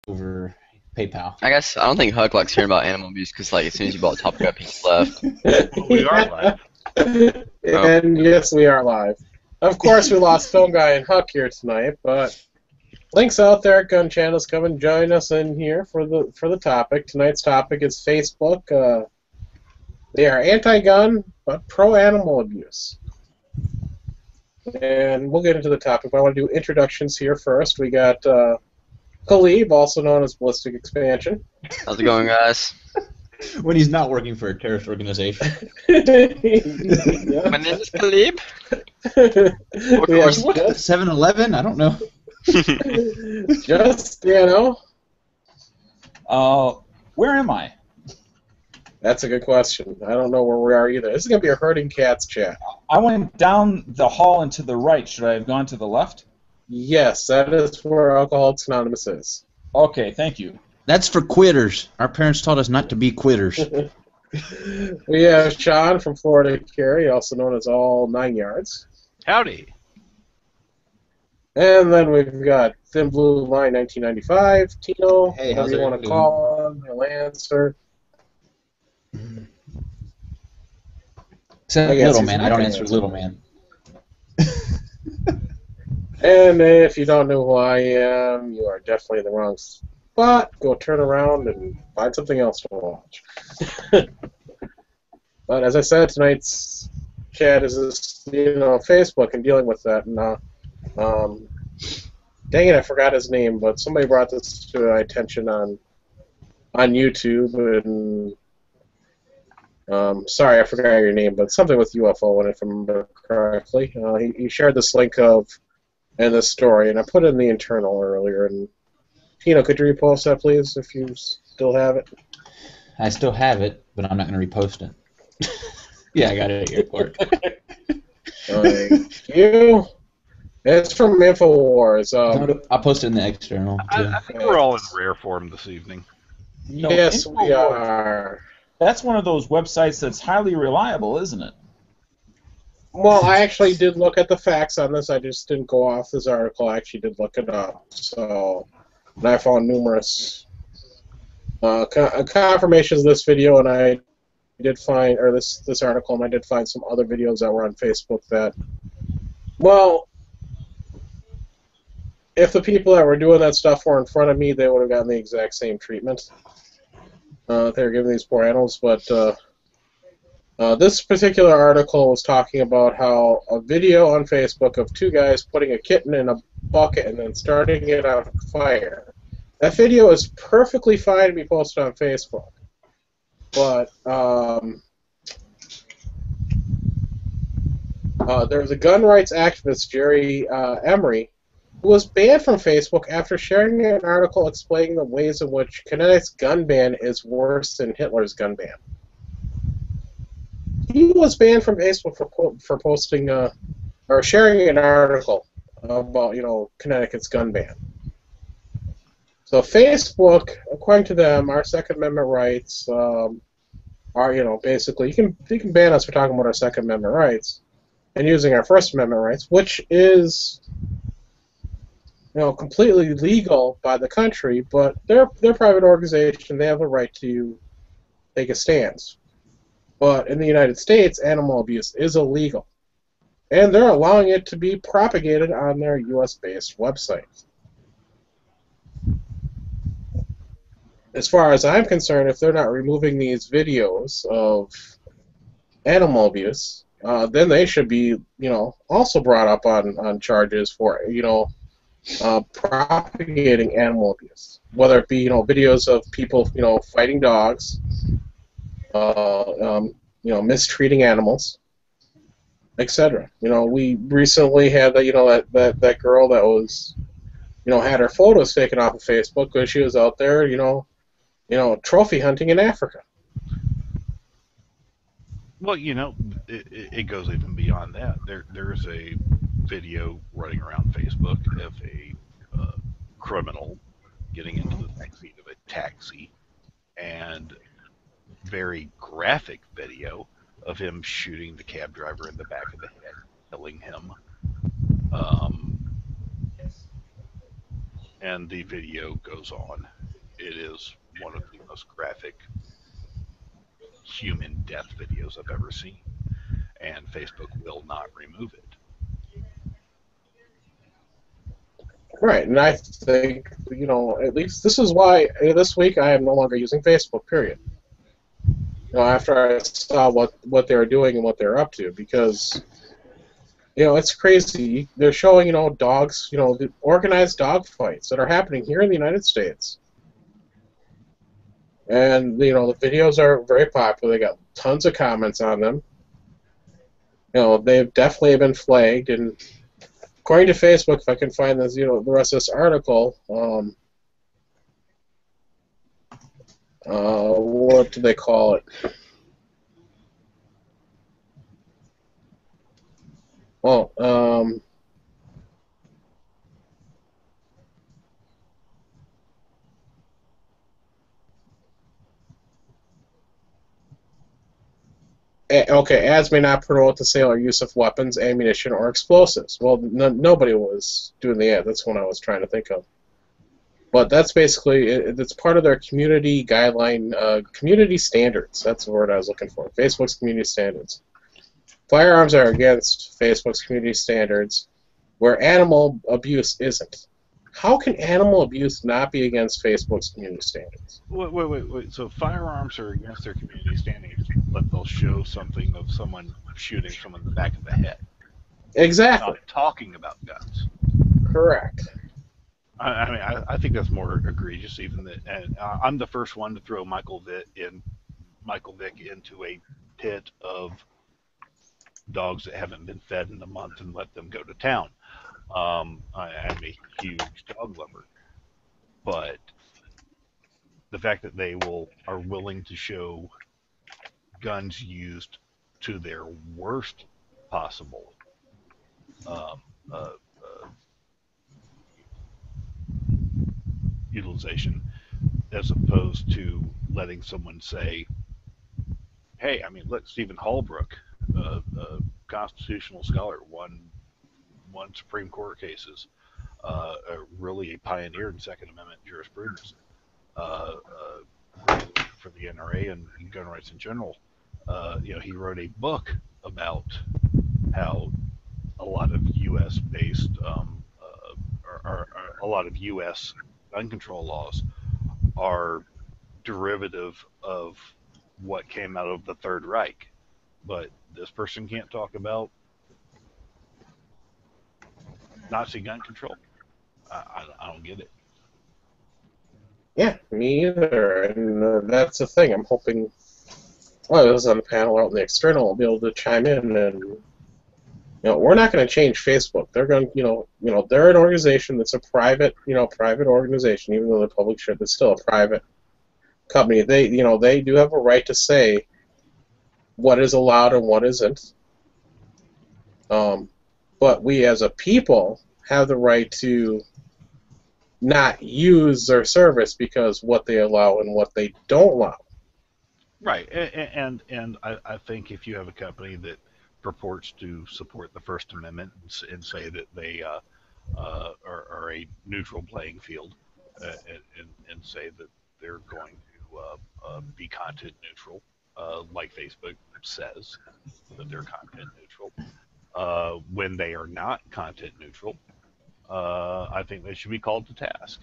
over PayPal. I guess I don't think Huck likes hearing about animal abuse because, like, as soon as you brought the topic up, he left. Well, we are live. And yes, we are live. Of course, we lost Film Guy and Huck here tonight, but links out there at Gun Channels. Come and join us in here for the topic. Tonight's topic is Facebook. They are anti-gun but pro-animal abuse. And we'll get into the topic, but I want to do introductions here first. We got Khalib, also known as Ballistic Expansion. How's it going, guys? When he's not working for a terrorist organization. My name is Khalib. Yes, What? 7-Eleven? I don't know. just, you know. Where am I? That's a good question. I don't know where we are either. This is going to be a herding cats chat. I went down the hall and to the right. Should I have gone to the left? Yes, that is where Alcoholics Anonymous is. Okay, thank you. That's for quitters. Our parents taught us not to be quitters. We have Sean from Florida Carry, also known as All 9 Yards. Howdy. And then we've got Thin Blue Line 1995, Tino, Hey, whatever how's you it want to doing? call him, he'll answer. Except I guess little he's man. not I don't gonna answer answer. little man. And if you don't know who I am, you are definitely in the wrong spot. Go turn around and find something else to watch. But as I said, tonight's chat is this, Facebook and dealing with that. And dang it, I forgot his name, but somebody brought this to my attention on YouTube, and sorry, I forgot your name, but something with UFO, if I remember correctly. He shared this link of and this story, and I put it in the internal earlier. And Tino, could you repost that, please, if you still have it? I still have it, but I'm not going to repost it. Yeah, I got it here, Clark. Thank you. It's from InfoWars. I'll post it in the external, too. I think we're all in rare form this evening. Yes, we InfoWars. are. That's one of those websites that's highly reliable, isn't it? Well, I actually did look at the facts on this. I just didn't go off this article. I actually did look it up. So, and I found numerous confirmations of this video, and I did find, or this article, and I did find some other videos that were on Facebook that, well, if the people that were doing that stuff were in front of me, they would have gotten the exact same treatment. They were giving these poor animals, but this particular article was talking about how a video on Facebook of two guys putting a kitten in a bucket and then starting it on fire. That video is perfectly fine to be posted on Facebook, but there was a gun rights activist, Jerry Emery, who was banned from Facebook after sharing an article explaining the ways in which Kinetic's gun ban is worse than Hitler's gun ban. He was banned from Facebook for posting or sharing an article about Connecticut's gun ban. So Facebook, according to them, our Second Amendment rights are basically you can ban us for talking about our Second Amendment rights and using our First Amendment rights, which is completely legal by the country, but they're a private organization. They have a right to take a stance. But in the United States, animal abuse is illegal. And they're allowing it to be propagated on their U.S.-based website. As far as I'm concerned, if they're not removing these videos of animal abuse, then they should be, also brought up on charges for, propagating animal abuse. Whether it be, videos of people, fighting dogs, mistreating animals, etc. We recently had that girl that was, had her photos taken off of Facebook because she was out there, trophy hunting in Africa. Well, it goes even beyond that. There's a video running around Facebook of a criminal getting into the backseat of a taxi, and very graphic video of him shooting the cab driver in the back of the head, killing him. and the video goes on. It is one of the most graphic human death videos I've ever seen, and Facebook will not remove it. Right, and I think, at least this is why this week I am no longer using Facebook, period. After I saw what they were doing and what they're up to, because, it's crazy. They're showing, dogs, the organized dog fights that are happening here in the United States. And, the videos are very popular. They got tons of comments on them. They've definitely been flagged, and according to Facebook, if I can find this, the rest of this article, what do they call it? Well, okay, ads may not promote the sale or use of weapons, ammunition, or explosives. Well, nobody was doing the ad. That's what I was trying to think of. But that's basically, it's part of their community guideline, community standards. That's the word I was looking for. Facebook's community standards. Firearms are against Facebook's community standards, where animal abuse isn't. How can animal abuse not be against Facebook's community standards? Wait. So firearms are against their community standards, but they'll show something of someone shooting someone in the back of the head. Exactly. Not talking about guns. Correct. I think that's more egregious even that. And I'm the first one to throw Michael Vick into a pit of dogs that haven't been fed in a month and let them go to town. I'm a huge dog lover, but the fact that they are willing to show guns used to their worst possible um, uh, uh, utilization, as opposed to letting someone say, "Hey, look, Stephen Holbrook, a constitutional scholar, won Supreme Court cases, really a pioneer in Second Amendment jurisprudence, for the NRA and gun rights in general. He wrote a book about how a lot of U.S. based, or a lot of U.S. gun control laws are derivative of what came out of the Third Reich. But this person can't talk about Nazi gun control. I don't get it. Yeah, me either. And that's the thing. I'm hoping, well, those on the panel out in the external will be able to chime in. And we're not going to change Facebook. They're going, they're an organization that's a private, private organization. Even though the public should, it's still a private company. They, they do have a right to say what is allowed and what isn't. But we as a people have the right to not use their service because what they allow and what they don't allow. Right, and I think if you have a company that purports to support the First Amendment and say that they are a neutral playing field, and say that they're going to be content neutral, like Facebook says that they're content neutral, when they are not content neutral, I think they should be called to task.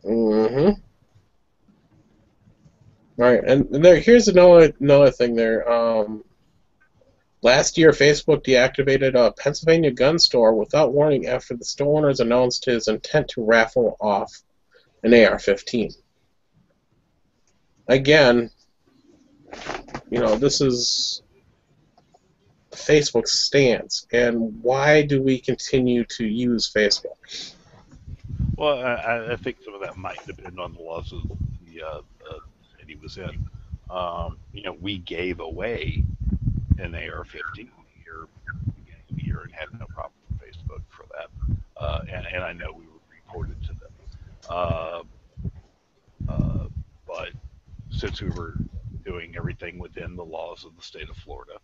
Mm-hmm. Right, and here's another thing there. Last year, Facebook deactivated a Pennsylvania gun store without warning after the store owners announced his intent to raffle off an AR-15. Again, this is Facebook's stance, and why do we continue to use Facebook? Well, I think some of that might depend on the laws of the city was in. We gave away an AR-15 here beginning of the year and had no problem with Facebook for that. And I know we were reported to them. But since we were doing everything within the laws of the state of Florida,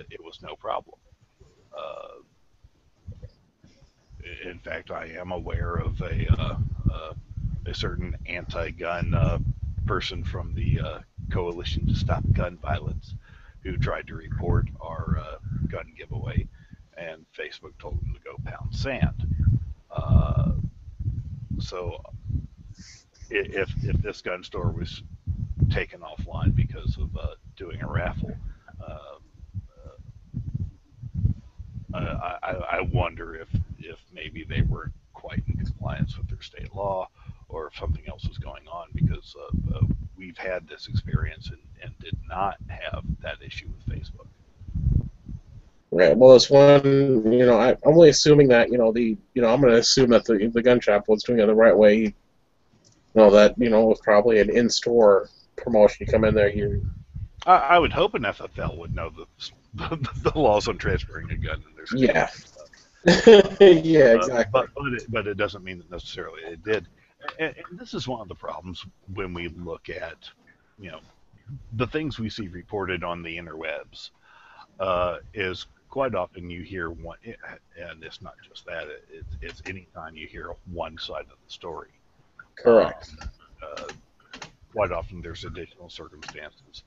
it was no problem. In fact, I am aware of a certain anti-gun person from the Coalition to Stop Gun Violence who tried to report our gun giveaway, and Facebook told him to go pound sand. So if this gun store was taken offline because of doing a raffle, I wonder if maybe they weren't quite in compliance with their state law, or if something else was going on, because we've had this experience and did not have that issue with Facebook. Right. Well, it's one. I'm only assuming that I'm going to assume that the gun shop was doing it the right way. That it was probably an in-store promotion. You come in there, I would hope an FFL would know the laws on transferring a gun in their state. Yeah. Yeah, exactly. But it doesn't mean that necessarily it did. And this is one of the problems when we look at, the things we see reported on the interwebs. Is quite often you hear one, and it's not just that. It's anytime you hear one side of the story. Correct. Quite often there's additional circumstances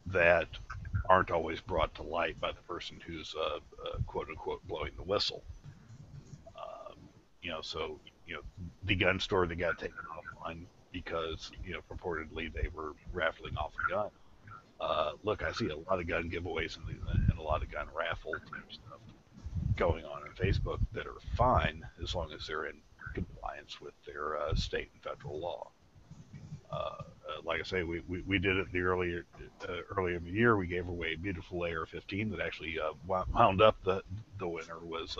that aren't always brought to light by the person who's quote unquote blowing the whistle. So the gun store that got taken offline because purportedly they were raffling off a gun. Look, I see a lot of gun giveaways and a lot of gun raffle stuff going on Facebook that are fine as long as they're in compliance with their state and federal law. Like I say, we did it earlier in the year. We gave away a beautiful AR-15 that actually wound up the winner was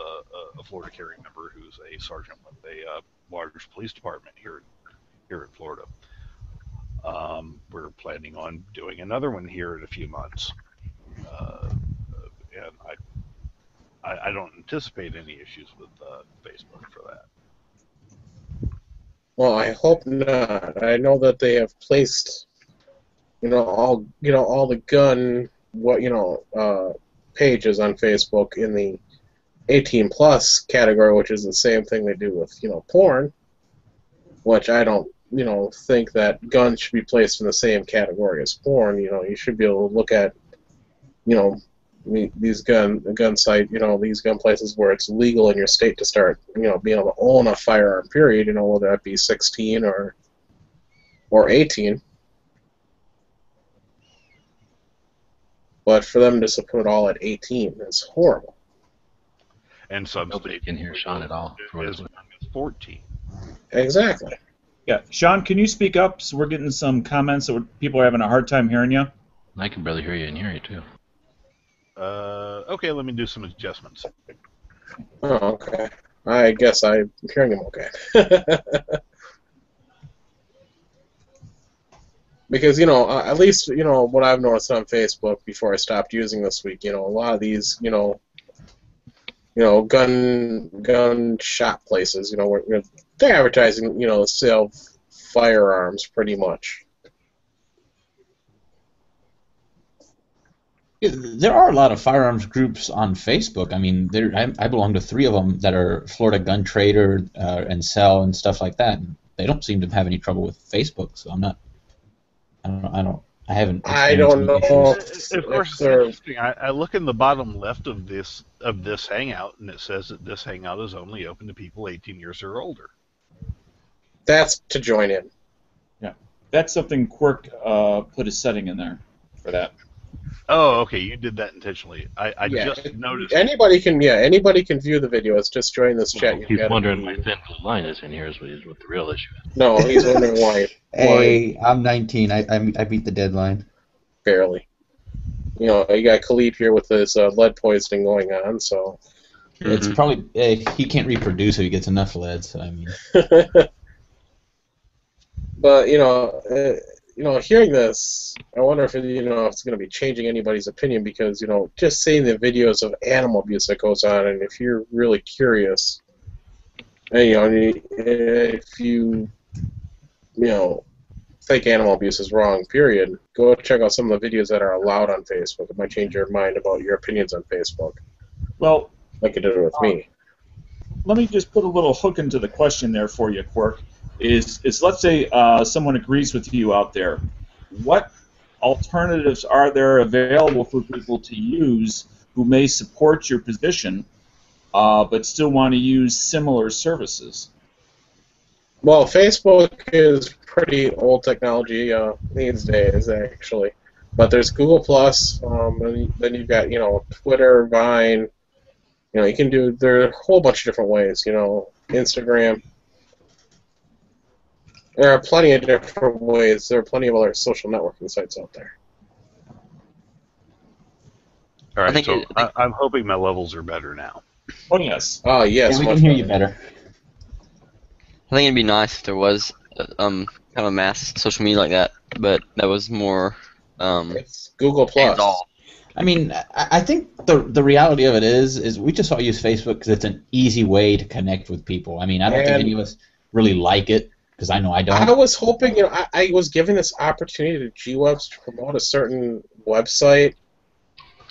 a Florida carry member who's a sergeant with a large police department here in Florida. We're planning on doing another one here in a few months, and I don't anticipate any issues with Facebook for that. Well, I hope not. I know that they have placed, all the gun, pages on Facebook in the 18 plus category, which is the same thing they do with, porn, which I don't, think that guns should be placed in the same category as porn. You should be able to look at, these gun site, these gun places where it's legal in your state to start, being able to own a firearm, period, whether that be 16 or 18. But for them just to put it all at 18 is horrible. And some Nobody states can hear Sean at all. as young as 14. Exactly. Yeah, Sean, can you speak up? So we're getting some comments that people are having a hard time hearing you. I can barely hear you and hear you too. Okay, let me do some adjustments. Oh, okay. I guess I'm hearing him okay. Because, at least, what I've noticed on Facebook before I stopped using this week, a lot of these, gun shop places, where they're advertising, the sale of firearms pretty much. There are a lot of firearms groups on Facebook. I mean, I belong to 3 of them that are Florida Gun Trader and Sell and stuff like that. And they don't seem to have any trouble with Facebook, so I haven't. I don't know. Of course, it's interesting. I look in the bottom left of this hangout, and it says that this hangout is only open to people 18 years or older. That's to join in. Yeah, that's something Quirk put a setting in there for that. Oh, okay. You did that intentionally. I just noticed. Anybody can view the video. It's just join this chat. He's wondering why Thin Blue Line is in here is what the real issue is. No, he's wondering why. Hey, I'm 19. I beat the deadline. Barely. You got Khalid here with his lead poisoning going on, so. It's probably he can't reproduce if he gets enough lead. So I mean. But hearing this, I wonder if it's going to be changing anybody's opinion, because just seeing the videos of animal abuse that goes on, and if you're really curious, and if you think animal abuse is wrong, period, go check out some of the videos that are allowed on Facebook. It might change your mind about your opinions on Facebook. Well, like it did with me. Let me just put a little hook into the question there for you, Quark. Is let's say someone agrees with you out there. What alternatives are there available for people to use who may support your position, but still want to use similar services? Well, Facebook is pretty old technology these days, actually. But there's Google Plus, and then you've got Twitter, Vine. You can do there are a whole bunch of different ways. Instagram. There are plenty of different ways. There are plenty of other social networking sites out there. All right, think so it- I I'm hoping my levels are better now. Oh yes. Oh yes, Yeah, we much can hear you better. better. I think it'd be nice if there was kind of a mass social media like that, but that was more It's Google Plus. hands-off. I mean, I think the reality of it is we just all use Facebook because it's an easy way to connect with people. I mean, I don't think And- any of us really like it because I know I don't. I was hoping, I was given this opportunity to G-Webs to promote a certain website.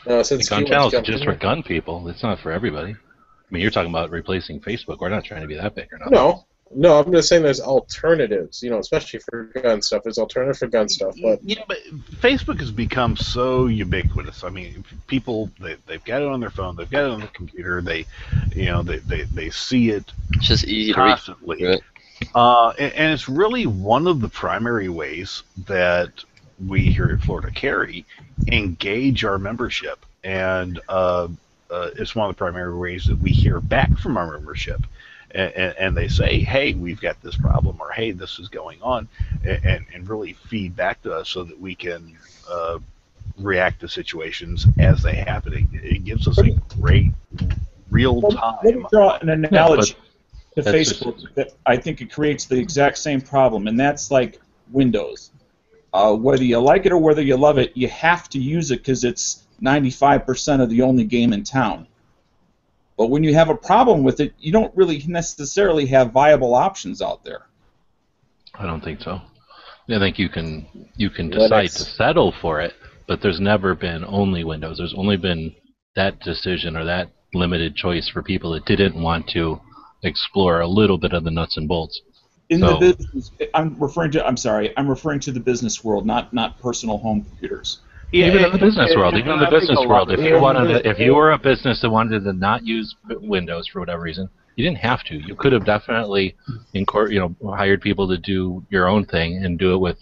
The Since gun G-Webs channels are jumped just in. for gun people. It's not for everybody. I mean, you're talking about replacing Facebook. We're not trying to be that big or not. No, I'm just saying there's alternatives, especially for gun stuff. There's alternative for gun stuff, but Yeah, but Facebook has become so ubiquitous. I mean, people they've got it on their phone, they've got it on their computer. They see it It's just easy to reach constantly. through it. And it's really one of the primary ways that we here at Florida Carry engage our membership, and it's one of the primary ways that we hear back from our membership. And they say, hey, we've got this problem, or hey, this is going on, and really feed back to us so that we can react to situations as they happen. It gives us a great real Let me time. draw an analogy to that's Facebook that I think it creates the exact same problem, and that's like Windows. Whether you like it or whether you love it, you have to use it because it's 95% of the only game in town. But when you have a problem with it, you don't really necessarily have viable options out there. I don't think so. I think you can decide to settle for it, but there's never been only Windows. There's only been that decision or that limited choice for people that didn't want to explore a little bit of the nuts and bolts. In So- the business, I'm referring to the business world, not personal home computers. Even in the business world, even in the I think business a lot world, of if you were a business that wanted to not use Windows for whatever reason, you didn't have to. You could have definitely, hired people to do your own thing and do it with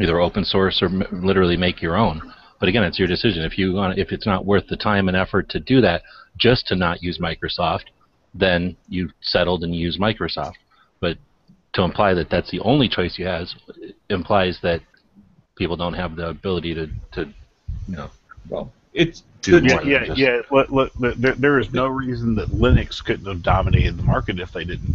either open source or literally make your own. But again, it's your decision. If it's not worth the time and effort to do that, just to not use Microsoft, then you settled and use Microsoft. But to imply that that's the only choice you have implies that people don't have the ability to Well, it's do the- more than just... Look, there is no reason that Linux couldn't have dominated the market if they didn't.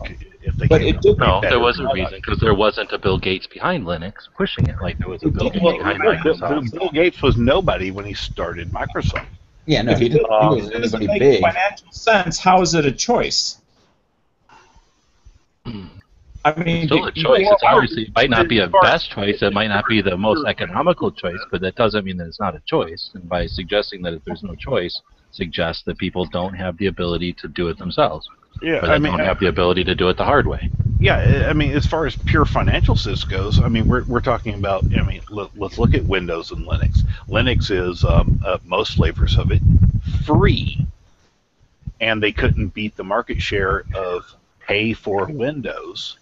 But it did- No, there was a reason, because there wasn't a Bill Gates behind Linux pushing it like there was a Bill Gates behind Microsoft. Bill Gates was nobody when he started Microsoft. Yeah, no, he didn't. He was It doesn't anybody make big. financial sense. How is it a choice? I mean, It's still a choice. It's obviously it might not be a best choice. It might not be the most economical choice, but that doesn't mean that it's not a choice. And by suggesting that if there's no choice, suggests that people don't have the ability to do it themselves, Yeah, or they don't have the ability to do it the hard way. Yeah, I mean, as far as pure financial sense goes, I mean, we're talking about. I mean, let's look at Windows and Linux. Linux is most flavors of it free, and they couldn't beat the market share of pay for Windows.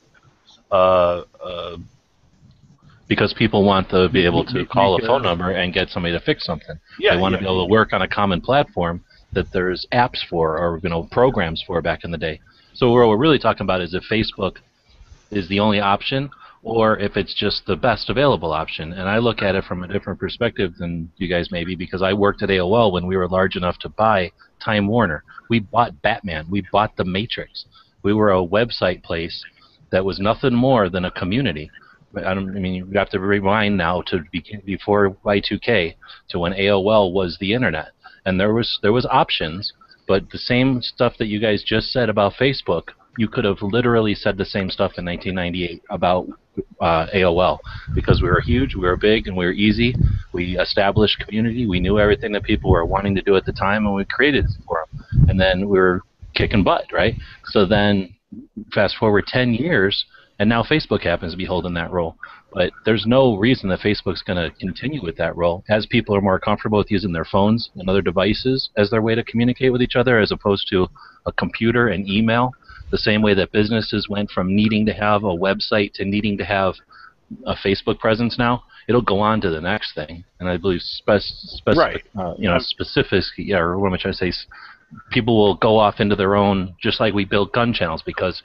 Because people want to be able to Make call a a- phone number and get somebody to fix something. Yeah, They want yeah. to be able to work on a common platform that there's apps for, or programs for back in the day. So what we're really talking about is if Facebook is the only option, or if it's just the best available option. And I look at it from a different perspective than you guys maybe, because I worked at AOL when we were large enough to buy Time Warner. We bought Batman. We bought The Matrix. We were a website place that was nothing more than a community. I mean, you have to rewind now to before Y2K, to when AOL was the internet, and there was options, but the same stuff that you guys just said about Facebook you could have literally said the same stuff in 1998 about AOL, because we were huge, we were big, and we were easy. We established community. We knew everything that people were wanting to do at the time, and we created it for them. And then we were kicking butt, right? So then fast forward 10 years, and now Facebook happens to be holding that role. But there's no reason that Facebook's going to continue with that role, as people are more comfortable with using their phones and other devices as their way to communicate with each other, as opposed to a computer and email. The same way that businesses went from needing to have a website to needing to have a Facebook presence now, it'll go on to the next thing. And I believe Right. specific, or what am I trying to say? People will go off into their own, just like we build gun channels, because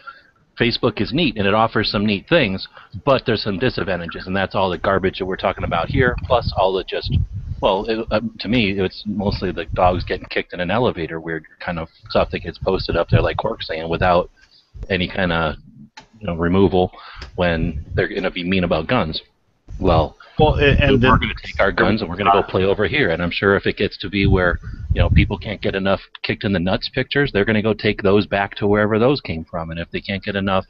Facebook is neat and it offers some neat things, but there's some disadvantages, and that's all the garbage that we're talking about here, plus all the just, well, to me, it's mostly the dogs getting kicked in an elevator, weird kind of stuff that gets posted up there, like Cork's saying, without any kind of removal when they're going to be mean about guns. Well, and we're going to take our guns and we're going to go play over here. And I'm sure if it gets to be where people can't get enough kicked in the nuts pictures, they're going to go take those back to wherever those came from. And if they can't get enough,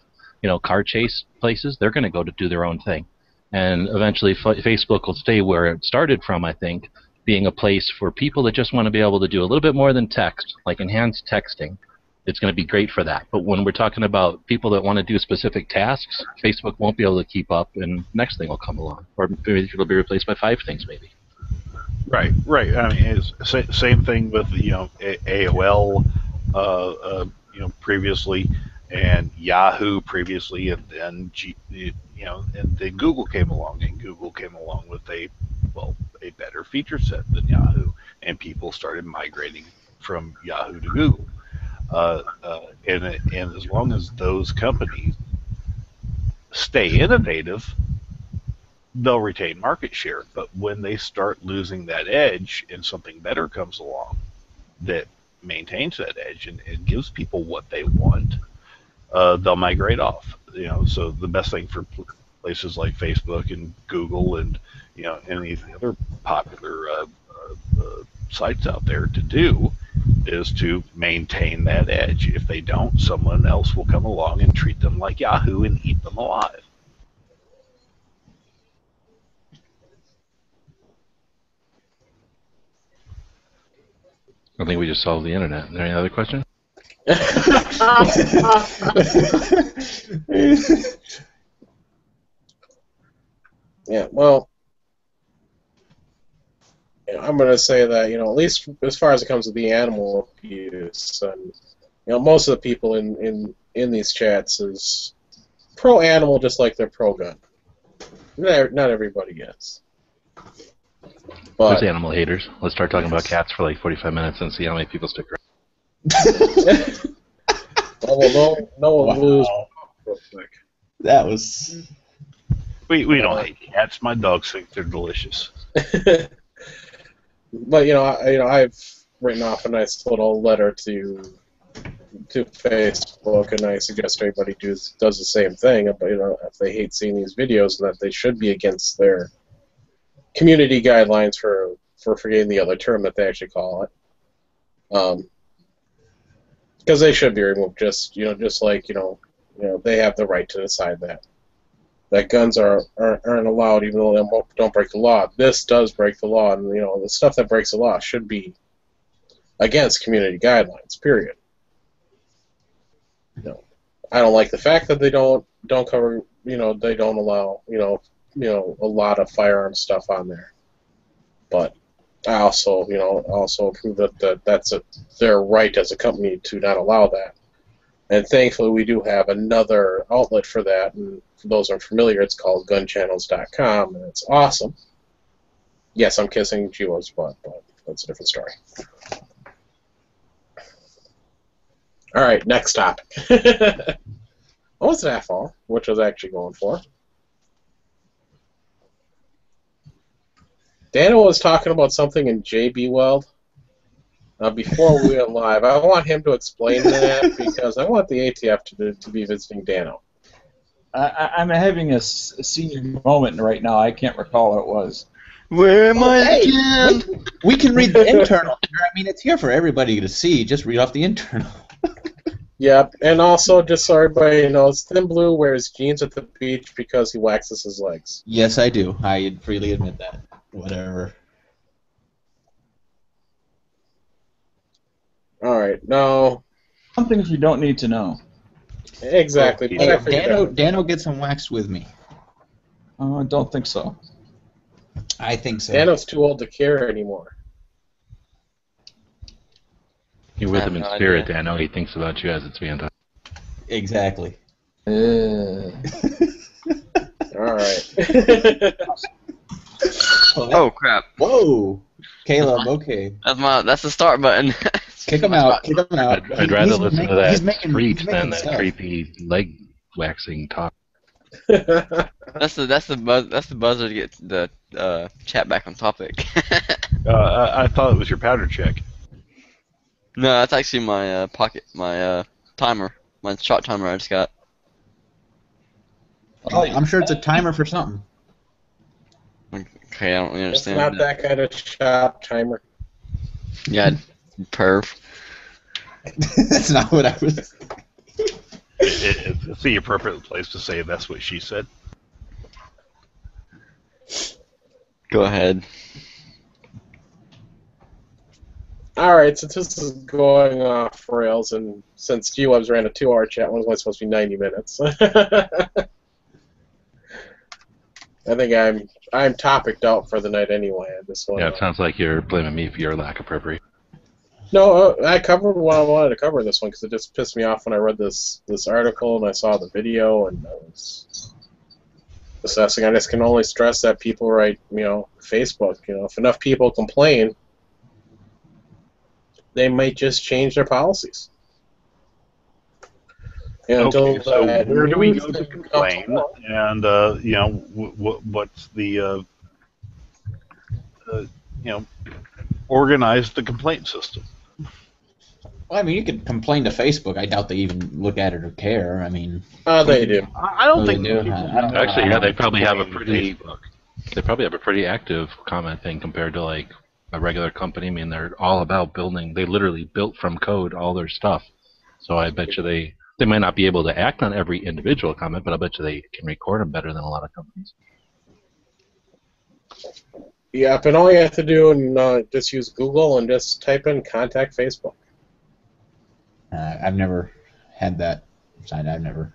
car chase places, they're going to go to do their own thing. And eventually, Facebook will stay where it started from, I think, being a place for people that just want to be able to do a little bit more than text, like enhanced texting. It's going to be great for that. But when we're talking about people that want to do specific tasks, Facebook won't be able to keep up, and next thing will come along. Or maybe it'll be replaced by 5 things, maybe. Right. I mean, it's same thing with AOL, previously, and Yahoo previously, and then and then Google came along, with a better feature set than Yahoo, and people started migrating from Yahoo to Google. And as long as those companies stay innovative, they'll retain market share. But when they start losing that edge and something better comes along that maintains that edge and gives people what they want, they'll migrate off. So the best thing for places like Facebook and Google and any of the other popular sites out there to do is to maintain that edge. If they don't, someone else will come along and treat them like Yahoo and eat them alive. I think we just solved the internet. Is there any other question? Yeah, well, I'm going to say that, at least as far as it comes to the animal abuse, and, most of the people in these chats is pro-animal just like they're pro-gun. Not everybody is. But, There's animal haters. Let's start talking about cats for like 45 minutes and see how many people stick around. no one will lose real quick. That was... We don't hate cats. My dogs think they're delicious. But I've written off a nice little letter to Facebook, and I suggest everybody does the same thing. But if they hate seeing these videos, that they should be against their community guidelines for forgetting the other term that they actually call it. Because they should be removed. Just like they have the right to decide that guns aren't allowed, even though they don't break the law. This does break the law, and the stuff that breaks the law should be against community guidelines. Period. I don't like the fact that they don't cover. They don't allow. A lot of firearms stuff on there. But I also approve that that's their right as a company to not allow that. And thankfully, we do have another outlet for that. And for those who are familiar, it's called gunchannels.com, and it's awesome. Yes, I'm kissing Jiwo's butt, but that's a different story. All right, next topic. What was that for? Which I was actually going for. Daniel was talking about something in JB Weld. Before we went live, I want him to explain that because I want the ATF to be visiting Dano. I'm having a senior moment right now. I can't recall what it was. Where am I again? We can read the internal. I mean, it's here for everybody to see. Just read off the internal. Yep, and also, just so everybody knows, Thin Blue wears jeans at the beach because he waxes his legs. Yes, I do. I freely admit that. Whatever. Alright, now... Some things we don't need to know. Exactly, Hey, but Hey, I figured that Dano gets him waxed with me. I don't think so. I think so. Dano's too old to care anymore. You're with I have him in no spirit, idea. Dan. I know he thinks about you as it's being done. Exactly. Alright. Oh crap! Whoa, Caleb. Okay, That's the start button. kick him out. Kick him out. I'd rather listen to that He's making than that stuff. creepy leg waxing talk. That's the buzzer to get the chat back on topic. I thought it was your powder check. No, that's actually my timer, my shot timer I just got. I'm sure it's a timer for something. Okay, I don't really It's understand. not that kind of shop timer. Yeah, perv. That's not what I was. It's the appropriate place to say that's what she said. Go ahead. Alright, since this is going off rails, and since G-Webs ran a 2-hour chat, when was only supposed to be 90 minutes? I think I'm topicked out for the night anyway at this one. Yeah, it sounds like you're blaming me for your lack of preparation. No, I covered what I wanted to cover this one because it just pissed me off when I read this article and I saw the video and I was assessing. I just can only stress that people write, Facebook. If enough people complain, they might just change their policies. Okay, so that where do we news go to thing complain? comes along- And what's the organize the complaint system? Well, I mean, you could complain to Facebook. I doubt they even look at it or care. I mean, They do. I don't Oh, think they do? people I don't know. Actually, yeah, they probably have a complain to pretty Facebook. they probably have a pretty active comment thing compared to like a regular company. I mean, they're all about building. They literally built from code all their stuff. So I bet you they might not be able to act on every individual comment, but I bet you they can record them better than a lot of companies. Yep, and all you have to do and just use Google and just type in contact Facebook. I've never had that side. I've never.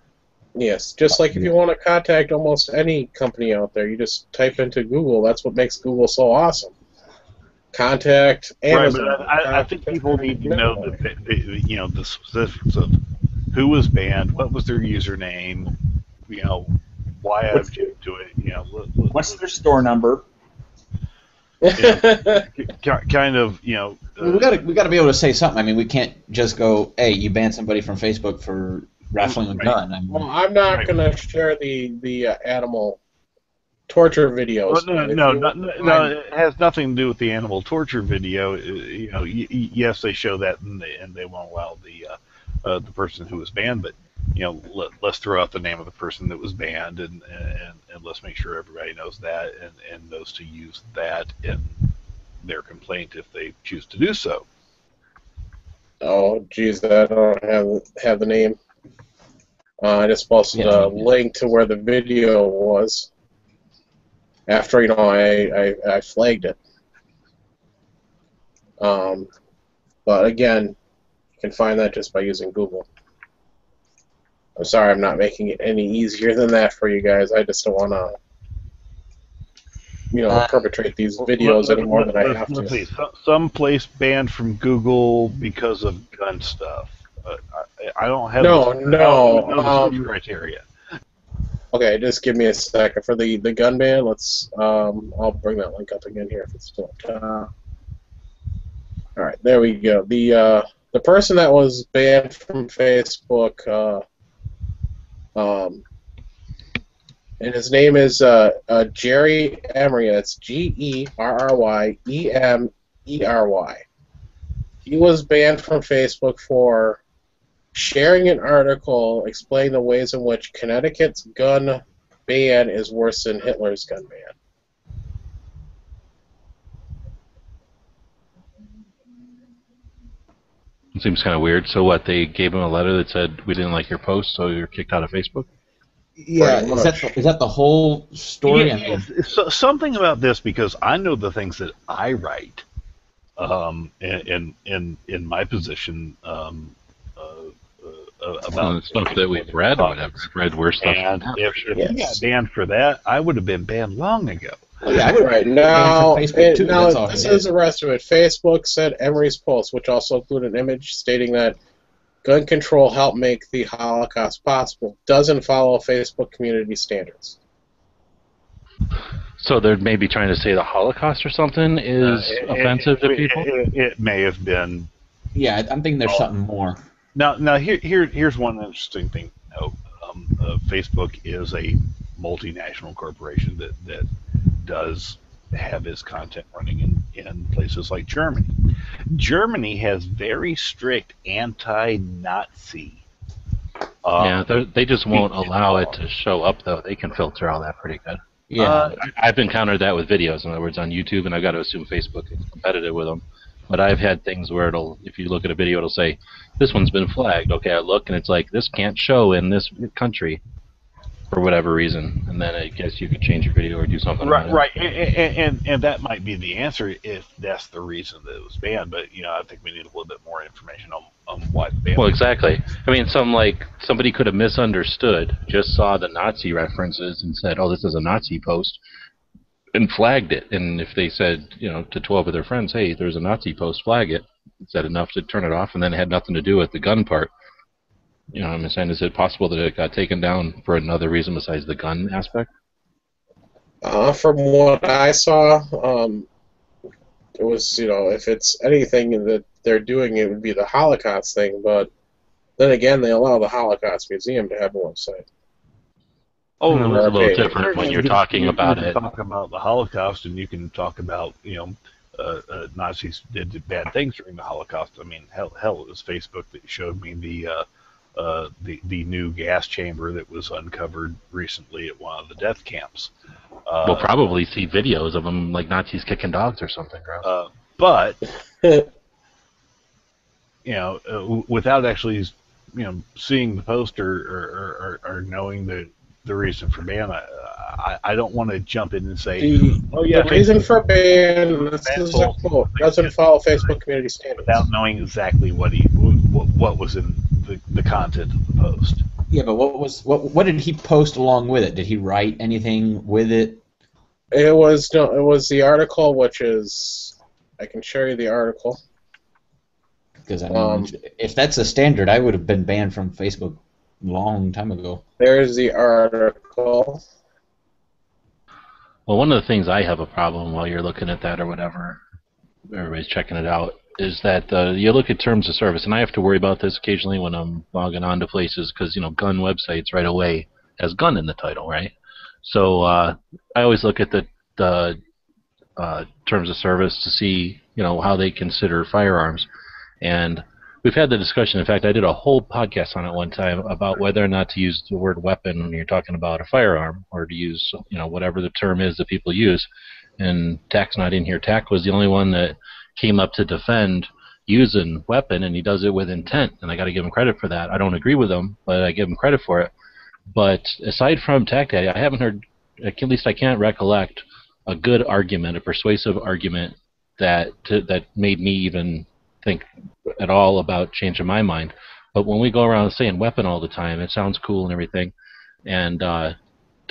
Yes, just like if you want to contact almost any company out there, you just type into Google. That's what makes Google so awesome. Contact Amazon. Right, but I think people need to know that the specifics of who was banned, what was their username, why I object to it. What's their store number? Kind of, we got to be able to say something. I mean, we can't just go, "Hey, you banned somebody from Facebook for raffling a gun." I mean, Well, I'm not Right. going to share the animal torture videos. Well, no, it has nothing to do with the animal torture video. Yes, they show that, and they won't allow the person who was banned, but let's throw out the name of the person that was banned, and let's make sure everybody knows that and knows to use that in their complaint if they choose to do so. Oh, geez, I don't have the name. I just posted a link to where the video was. After I flagged it. But again, you can find that just by using Google. I'm sorry, I'm not making it any easier than that for you guys. I just don't want to, perpetrate these videos any more than I have Let's see. to. Some place banned from Google because of gun stuff. I don't have the criteria. Okay, just give me a second for the gun ban. I'll bring that link up again here if it's still up top. All right, there we go. The person that was banned from Facebook, and his name is Jerry Emery. That's Gerryemery. He was banned from Facebook for sharing an article explaining the ways in which Connecticut's gun ban is worse than Hitler's gun ban. It seems kind of weird. So what? They gave him a letter that said we didn't like your post, so you're kicked out of Facebook. Yeah, Pretty is that the whole story? I Yeah, mean, so, something about this because I know the things that I write in my position about The stuff that we've read or whatever. topics. I've read worse stuff than And that, if for sure. he got banned for that, I would have been banned long ago. oh yeah, I would Right banned now, from Facebook too. That's all this it is is. the rest of it. Facebook said Emery's post, which also included an image stating that gun control helped make the Holocaust possible, doesn't follow Facebook community standards. So they're maybe trying to say the Holocaust or something is offensive to people? It may have been. Yeah, I'm thinking there's something more. Now here's one interesting thing to note. Facebook is a multinational corporation that does have its content running in places like Germany. Germany has very strict anti-Nazi. Yeah, they just won't allow it to show up, though. They can filter all that pretty good. Yeah, I've encountered that with videos, in other words, on YouTube, and I've got to assume Facebook is competitive with them. But I've had things where if you look at a video, it'll say, this one's been flagged. Okay, I look, and it's like, this can't show in this country for whatever reason. And then I guess you could change your video or do something. Right, and that might be the answer if that's the reason that it was banned. But I think we need a little bit more information on what banned. Well, exactly. I mean, somebody could have misunderstood, just saw the Nazi references and said, "Oh, this is a Nazi post," and flagged it. And if they said, to 12 of their friends, "Hey, there's a Nazi post, flag it," is that enough to turn it off? And then it had nothing to do with the gun part. I'm saying, is it possible that it got taken down for another reason besides the gun aspect? From what I saw, it was, if it's anything that they're doing, it would be the Holocaust thing. But then again, they allow the Holocaust Museum to have a website. Oh, It's a little different when you're talking about it. You can talk about the Holocaust, and you can talk about Nazis did bad things during the Holocaust. I mean, hell, it was Facebook that showed me the new gas chamber that was uncovered recently at one of the death camps. We'll probably see videos of them like Nazis kicking dogs or something. But without actually seeing the post or knowing the reason for ban, I don't want to jump in and say, the reason for ban, this is a quote, doesn't follow Facebook community standards. Without knowing exactly what was in the content of the post. Yeah, but what did he post along with it? Did he write anything with it? It was the article, which is, I can show you the article. Because I mean, if that's a standard, I would have been banned from Facebook a long time ago. There's the article. Well, one of the things I have a problem while you're looking at that or whatever, everybody's checking it out, is that you look at terms of service, and I have to worry about this occasionally when I'm logging on to places because, gun websites right away has gun in the title, right? So I always look at the terms of service to see, how they consider firearms. And we've had the discussion. In fact, I did a whole podcast on it one time about whether or not to use the word weapon when you're talking about a firearm, or to use, whatever the term is that people use. And Tack's not in here. Tack was the only one that came up to defend using weapon, and he does it with intent, and I got to give him credit for that. I don't agree with him, but I give him credit for it. But aside from Tack Daddy, I haven't heard, at least I can't recollect, a good argument, a persuasive argument that made me even think at all about changing my mind. But when we go around saying weapon all the time, it sounds cool and everything, and there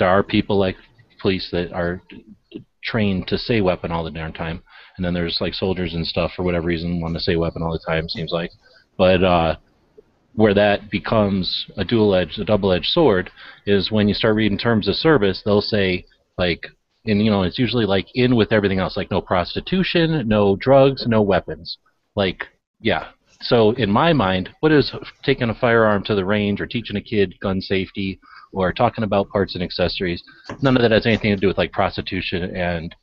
are people like police that are trained to say weapon all the darn time, and then there's like soldiers and stuff for whatever reason want to say weapon all the time, seems like. But where that becomes a double-edged sword is when you start reading terms of service. They'll say, like, and it's usually like in with everything else, like no prostitution, no drugs, no weapons. Like, yeah. So in my mind, what is taking a firearm to the range or teaching a kid gun safety or talking about parts and accessories? None of that has anything to do with like prostitution and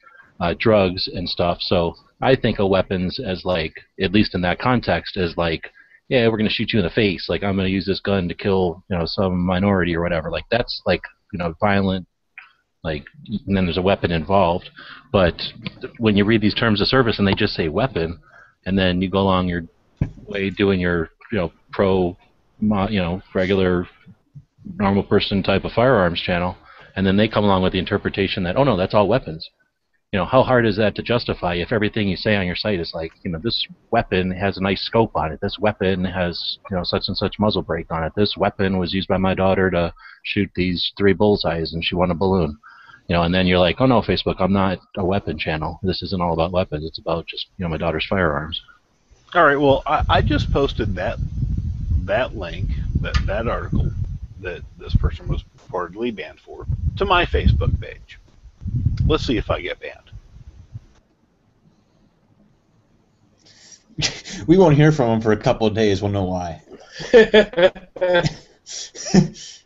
drugs and stuff. So I think of weapons as like, at least in that context, as like, yeah, we're going to shoot you in the face. Like, I'm going to use this gun to kill, some minority or whatever. Like, that's like, violent. Like, and then there's a weapon involved. But when you read these terms of service and they just say weapon, and then you go along your way doing your regular normal person type of firearms channel, and then they come along with the interpretation that, oh no, that's all weapons. How hard is that to justify if everything you say on your site is like, this weapon has a nice scope on it, this weapon has, such and such muzzle brake on it, this weapon was used by my daughter to shoot these 3 bullseyes and she won a balloon. And then you're like, oh no, Facebook, I'm not a weapon channel. This isn't all about weapons. It's about just, my daughter's firearms. All right. Well, I just posted that link, that article that this person was reportedly banned for, to my Facebook page. Let's see if I get banned. We won't hear from him for a couple of days. We'll know why.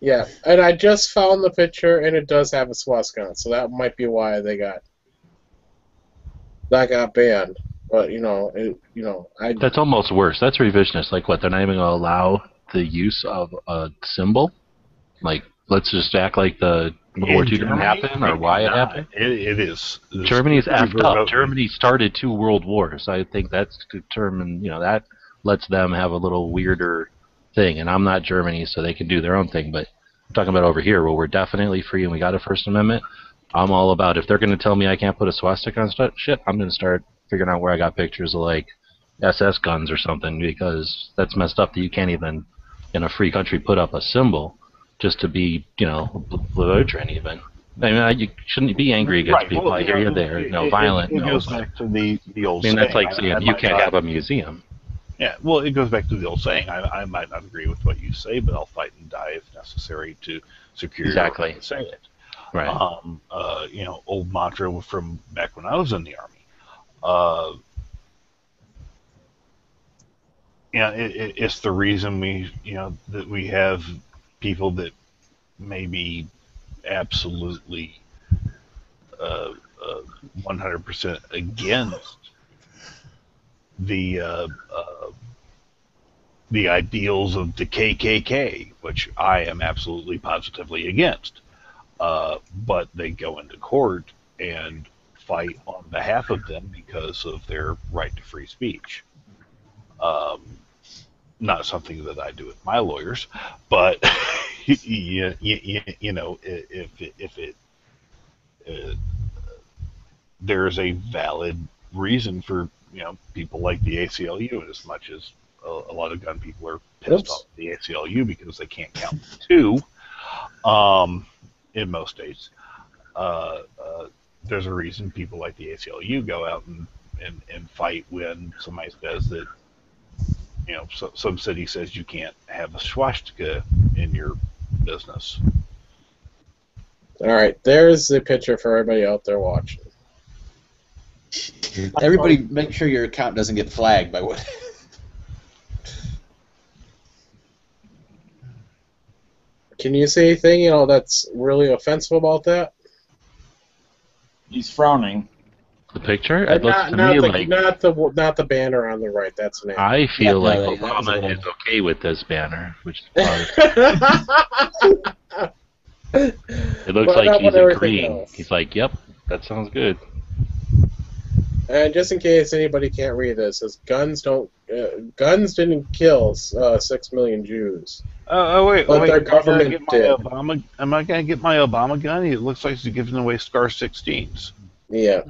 Yeah, and I just found the picture, and it does have a swastika on it, so that might be why they got banned. But That's almost worse. That's revisionist. Like what? They're not even going to allow the use of a symbol. Like, let's just act like the World War II didn't happen, or why it happened. It is. Germany's effed up. Germany started 2 world wars. I think that's determined. That lets them have a little weirder thing. And I'm not Germany, so they can do their own thing. But I'm talking about over here, where we're definitely free and we got a First Amendment. I'm all about, if they're going to tell me I can't put a swastika on shit, I'm going to start figuring out where I got pictures of like SS guns or something, because that's messed up that you can't even in a free country put up a symbol just to be, belligerent even. I mean, you shouldn't be angry against people. I hear you there. Violent. It goes back to the old saying. That's like saying you can't have a museum. Yeah, well, it goes back to the old saying. I might not agree with what you say, but I'll fight and die if necessary to secure exactly. Your right to say it. Right. Old mantra from back when I was in the Army. It's the reason that we have people that may be absolutely 100% against the ideals of the KKK, which I am absolutely positively against. But they go into court and fight on behalf of them because of their right to free speech. Not something that I do with my lawyers, but there's a valid reason for people like the ACLU, and as much as a lot of gun people are pissed off at the ACLU because they can't count to 2 in most states. There's a reason people like the ACLU go out and fight when somebody says that some city says you can't have a swastika in your business. All right, there's the picture for everybody out there watching. Everybody, make sure your account doesn't get flagged by what. Can you say anything that's really offensive about that? He's frowning. The picture? It looks to me like not the banner on the right. That's an. I feel like Obama is okay with this banner, which is it looks like he's agreeing. He's like, "Yep, that sounds good." And just in case anybody can't read this, it says guns didn't kill 6 million Jews. Wait. Their government did. Am I going to get my Obama gun? It looks like he's giving away Scar 16s. Yeah.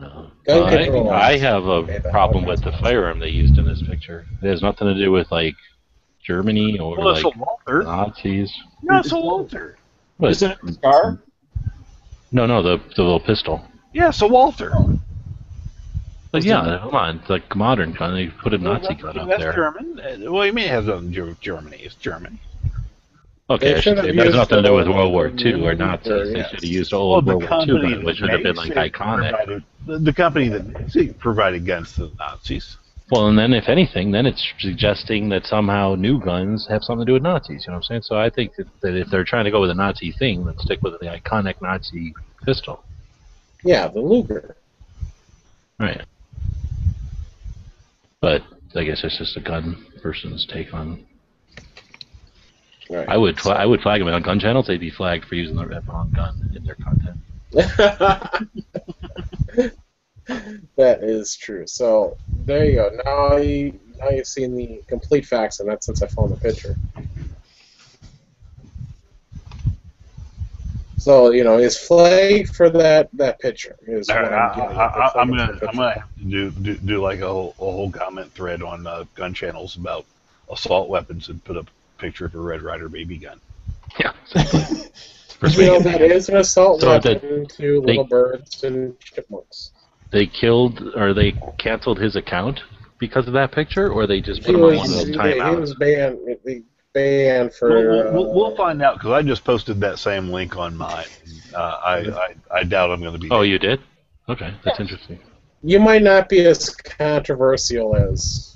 I have a problem with the firearm they used in this picture. It has nothing to do with like Germany or like Nazis. No, it's a Walther. What? Isn't it Scar? No, the little pistol. Yeah, it's a Walther. But yeah, come on, it's like modern gun. They put a Nazi gun up there. That's German. What do you mean it has nothing to do with Germany? It's Germany. Okay, I should say, but it's nothing to do with World War II or Nazis. They should have used old World War II gun, which would have been like iconic. The company that provided guns to the Nazis. Well, and then if anything, then it's suggesting that somehow new guns have something to do with Nazis. You know what I'm saying? So I think that if they're trying to go with a Nazi thing, then stick with the iconic Nazi pistol. Yeah, the Luger. Right. But I guess it's just a gun person's take on. Right. I would flag them on gun channels. They'd be flagged for using the wrong gun in their content. That is true. So there you go. now you've seen the complete facts on that since I found the picture. So his flag for that picture is what I'm getting. I'm gonna have to do like a whole comment thread on gun channels about assault weapons and put up a picture of a Red Ryder BB gun. Yeah. That is an assault So weapon to little birds and chipmunks. They killed or they canceled his account because of that picture, or they just put him on one of those timeouts? He was banned for. We'll find out because I just posted that same link on mine. I doubt I'm going to be. Oh, you did? Okay, that's interesting. You might not be as controversial as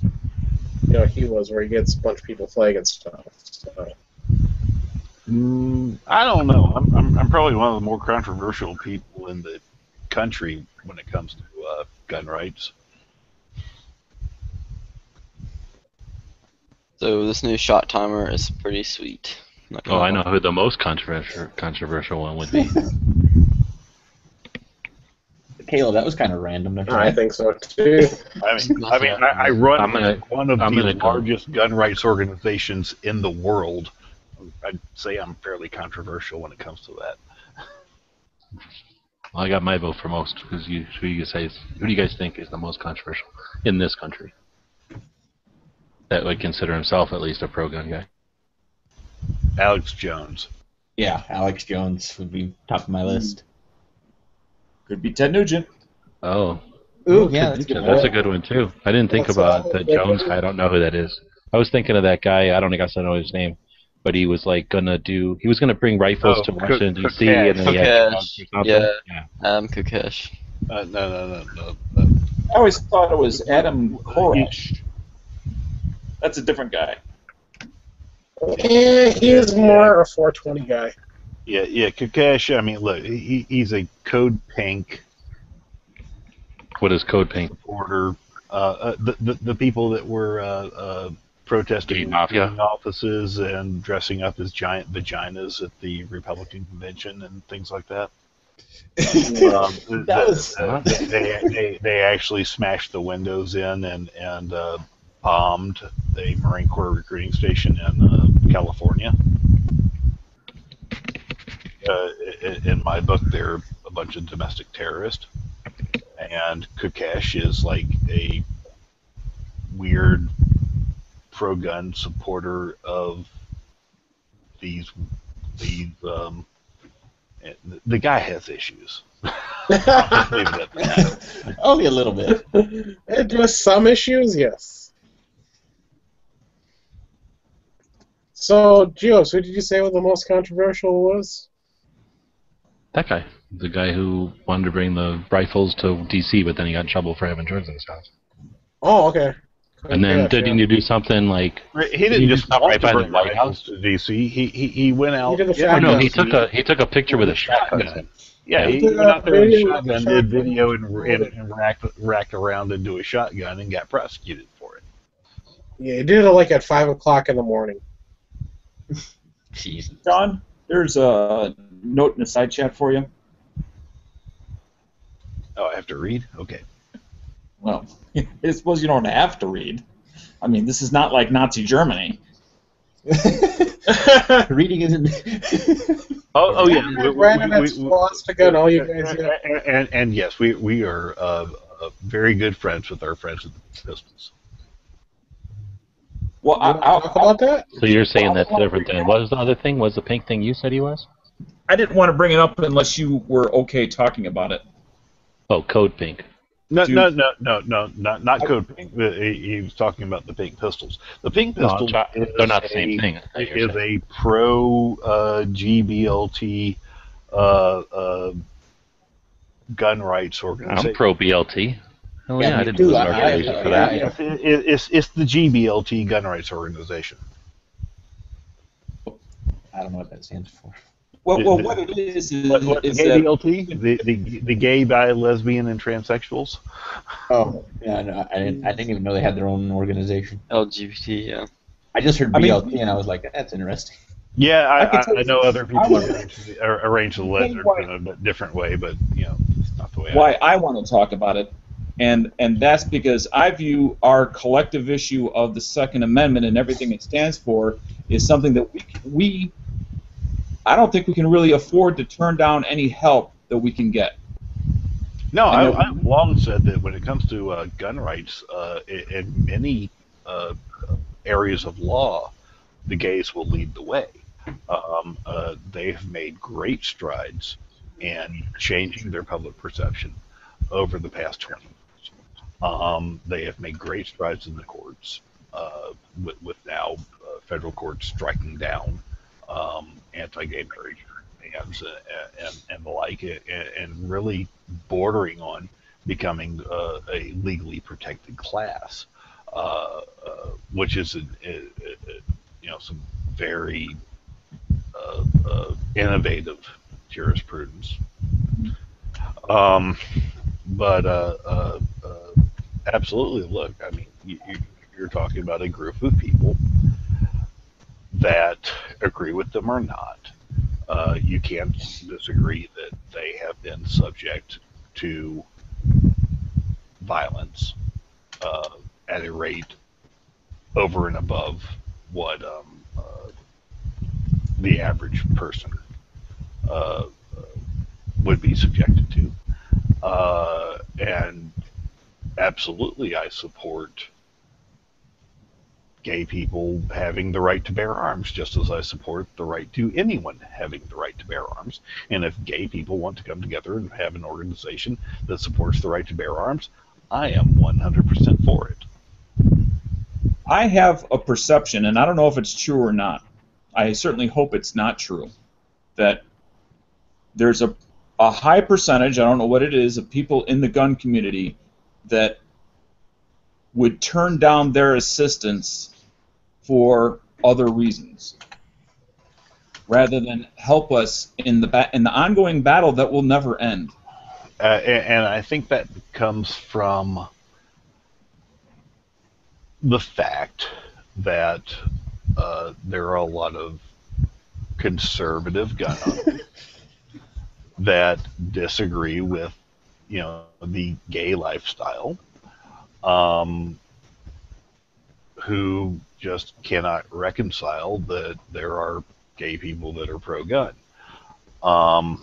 he was, where he gets a bunch of people flagging stuff. So. I don't know. I'm probably one of the more controversial people in the country when it comes to gun rights. So this new shot timer is pretty sweet. Oh, I know who the most controversial one would be. Caleb, that was kind of random. Don't you I think so too. I run one of the largest gun rights organizations in the world. I'd say I'm fairly controversial when it comes to that. Well, I got my vote for most. Who do you guys think is the most controversial in this country? That would consider himself at least a pro-gun guy. Alex Jones. Yeah, Alex Jones would be top of my list. Could be Ted Nugent. Oh. Ooh, yeah, that's a good one too. I didn't think about the Jones guy. I don't know who that is. I was thinking of that guy. I don't think I know his name, but he was like he was gonna bring rifles to Washington D.C. and then he had guns or something. Yeah. Adam Kukesh. No. I always thought it was Adam Koresh. That's a different guy. Yeah, he is more a 420 guy. Yeah, Kukesh. I mean, look, he's a Code Pink. What is Code Pink? Supporter. The people that were protesting in offices and dressing up as giant vaginas at the Republican convention and things like that. They actually smashed the windows in and bombed the Marine Corps recruiting station in California. In my book, they're a bunch of domestic terrorists, and Kukesh is like a weird pro-gun supporter of these. The guy has issues. I'll just leave it at that. Only a little bit. Just some issues, yes. So, Gios, who did you say was the most controversial was? That guy. The guy who wanted to bring the rifles to D.C., but then he got in trouble for having drugs in his house. Oh, okay. And then didn't you do something like... He didn't just stop right by the White House to D.C. He went out... He took a picture with a shotgun. Yeah, he went out there with a shotgun, did video and racked around into a shotgun and got prosecuted for it. Yeah, he did it like at 5 o'clock in the morning. Jeez. John, there's a note in the side chat for you. Oh, I have to read? Okay. Well, I suppose you don't have to read. I mean, this is not like Nazi Germany. Reading isn't... Oh yeah. And yes, we are very good friends with our friends at the Pistols. Well, I'll talk about that. So you're saying that's different than... What was the other thing? Was the pink thing you said he was? I didn't want to bring it up unless you were okay talking about it. Oh, Code Pink. No, not Code Pink. He was talking about the Pink Pistols. The Pink Pistols they're not the same thing. Is a pro GBLT gun rights organization. I'm pro BLT. Oh yeah, I didn't do. lose organization for that. It's the GBLT gun rights organization. I don't know what that stands for. Well, what it is what GBLT? The gay, bi, lesbian, and transsexuals. Oh, yeah, no, I didn't even know they had their own organization. LGBT, yeah. I just heard BLT and I was like, that's interesting. Yeah, I know other people arrange the letters in a different way, but it's not the way. Why I want to talk about it And that's because I view our collective issue of the Second Amendment and everything it stands for is something that I don't think we can really afford to turn down any help that we can get. No, I've long said that when it comes to gun rights, in many areas of law, the gays will lead the way. They have made great strides in changing their public perception over the past 20 years. They have made great strides in the courts, with now federal courts striking down anti-gay marriage bans and the like, and really bordering on becoming a legally protected class, which is some very innovative jurisprudence. But absolutely, look, I mean, you're talking about a group of people that agree with them or not. You can't disagree that they have been subject to violence at a rate over and above what the average person would be subjected to. And absolutely, I support gay people having the right to bear arms, just as I support the right to anyone having the right to bear arms. And if gay people want to come together and have an organization that supports the right to bear arms, I am 100% for it. I have a perception, and I don't know if it's true or not. I certainly hope it's not true, that there's a high percentage, I don't know what it is, of people in the gun community that would turn down their assistance for other reasons, rather than help us in the ongoing battle that will never end. And I think that comes from the fact that there are a lot of conservative gun owners that disagree with, the gay lifestyle, who just cannot reconcile that there are gay people that are pro-gun. I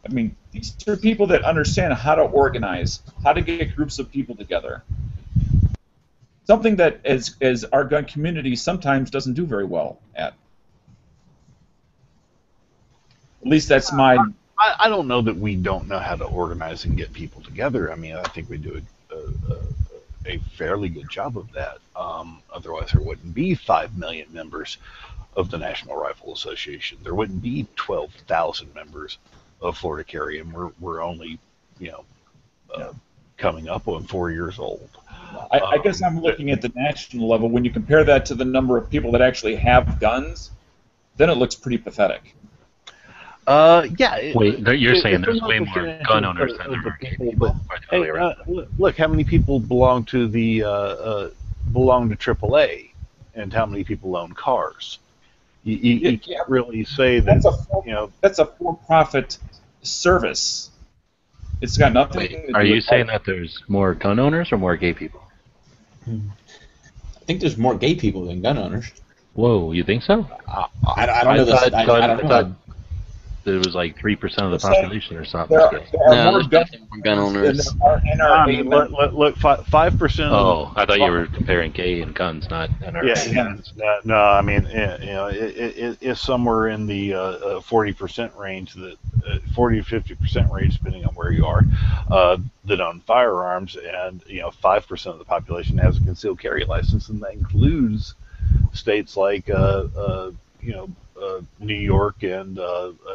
mean, these are people that understand how to organize, how to get groups of people together. Something that, as our gun community sometimes doesn't do very well at. At least that's my... I don't know that we don't know how to organize and get people together. I mean, I think we do a fairly good job of that. Otherwise, there wouldn't be 5 million members of the National Rifle Association. There wouldn't be 12,000 members of Florida Carry, and we're only, coming up on 4 years old. I guess I'm looking at the national level. When you compare that to the number of people that actually have guns, then it looks pretty pathetic. Yeah. Wait, you're saying there's way more gun owners than there are gay people? Hey, look, how many people belong to AAA, and how many people own cars? You can't really say that. That's a for-profit service. It's got nothing. Wait, are you saying that there's more gun owners or more gay people? I think there's more gay people than gun owners. Whoa, you think so? I don't know. I don't know. It was like 3% of the population or something. No, there's definitely gun owners. I mean, look, 5%. Oh, I thought you were comparing gay and guns, not NRA. Yeah. No, I mean, it's somewhere in the 40% range, 40 to 50% range, depending on where you are, that own firearms, and 5% of the population has a concealed carry license, and that includes states like New York and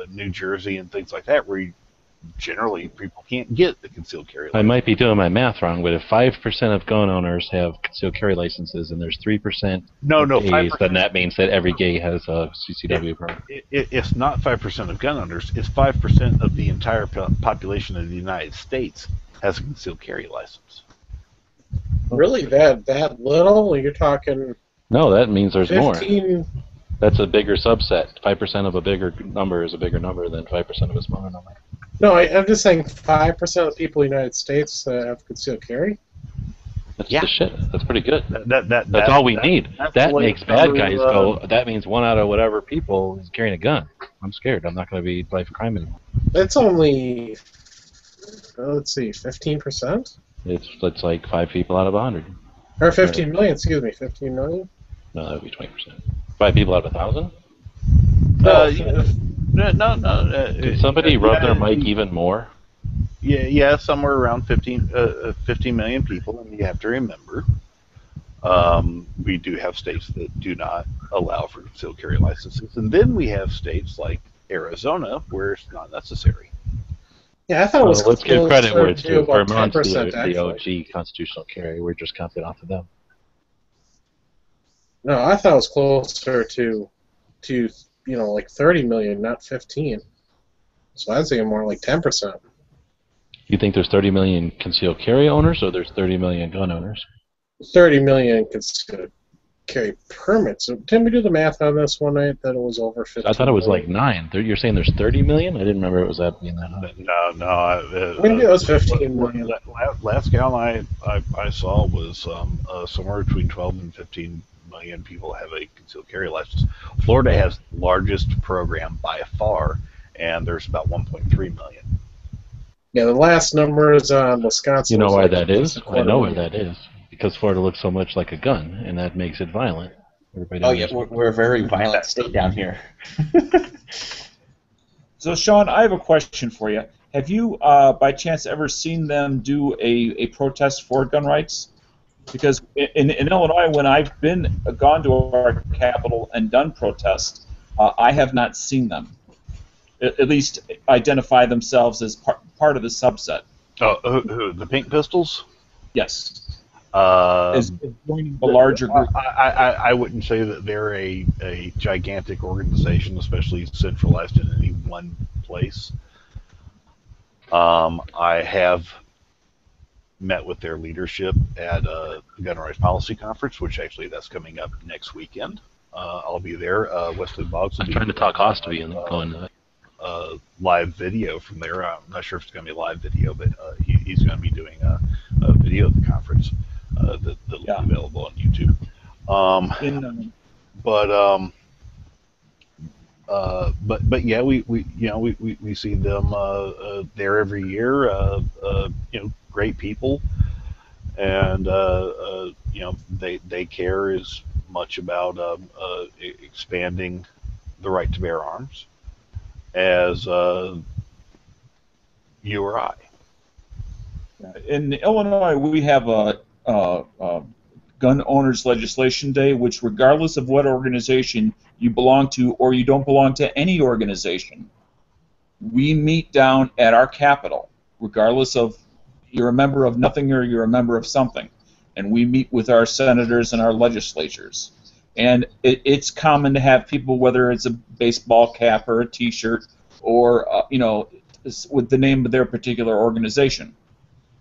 New Jersey and things like that, where generally people can't get the concealed carry license. I might be doing my math wrong, but if 5% of gun owners have concealed carry licenses and there's 3% gays, 5%, then that means that every gay has a CCW permit. It's not 5% of gun owners. It's 5% of the entire population of the United States has a concealed carry license. Really, that little? You're talking... No, that means there's 15... more. That's a bigger subset. 5% of a bigger number is a bigger number than 5% of a smaller number. No, I'm just saying 5% of the people in the United States have concealed carry. That's Yeah. the shit. That's pretty good. That's That's all we need. That's That the makes latest bad number, guys go. That means 1 out of whatever people is carrying a gun. I'm scared. I'm not going to be play for crime anymore. It's only, let's see, 15%? It's like 5 people out of 100. Or 15 million, excuse me, 15 million? No, that would be 20%. 5 people out of 1,000. No, no. Can somebody rub their mic even more? Yeah, somewhere around 15 million people, and you have to remember, we do have states that do not allow for concealed carry licenses, and then we have states like Arizona where it's not necessary. yeah, I thought it was Let's give credit where it's due. about Vermont's 10%, the actually. OG constitutional carry. We're just counting off of them. No, I thought it was closer to like 30 million, not 15. So I was thinking more like 10%. You think there's 30 million concealed carry owners, or there's 30 million gun owners? 30 million concealed carry permits. So didn't we do the math on this one night that it was over 15? I thought it was like million? 9. You're saying there's 30 million? I didn't remember it was that being that high. No. Maybe it was 15 million. Last count I saw was somewhere between 12 and 15 million people have a concealed carry license. Florida has the largest program by far, and there's about 1.3 million. Yeah, the last numbers on Wisconsin. You know was why like that is? I know where million. that is. Because Florida looks so much like a gun, and that makes it violent. Everybody Oh yeah, knows. we're a very violent state down here. So, Sean, I have a question for you. Have you, by chance, ever seen them do a protest for gun rights? Because in Illinois, when I've gone to our capital and done protests, I have not seen them. At least identify themselves as part of the subset. Oh, who, the Pink Pistols? Yes. As joining the larger group. I wouldn't say that they're a gigantic organization, especially centralized in any one place. I have met with their leadership at a gun rights policy conference, which actually that's coming up next weekend. I'll be there. Wesley Boggs will I'm be trying to talk Hostovy and going to that. live video from there. I'm not sure if it's going to be live video, but he's going to be doing a video of the conference that will be available on YouTube. But yeah, we see them there every year. Great people, and they care as much about expanding the right to bear arms as you or I. In Illinois, we have a gun owners legislation day, which regardless of what organization you belong to or you don't belong to any organization, we meet down at our capital, regardless of you're a member of nothing or you're a member of something, and we meet with our senators and our legislatures. And it's common to have people, whether it's a baseball cap or a T-shirt or with the name of their particular organization.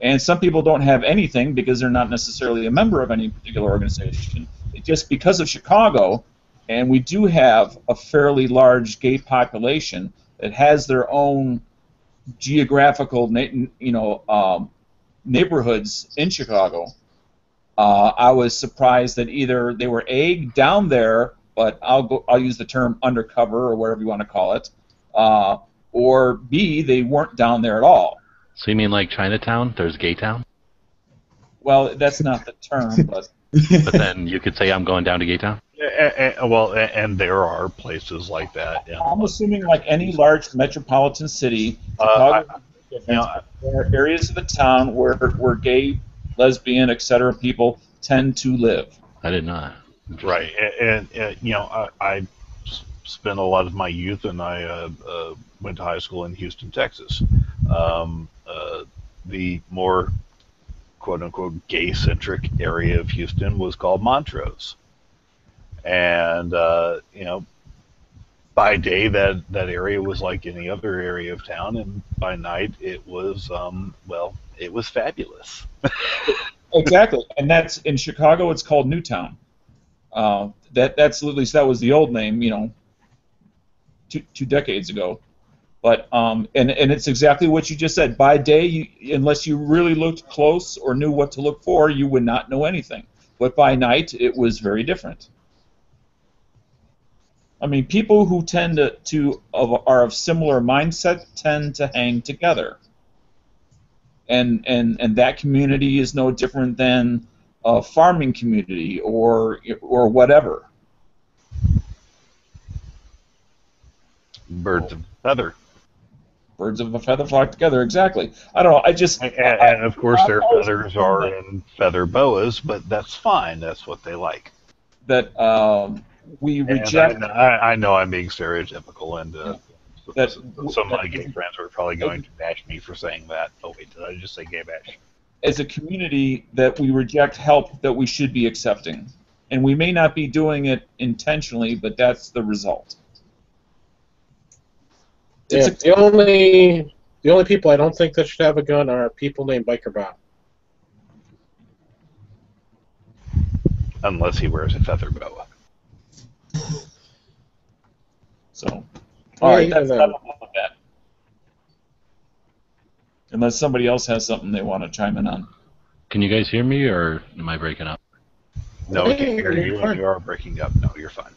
And some people don't have anything because they're not necessarily a member of any particular organization. Just because of Chicago, and we do have a fairly large gay population that has their own geographical, neighborhoods in Chicago. I was surprised that either they were down there, but I'll use the term undercover or whatever you want to call it, or B, they weren't down there at all. So you mean like Chinatown? There's Gay Town? Well, that's not the term, but... But then you could say I'm going down to Gay Town? And there are places like that. I'm assuming like any large metropolitan city, Chicago, there are areas of the town where gay, lesbian, etc. people tend to live. I did not. Right, and I spent a lot of my youth, and I went to high school in Houston, Texas. The more quote-unquote gay-centric area of Houston was called Montrose. And, by day that area was like any other area of town, and by night it was, it was fabulous. Exactly, and that's in Chicago. It's called Newtown. That's at least that was the old name, 2 decades ago. But and it's exactly what you just said. By day, unless you really looked close or knew what to look for, you would not know anything. But by night, it was very different. I mean, people who tend are of similar mindset tend to hang together, and that community is no different than a farming community or whatever. Birds of a feather. Birds of a feather flock together. Exactly. I don't know. And of course, their feathers are in feather boas, but that's fine. That's what they like. That we reject. And I know I'm being stereotypical, and some of my gay friends are probably going to bash me for saying that. Oh wait, did I just say gay bash? As a community, that we reject help that we should be accepting, and we may not be doing it intentionally, but that's the result. Yeah, the only people I don't think that should have a gun are people named Biker Bob. Unless he wears a feather boa. So, all right, that's enough about that. Unless somebody else has something they want to chime in on. Can you guys hear me, or am I breaking up? No, we can't hear you, and you are breaking up. No, you're fine.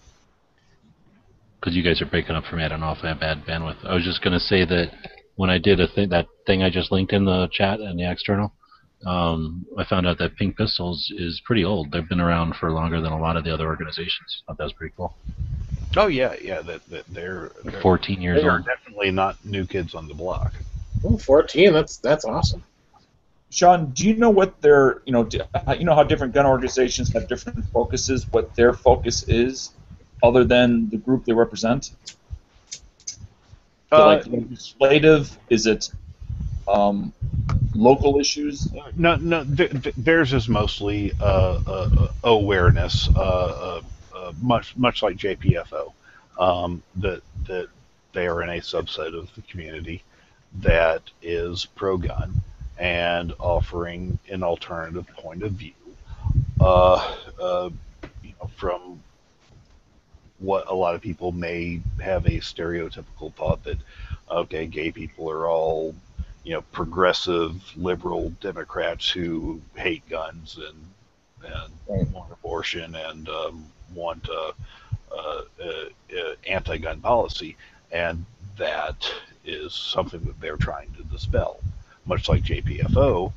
Because you guys are breaking up for me. I don't know if I have bad bandwidth. I was just going to say that when I did that thing I just linked in the chat and the external, I found out that Pink Pistols is pretty old. They've been around for longer than a lot of the other organizations. I thought that was pretty cool. Oh yeah. They're 14 years they are old. definitely not new kids on the block. Oh, 14. That's awesome. Sean, do you know what their you know how different gun organizations have different focuses? What their focus is, other than the group they represent? Like legislative? Is it local issues? No. Theirs is mostly awareness, much like JPFO. That they are in a subset of the community that is pro-gun and offering an alternative point of view, from what a lot of people may have a stereotypical thought that, okay, gay people are all, progressive liberal Democrats who hate guns and want abortion and want anti-gun policy, and that is something that they're trying to dispel. Much like JPFO,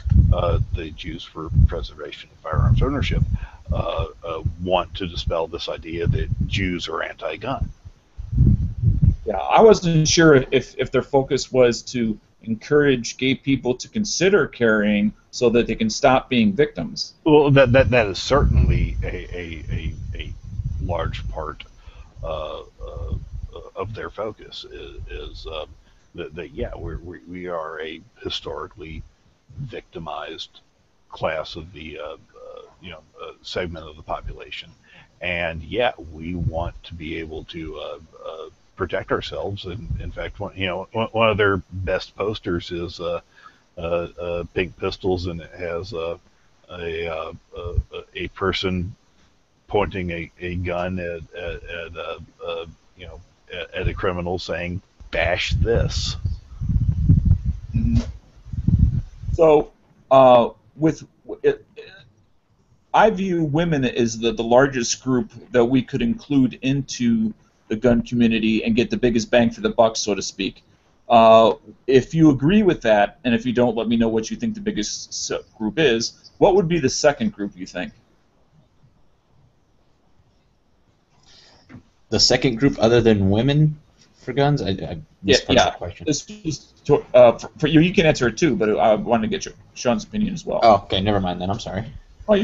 the Jews for Preservation of Firearms Ownership, want to dispel this idea that Jews are anti-gun. Yeah, I wasn't sure if their focus was to encourage gay people to consider carrying so that they can stop being victims. Well, that is certainly a large part of their focus is that yeah, we are a historically victimized class of the segment of the population, and yeah, we want to be able to protect ourselves. And in fact, one of their best posters is Pink Pistols, and it has a person pointing a gun at a criminal saying, "Bash this." So, I view women as the largest group that we could include into the gun community and get the biggest bang for the buck, so to speak. If you agree with that, and if you don't, let me know what you think the biggest group is. What would be the second group, you think? The second group other than women for guns? I missed part of the question. This is for you. You can answer it too, but I wanted to get Sean's opinion as well. Oh, okay. Never mind then. I'm sorry. I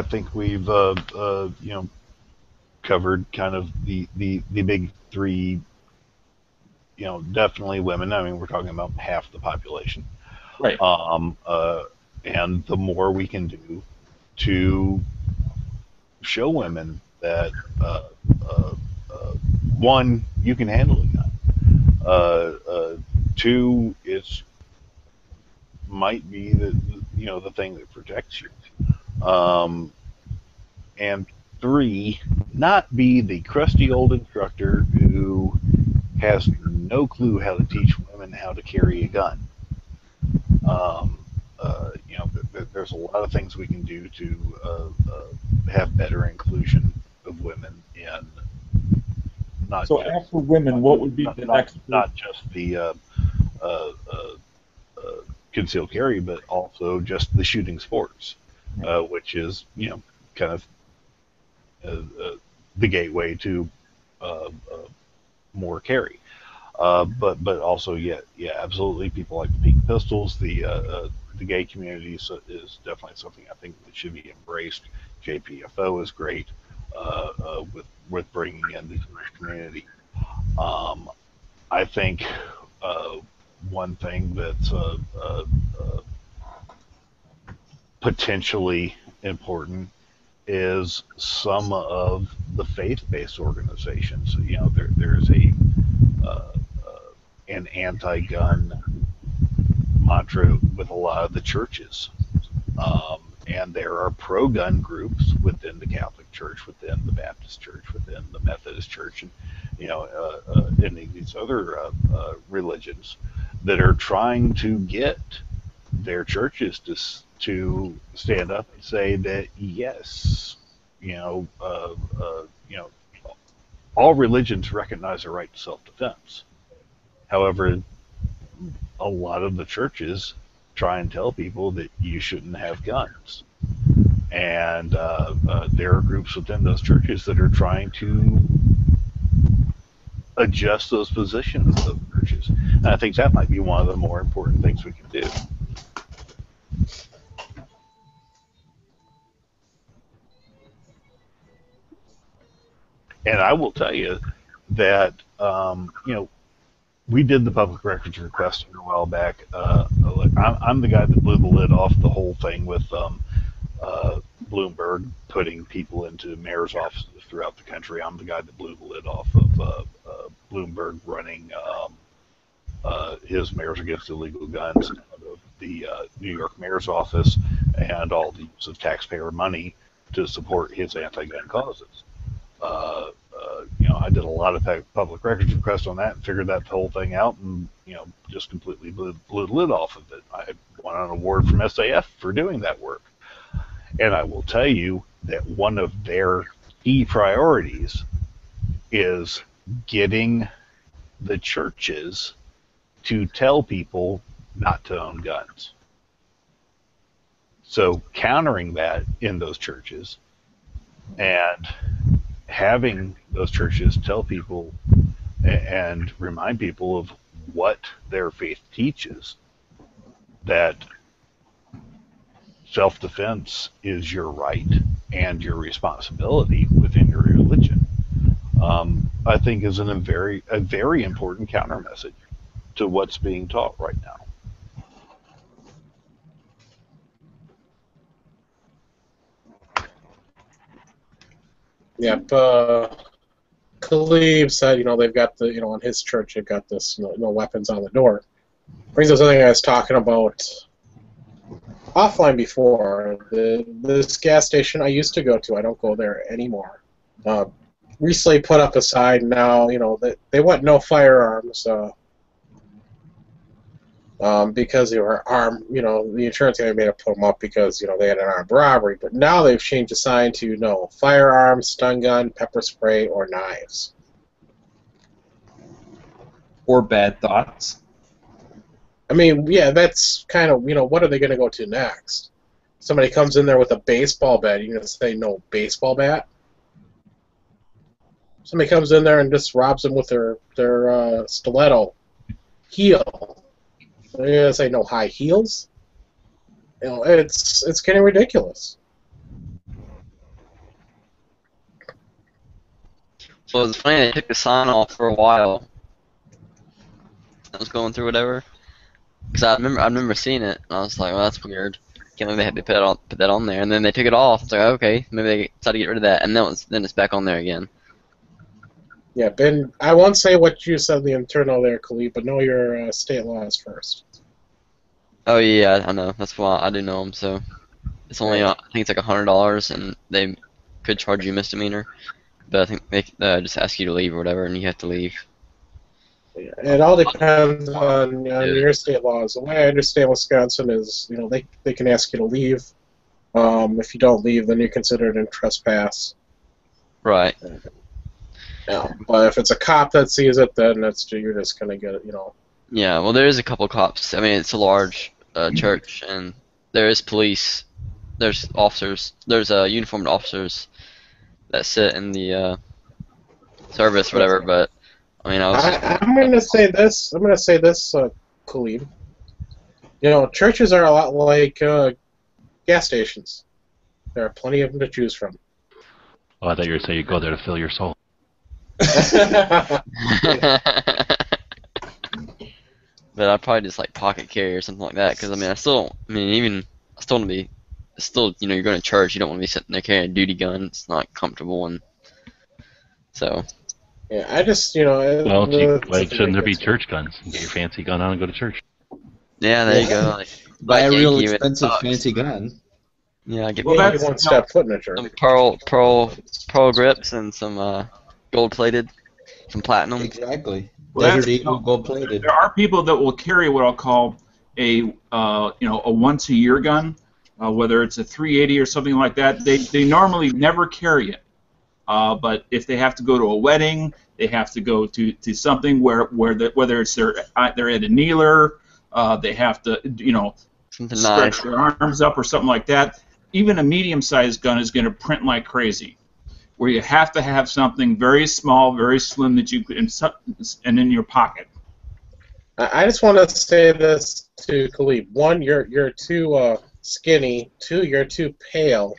think we've covered kind of the big three. Definitely women. I mean, we're talking about half the population. Right. And the more we can do to show women that one, you can handle a gun. Two, it's might be the thing that protects you. And three, not be the crusty old instructor who has no clue how to teach women how to carry a gun. There's a lot of things we can do to have better inclusion of women in not So just after women, what would be the next group? not just the uh, uh, concealed carry, but also just the shooting sports, which is kind of the gateway to more carry. But also, absolutely, people like the pink pistols. The gay community is definitely something I think that should be embraced. JPFO is great with bringing in the Jewish community. I think one thing that's potentially important is some of the faith-based organizations. There's an anti-gun mantra with a lot of the churches. And there are pro-gun groups within the Catholic Church, within the Baptist Church, within the Methodist Church, and in these other religions that are trying to get their churches to stand up and say that yes, all religions recognize the right to self-defense. However, a lot of the churches try and tell people that you shouldn't have guns. And there are groups within those churches that are trying to adjust those positions of those churches. And I think that might be one of the more important things we can do. And I will tell you that, we did the public records request a while back. I'm the guy that blew the lid off the whole thing with Bloomberg putting people into mayor's offices throughout the country. I'm the guy that blew the lid off of Bloomberg running his Mayors Against Illegal Guns out of the New York mayor's office and all the use of taxpayer money to support his anti-gun causes. I did a lot of public records requests on that and figured that whole thing out and, just completely blew the lid off of it. I won an award from SAF for doing that work. And I will tell you that one of their key priorities is getting the churches to tell people not to own guns. So countering that in those churches and having those churches tell people and remind people of what their faith teaches, that self-defense is your right and your responsibility within your religion, I think is a very important counter message to what's being taught right now. Yep. Khalib said, they've got the, on his church, they've got this, no weapons on the door. Brings us something I was talking about offline before. This gas station I used to go to, I don't go there anymore. Recently put up a sign now, they want no firearms because they were armed. The insurance company made them put them up because they had an armed robbery. But now they've changed the sign to no firearms, stun gun, pepper spray, or knives. Or bad thoughts. I mean, yeah, that's kind of, what are they going to go to next? Somebody comes in there with a baseball bat, you're going to say no baseball bat? Somebody comes in there and just robs them with their stiletto heel. You're going to say no high heels? It's getting ridiculous. So it's funny, they took the sign off for a while. I was going through whatever. Because I remember seeing it, and I was like, well, that's weird. Can't believe they had to put that on there. And then they took it off. It's like, okay, maybe they decided to get rid of that. And then it's back on there again. Yeah, Ben, I won't say what you said in the internal there, Khalid, but know your state laws first. Oh, yeah, I know. That's why I do know them. So it's only, I think it's like $100, and they could charge you misdemeanor. But I think they just ask you to leave or whatever, and you have to leave. It all depends on your state laws. The way I understand Wisconsin is, they can ask you to leave. If you don't leave, then you're considered in trespass. Right. Yeah. But if it's a cop that sees it, then you're just gonna get it. Yeah. Well, there is a couple cops. I mean, it's a large church, and there is police. There's officers. There's uniformed officers that sit in the service, whatever. But I mean, I'm gonna say this. Khalid. Churches are a lot like gas stations. There are plenty of them to choose from. Oh, I thought you were saying you go there to fill your soul. But I'd probably just like pocket carry or something like that, because I mean, I still want to be, you're going to church, you don't want to be sitting there carrying a duty gun. It's not comfortable, and so. Yeah, I just, Well, why shouldn't there be church guns? You get your fancy gun on and go to church. Yeah, there you go. Like, Buy a real Yankee expensive fancy gun. Yeah, I get that's one step foot in a church. some pearl grips and some gold plated, some platinum. Exactly. Well, Desert Eagle, gold plated. There are people that will carry what I'll call a once a year gun, whether it's a 380 or something like that. They normally never carry it, but if they have to go to a wedding, they have to go to something whether it's they're at a kneeler, they have to Something stretch nice. their arms up or something like that. Even a medium-sized gun is going to print like crazy, where you have to have something very small, very slim that you can and in your pocket. I just want to say this to Khalid. One, you're too skinny. Two, you're too pale.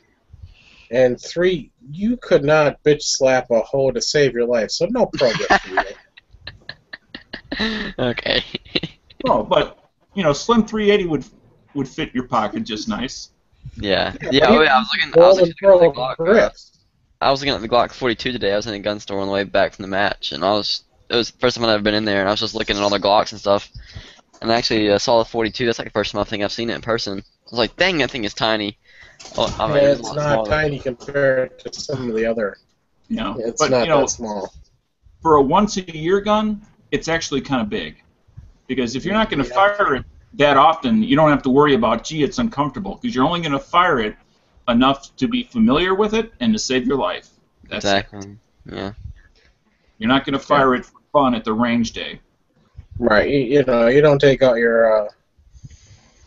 And three, you could not bitch slap a hoe to save your life. So no progress for you. Okay. Oh, but slim 380 would fit your pocket just nice. Yeah. Yeah, Yeah. but Oh, yeah. I was looking at the Glock. grips. I was looking at the Glock 42 today. I was in a gun store on the way back from the match, and it was the first time I'd ever been in there, and I was just looking at all the Glocks and stuff. And I actually saw the 42. That's like the first time I think I've seen it in person. I was like, dang, that thing is tiny. Oh, I mean, Yeah, it's a it's lot not smaller. tiny compared to some of the other. It's But not that small. for a once a year gun, it's actually kind of big, because if you're not going to fire it that often, you don't have to worry about, gee, it's uncomfortable, because you're only going to fire it enough to be familiar with it and to save your life. That's it. Exactly. Yeah. You're not going to fire it for fun at the range day. Right. You don't take out your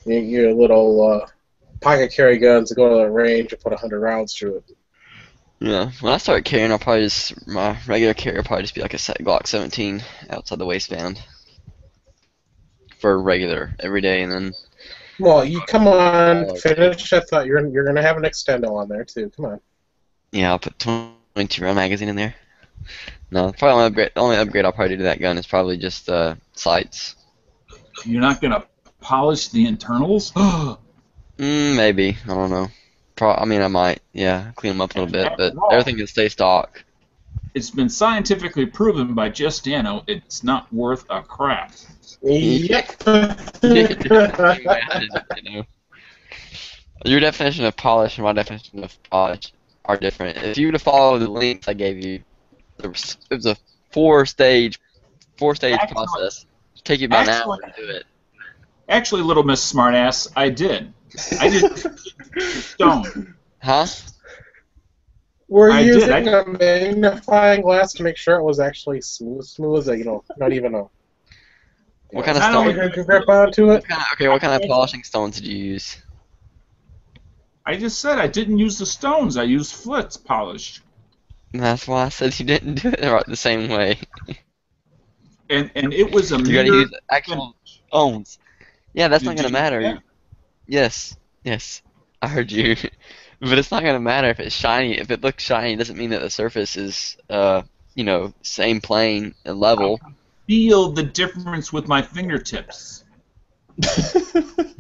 little pocket carry guns and go to the range and put 100 rounds through it. Yeah. When I start carrying, my regular carry will probably just be like a Glock 17 outside the waistband for regular every day, and then. Well, you come on, finish. I thought you're gonna have an extendo on there too. Come on. Yeah, I'll put 22 round magazine in there. No, probably only upgrade I'll probably do to that gun is probably just sights. You're not going to polish the internals? Maybe. I don't know. I mean, I might. Yeah, clean them up a little bit, but everything can stay stock. It's been scientifically proven by Just Dano it's not worth a crap. Yep. Your definition of polish and my definition of polish are different. If you were to follow the links I gave you, it was a four-stage process. It'd take you about an hour to do it. Actually, Little Miss Smartass, I did. I did stone. Huh? Were I you did, using a magnifying glass to make sure it was actually smooth? Smooth as not even a. What kind of I don't stone? know. You can grip onto it. What kind of polishing stones did you use? I just said I didn't use the stones. I used flits polished. And that's why I said you didn't do it the same way. And it was a You gotta mere use actual stones. Yeah, that's not Did gonna you- matter. yeah. Yes, I heard you. But it's not gonna matter if it's shiny. If it looks shiny, it doesn't mean that the surface is, same plane and level. Feel the difference with my fingertips.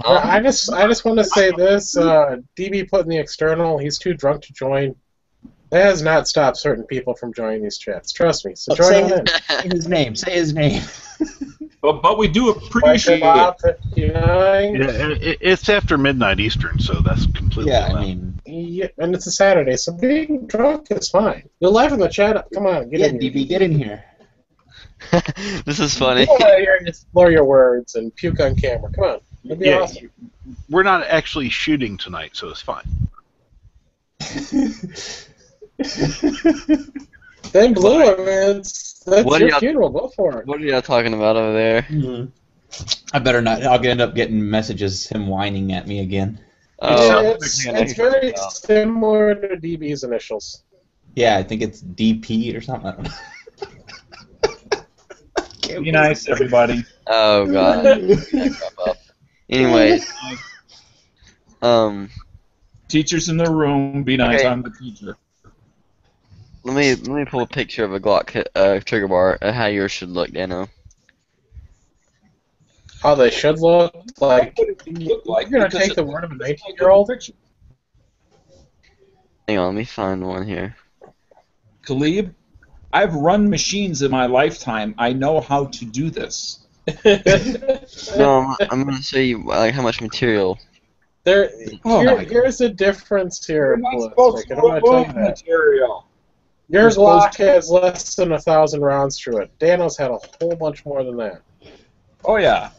I just want to say this. DB put in the external. He's too drunk to join. That has not stopped certain people from joining these chats. Trust me. So join on in. Say his name. Say his name. But we do appreciate Bob it. 59. Yeah, it's after midnight Eastern, so that's completely Yeah, I allowed. mean, Yeah, and it's a Saturday, so being drunk is fine. You're live in the chat. Come on, get yeah, in here. DB, get in here. This is funny. Come on here and just slur your words and puke on camera. Come on. That'd be awesome. We're not actually shooting tonight, so it's fine. Then Blue, I mean, that's What your y'all- funeral. Go for it. What are y'all talking about over there? I better not. I'll end up getting messages him whining at me again. Oh, It's very similar to DB's initials. Yeah, I think it's DP or something. I don't know. Be nice, everybody. oh god. Anyway, Teachers in the room, be nice. Okay. I'm the teacher. let me pull a picture of a Glock trigger bar and how yours should look, Dano. How they should look like. Look like You're gonna because take the it- word of a 19-year-old? Hang on, let me find one here. Khalib, I've run machines in my lifetime. I know how to do this. No, I'm gonna show you like how much material. Here's the difference here. You're not Blitz. supposed Like, to I'm gonna tell you remove that. material. Your You're supposed Glock has less than 1,000 rounds through it. Dano's had a whole bunch more than that. Oh, yeah.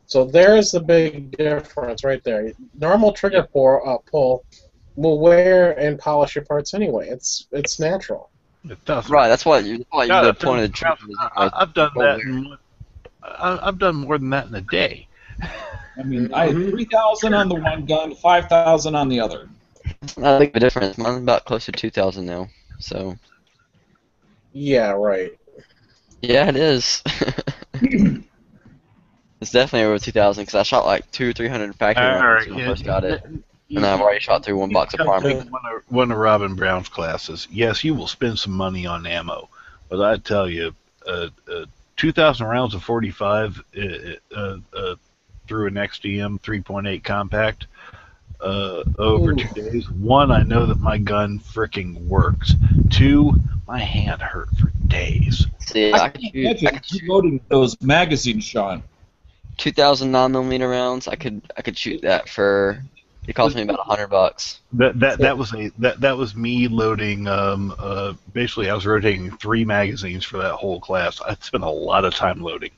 So there's the big difference right there. Normal trigger pull will wear and polish your parts anyway. It's natural. It doesn't. Right, that's what you No, the it point of the doesn't. trigger. I've done that. I've done more than that in a day. I mean, I had 3,000 on the one gun, 5,000 on the other. It's not a big of a difference. Mine's about close to 2,000 now. So Yeah, right. yeah, it is. It's definitely over 2,000 because I shot like 200-300 factory rounds when I first got it, and I've already shot through one box of primer. One of Robin Brown's classes. Yes, you will spend some money on ammo, but I tell you, 2,000 rounds of 45 through an XDM 3.8 compact over 2 days. One, I know that my gun fricking works. Two, my hand hurt for days. See, I I can't could imagine shoot reloading those magazines, Sean. 2,000 9mm rounds. I could shoot that for. It cost me about $100. That was me loading. Basically, I was rotating 3 magazines for that whole class. I spent a lot of time loading.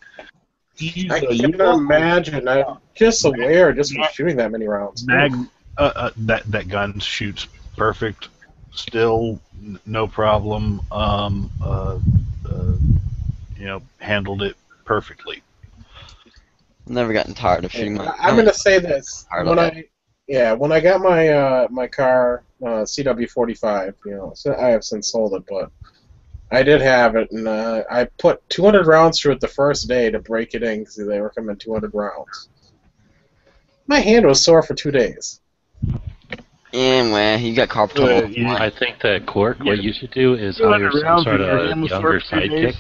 I can't imagine. I'm just aware just from shooting that many rounds. That gun shoots perfect. Still, no problem. Handled it perfectly. I've never gotten tired of shooting my. I'm gonna say this Hard when on when I got my my car CW45, so I have since sold it, but I did have it, and I put 200 rounds through it the first day to break it in because they recommend 200 rounds. My hand was sore for 2 days. Anyway, you got carpal tunnel. I think that Quark, what you should do is hire some sort of younger sidekick.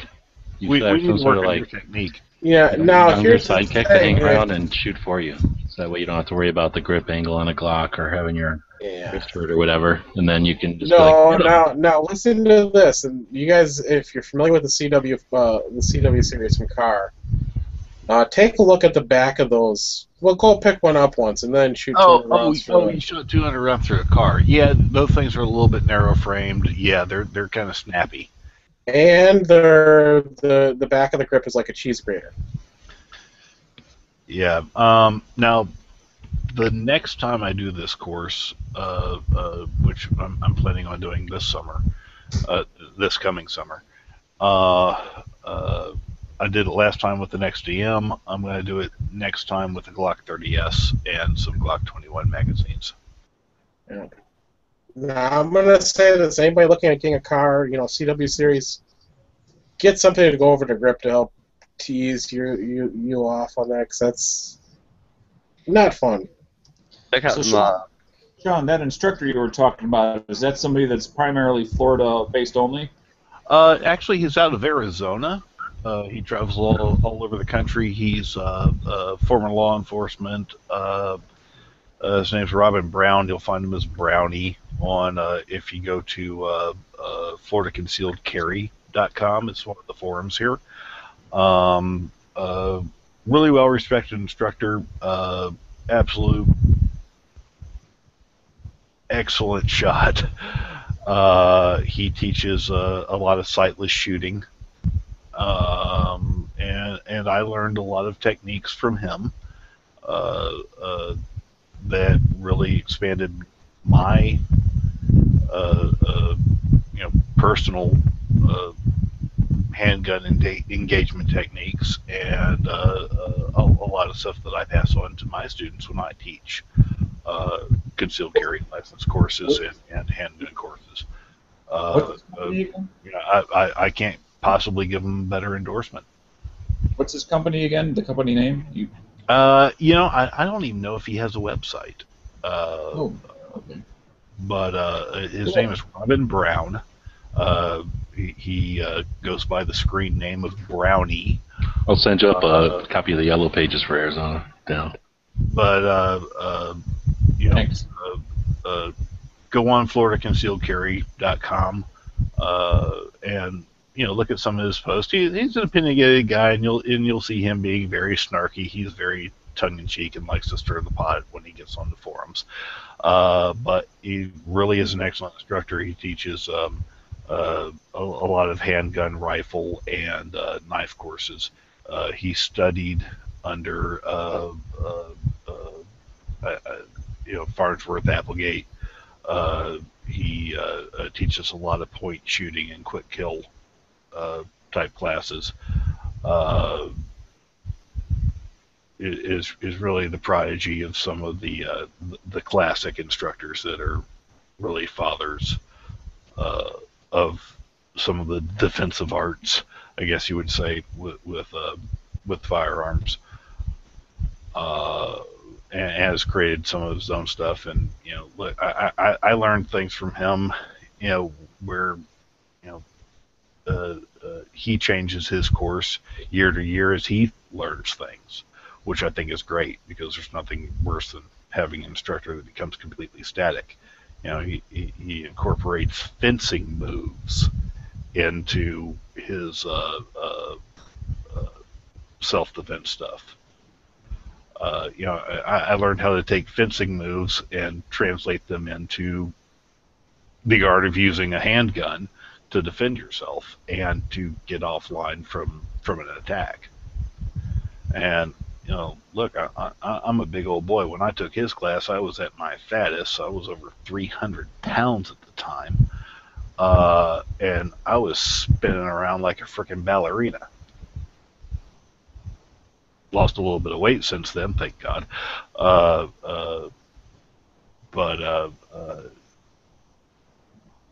You We should have need some to sort work of on your like technique. Yeah, now younger here's the sidekick to thing. hang around and shoot for you. So that way you don't have to worry about the grip angle on a Glock or having your wrist hurt or whatever. And then you can just be like, now listen to this, and you guys, if you're familiar with the CW series from Car, take a look at the back of those. Well, go pick one up once, and then shoot 200 rounds through you it. shot 200 rounds through a car. Yeah, those things are a little bit narrow framed. Yeah, they're kind of snappy. And the back of the grip is like a cheese grater. Yeah. Now, the next time I do this course, which I'm planning on doing this summer, this coming summer, I did it last time with an XDM. I'm going to do it next time with a Glock 30S and some Glock 21 magazines. Yeah. Now, I'm going to say this. Anybody looking at getting a car, CW series, get something to go over the grip to help tease you off on that, because that's not fun. Check out So, Sean, that instructor you were talking about, is that somebody that's primarily Florida-based only? Actually, he's out of Arizona. He travels all over the country. He's former law enforcement. His name's Robin Brown. You'll find him as Brownie on if you go to FloridaConcealedCarry.com. It's one of the forums here. Really well-respected instructor. Absolute excellent shot. He teaches a lot of sightless shooting. and I learned a lot of techniques from him that really expanded my personal handgun engagement techniques, and a lot of stuff that I pass on to my students when I teach concealed carry license courses and handgun courses. I can't possibly give them a better endorsement. What's his company again? The company name? I don't even know if he has a website. Okay. But his name is Robin Brown. He goes by the screen name of Brownie. I'll send you up a copy of the Yellow Pages for Arizona down. But Thanks. Go on FloridaConcealedCarry.com and look at some of his posts. He's an opinionated guy, and you'll see him being very snarky. He's very tongue-in-cheek and likes to stir the pot when he gets on the forums. But he really is an excellent instructor. He teaches a lot of handgun, rifle, and knife courses. He studied under Farnsworth Applegate. He teaches a lot of point shooting and quick kill type classes. Is really the prodigy of some of the classic instructors that are really fathers of some of the defensive arts, I guess you would say, with firearms. And has created some of his own stuff, and look, I learned things from him, where he changes his course year to year as he learns things, which I think is great, because there's nothing worse than having an instructor that becomes completely static. He incorporates fencing moves into his self-defense stuff. I learned how to take fencing moves and translate them into the art of using a handgun to defend yourself and to get offline from an attack. And look, I'm a big old boy. When I took his class, I was at my fattest. I was over 300 pounds at the time, and I was spinning around like a freaking ballerina. Lost a little bit of weight since then, thank God. But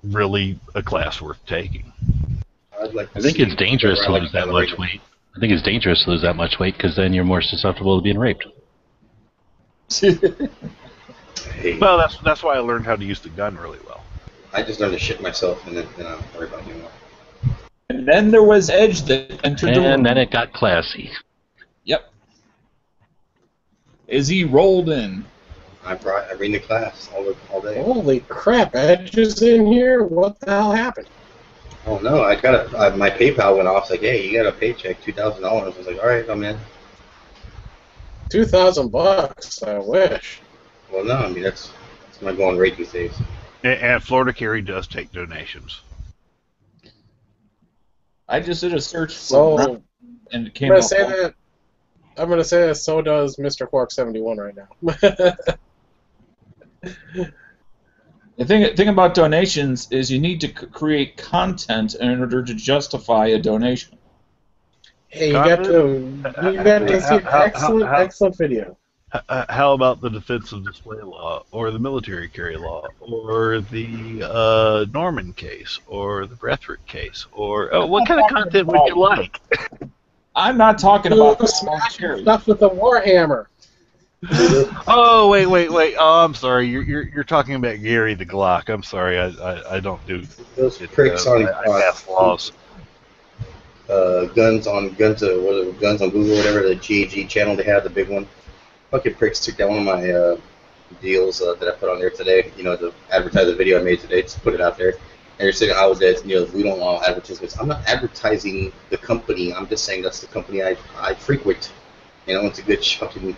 really a class worth taking. I think it's dangerous to lose that much weight. I think it's dangerous to lose that much weight, because then you're more susceptible to being raped. Well, that's why I learned how to use the gun really well. I just learned to shit myself, and then I don't worry about it anymore. And then there was Edge that entered the room. And then it got classy. Yep. As he rolled in. I read the class all day. Holy crap, Edge is in here? What the hell happened? Oh no, I got my PayPal went off. It's like, hey, you got a paycheck, $2,000. I was like, all right, I'm in. $2,000, I wish. Well, no, I mean that's my going rate these days. And Florida Carry does take donations. I just did a search for and it came up. I'm gonna say that. So does Mr. Quark 71 right now. The thing about donations is you need to create content in order to justify a donation. Hey, you got to see an excellent video. How about the defensive display law, or the military carry law, or the Norman case, or the Bretherick case, or what kind of content would you like? I'm not talking about the smash stuff with the Warhammer. Oh wait! Oh, I'm sorry. You're talking about Gary the Glock. I'm sorry. I don't do those pricks on I pass laws. Guns on Google, whatever, the GAG channel they have, the big one. Fucking pricks took down one of my deals that I put on there today. To advertise the video I made today, just put it out there. And you're saying I was dead. We don't allow advertisements. I'm not advertising the company. I'm just saying that's the company I frequent. It's a good fucking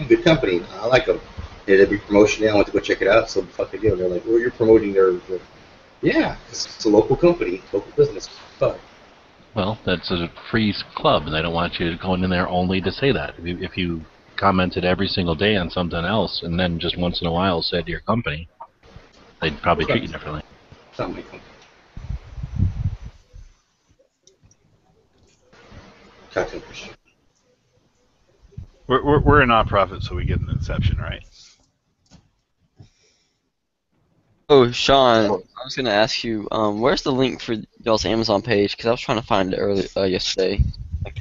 good company. I like them. They did a big promotion. I went to go check it out. So fuck the deal. They're like, well, you're promoting their yeah, it's a local company, local business. Fuck. Well, that's a free club, and they don't want you going in there only to say that. If you commented every single day on something else, and then just once in a while said to your company, they'd probably treat you differently. Something like that. Customers. We're a nonprofit, so we get an inception, right? Oh, Sean, I was gonna ask you, where's the link for y'all's Amazon page? Because I was trying to find it early yesterday.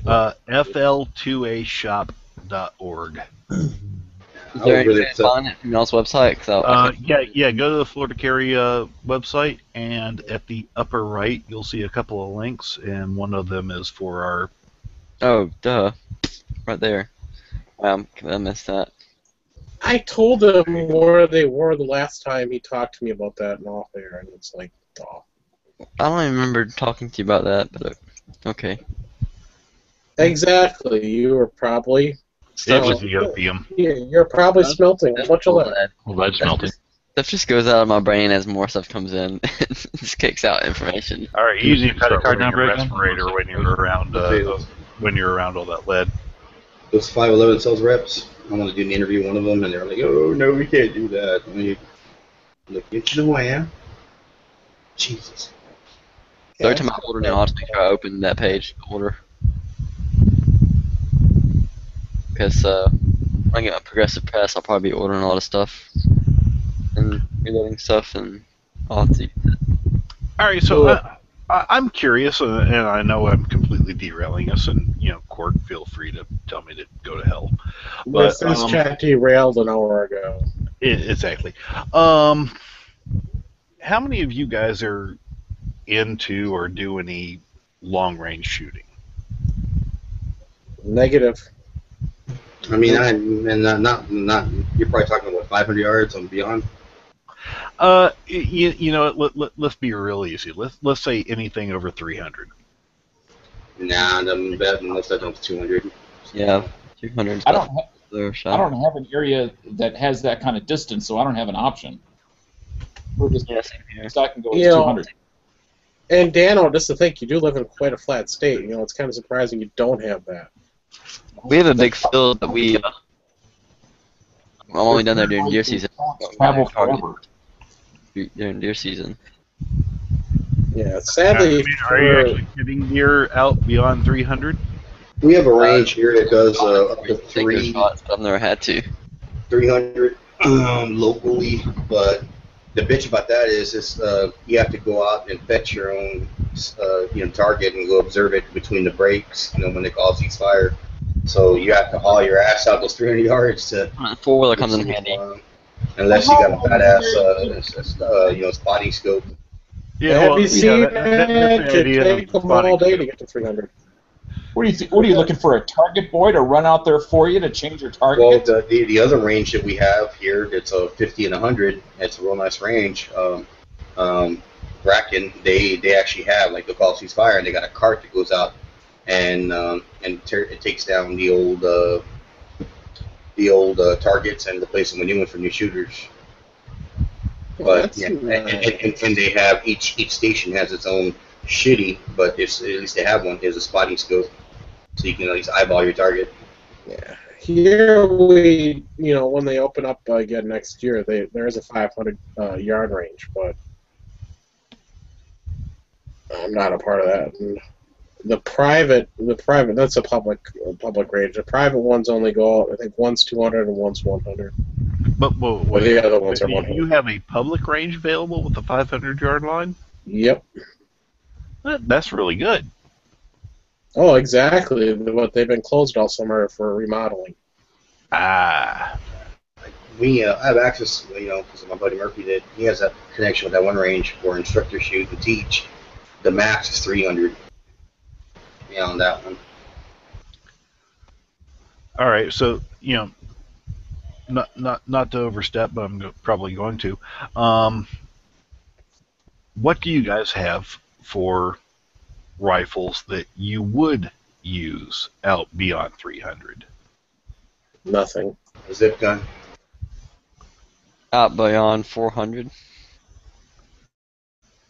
fl2ashop.org. Is there any way to find it from y'all's website? Yeah. Go to the Florida Carry website, and at the upper right, you'll see a couple of links, and one of them is for our. Oh, duh, right there. I missed that. I told him where they were the last time he talked to me about that and off air, and it's like, oh. I don't even remember talking to you about that, but okay. Exactly. You were probably. It was the opium. You're probably smelting a bunch of lead. Lead smelting. Stuff just goes out of my brain as more stuff comes in. It just kicks out information. All right, You easy use credit card number again? respirator when you're around all that lead. Those 511 sales reps, I want to do an interview with one of them, and they're like, "Oh no, we can't do that." And you look, you know who I am? Jesus. So every time I order now, I'll just make sure I open that page to order. Because when I get my Progressive Press, I'll probably be ordering a lot of stuff and reloading stuff, and I'll have to use it. All right, so I'm curious, and I know I'm completely derailing us, and Court, feel free to tell me to go to hell. But This chat derailed an hour ago. Exactly. How many of you guys are into or do any long-range shooting? Negative. I mean, not. You're probably talking about 500 yards and beyond. Let's be real easy. Let's say anything over 300. Nah, I'm betting unless that jumps 200. Yeah, 200. I don't have an area that has that kind of distance, so I don't have an option. Yeah, same here. So I can go with 200. And Dano, just to think, you do live in quite a flat state. It's kind of surprising you don't have that. We have a big field that we. I'm only down there during deer season. Travel forever. During deer season. Yeah, sadly. Are you actually getting deer out beyond 300? We have a range here that goes up to I've never had to. 300 locally, but the bitch about that is you have to go out and fetch your own target and go observe it between the breaks. When they call ceasefire. So you have to haul your ass out those 300 yards to. Four-wheeler comes in handy. Unless you got a badass, spotting scope. Yeah, have you seen that's the it? idea It takes of them all spotting day scope. to get to 300. What are you looking for? A target boy to run out there for you to change your target? Well, the other range that we have here, it's a 50 and 100. It's a real nice range. Bracken, they actually have they call ceasefire, and they got a cart that goes out and it takes down the old targets and replaces them with new ones for new shooters. But yeah, nice. and they have each station has its own shitty, but at least they have one. There's a spotting scope, so you can at least eyeball your target. Yeah. Here we, when they open up again next year, there is a 500 yard range, but I'm not a part of that. And the private, that's a public range. The private ones only go out, I think one's 200 and one's 100. But the other ones are 100. You have a public range available with a 500-yard line? Yep. That's really good. Oh, exactly. But they've been closed all summer for remodeling. I have access, because my buddy Murphy he has that connection with that one range for instructor shoot and teach. The max is 300. Yeah, on that one. All right, so not to overstep, but I'm probably going to. What do you guys have for rifles that you would use out beyond 300? Nothing. A zip gun. Out beyond 400.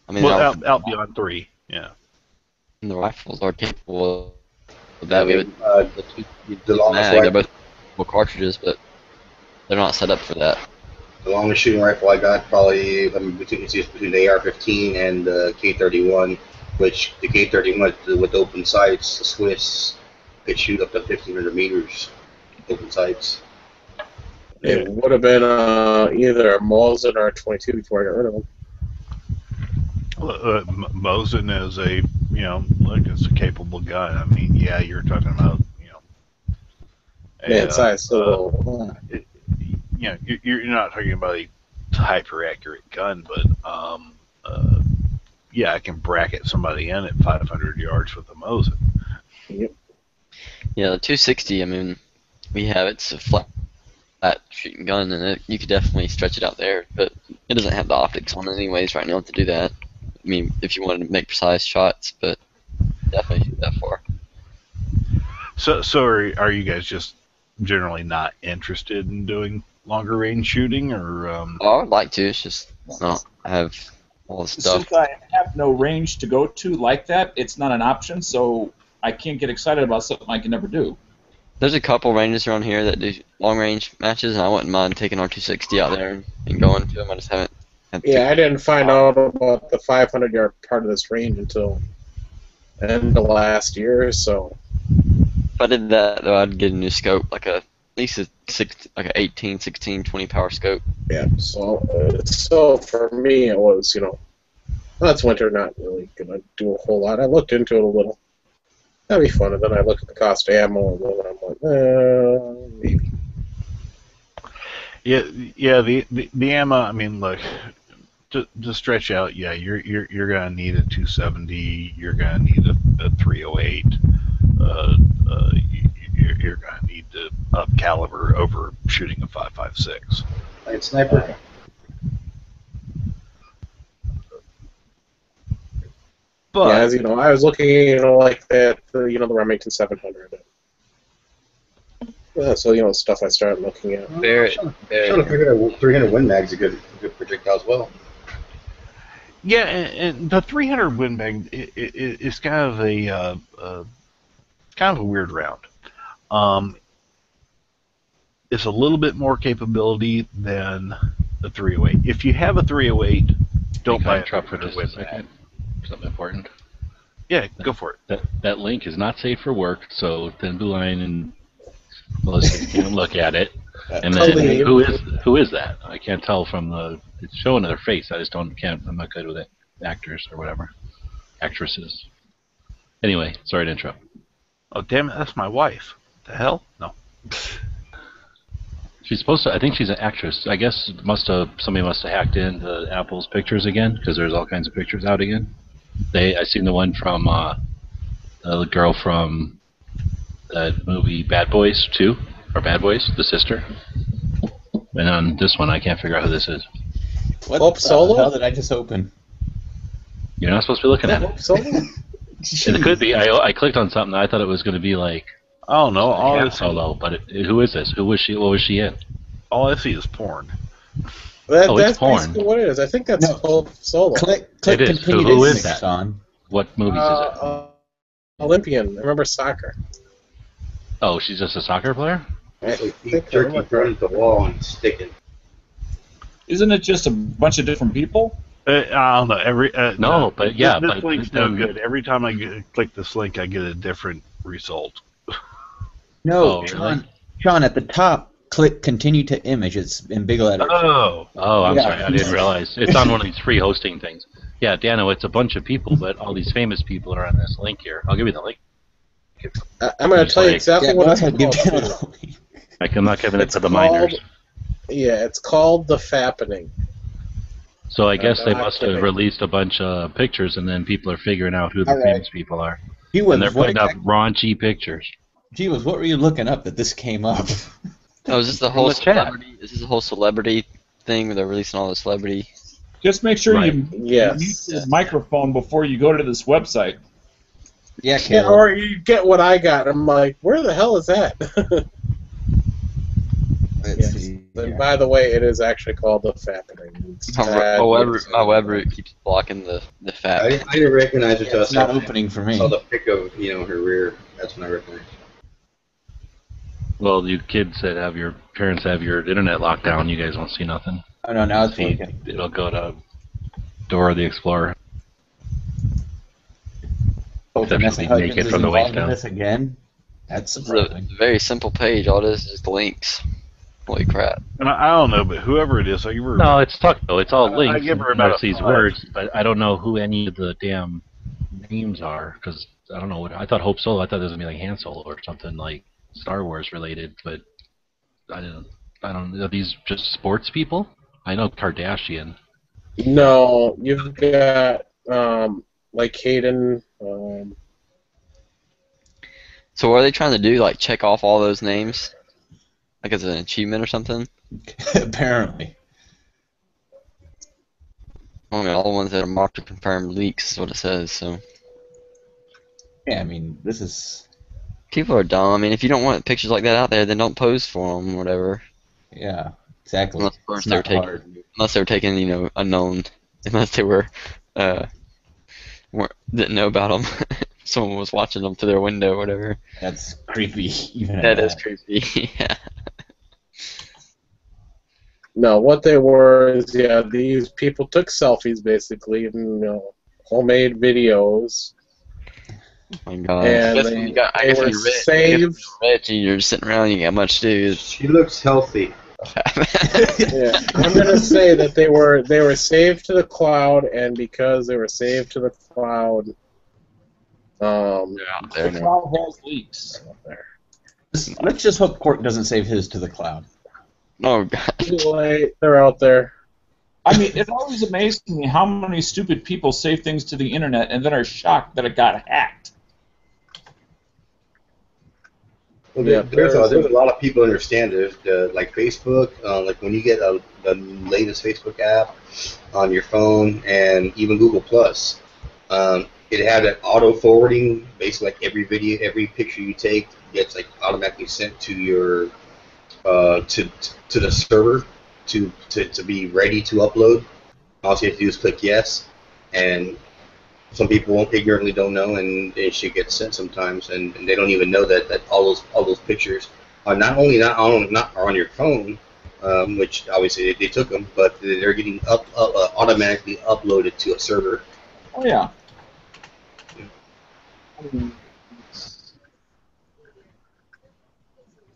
I mean, out beyond 3, yeah. the rifles are capable of I that. mean, The two the longest mag, they're rifle, both full cartridges, but they're not set up for that. the longest shooting rifle I got probably between the AR-15 and the K-31, which the K-31 with open sights, the Swiss, could shoot up to 1,500 meters open sights. It would have been either a Mosin or a 22 before I got rid of them. Mosin is it's a capable gun. I mean, yeah, you're talking about, Man, size so you're not talking about a hyper accurate gun, but yeah, I can bracket somebody in at 500 yards with a Mosin. Yep. Yeah, the 260. I mean, it's a flat shooting gun, and you could definitely stretch it out there, but it doesn't have the optics on it anyways right now to do that. I mean, if you wanted to make precise shots, but definitely shoot that far. So are you guys just generally not interested in doing longer range shooting, or? Oh, I would like to. It's just I have all the stuff. Since I have no range to go to like that, it's not an option, so I can't get excited about something I can never do. There's a couple ranges around here that do long range matches, and I wouldn't mind taking our 260 out there and going to them. I just haven't. Yeah, I didn't find out about the 500-yard part of this range until the end of last year, so. If I did that, though, I'd get a new scope, like at least a 18, 16, 20 power scope. Yeah, so for me it was, that's winter, not really gonna do a whole lot. I looked into it a little. That'd be fun, and then I look at the cost of ammo, and then I'm like, maybe. Yeah. The ammo. I mean, look, to stretch out. Yeah, you're gonna need a 270. You're gonna need a 308. You're gonna need to up caliber over shooting a 5.56. Like sniper. But Yeah, as you know, I was looking, like that, the Remington 700. So, stuff I started looking at. I'm trying to figure out 300 Win Mag's a good projectile as well. yeah, and the 300 Win Mag is kind of a weird round. It's a little bit more capability than the 308. If you have a 308, don't buy a interrupt for 300 just Win a second. Mag. Something important. Yeah, go for it. That link is not safe for work, so Thin Blue Line and Melissa can't look at it. And then who is that? I can't tell from it's showing their face. I just I'm not good with it. Actors or whatever, actresses. Anyway, sorry to interrupt. Oh damn it, that's my wife. The hell? No. She's supposed to. I think she's an actress. I guess somebody must have hacked into Apple's pictures again, because there's all kinds of pictures out again. I seen the one from the girl from that movie Bad Boys 2, or Bad Boys, the sister. And on this one, I can't figure out who this is. What Hope the Solo? hell did I just open? You're not supposed to be looking at it. Hope Solo? It could be. I clicked on something. I thought it was going to be like Oh no, Han Solo, but who is this? Who was she? What was she in? all I see is porn. That's it's porn. basically what it is. I think that's Hope Solo. Click It is. continue Who to is mix that? on. What movies is it? Olympian. I remember soccer. Oh, she's just a soccer player? It's like beef jerky thrown at the wall and sticking. Isn't it just a bunch of different people? I don't know. No, but yeah, this but link's no good. Every time I click this link, I get a different result. No, Oh, Sean, at the top, click continue to image. It's in big letters. Oh, I'm Yeah. sorry. I didn't realize. It's on one of these free hosting things. Yeah, Dano, it's a bunch of people, but all these famous people are on this link here. I'll give you the link. I'm going to tell you exactly Yeah, what go it's ahead, give called. Dano the link. I'm not giving it It's to the called- minors. Yeah, it's called The Fappening. So I guess they not must have kidding. released a bunch of pictures, and then people are figuring out who the All right. famous people are. Gee And they're whiz, what putting up raunchy pictures. were you looking up that this came up? Oh, is this the whole the chat. celebrity? Is this the whole celebrity thing where they're releasing all the celebrity? Just make sure Right. you Yes. mute the microphone before you go to this website. Yeah, Yeah, Caleb. or you get what I got. I'm like, where the hell is that? Let's see. And here. by the way, it is actually called the Fappening. My web root keeps blocking the I fat. didn't recognize it Yeah, till it's not opening for I saw me. the pic of her rear. That's when I recognized. Well, you kids that have your parents have your internet locked down, you guys won't see nothing. Oh no, now it's See, working. it'll go to Dora the Explorer. Oh, Except Vanessa she'll be naked Hudgens is from the waist involved in down. this again. That's It's a surprising. very simple page. All it is just links. Holy crap. And I don't know, but whoever it is, I give her. No, it's tucked though. It's all I links give and her about there's these 5. words, but I don't know who any of the damn names are because I don't know what I thought. Hope Solo. I thought this was gonna be like Han Solo or something like Star Wars related, but I don't. Are these just sports people? I know Kardashian. No, you've got like Hayden. So what are they trying to do? Like check off all those names? Like as an achievement or something? Apparently. I mean, all the ones that are marked or confirmed leaks is what it says. So Yeah, I mean, this is. people are dumb. I mean, if you don't want pictures like that out there, then don't pose for them or whatever. Yeah, exactly. Unless, of course, It's they were not taking, hard. unless they were taking, unknown. Unless they were, didn't know about them. Someone was watching them through their window or whatever. That's creepy. Even That at is creepy. Yeah. No, what they were is these people took selfies basically, and homemade videos, Oh my God. and I they guess were when you're rich, saved. rich and you're sitting around, you got much to do. She looks healthy. Yeah, I'm gonna say that they were saved to the cloud, and because they were saved to the cloud, out there The now. cloud has leaks. Let's just hope Cork doesn't save his to the cloud. Oh God. too late, they're out there. I mean, it always amazes me how many stupid people save things to the internet and then are shocked that it got hacked. Well, Yeah, there's a lot of people understand this, like Facebook, like when you get the latest Facebook app on your phone, and even Google Plus, it had that auto forwarding. Basically, like every video, every picture you take gets like automatically sent to your to the server to be ready to upload. All you have to do is click yes, and some people ignorantly don't know, and it shit gets sent sometimes, and they don't even know that all those pictures are not on your phone, which obviously they took them, but they're getting automatically uploaded to a server. Oh, yeah.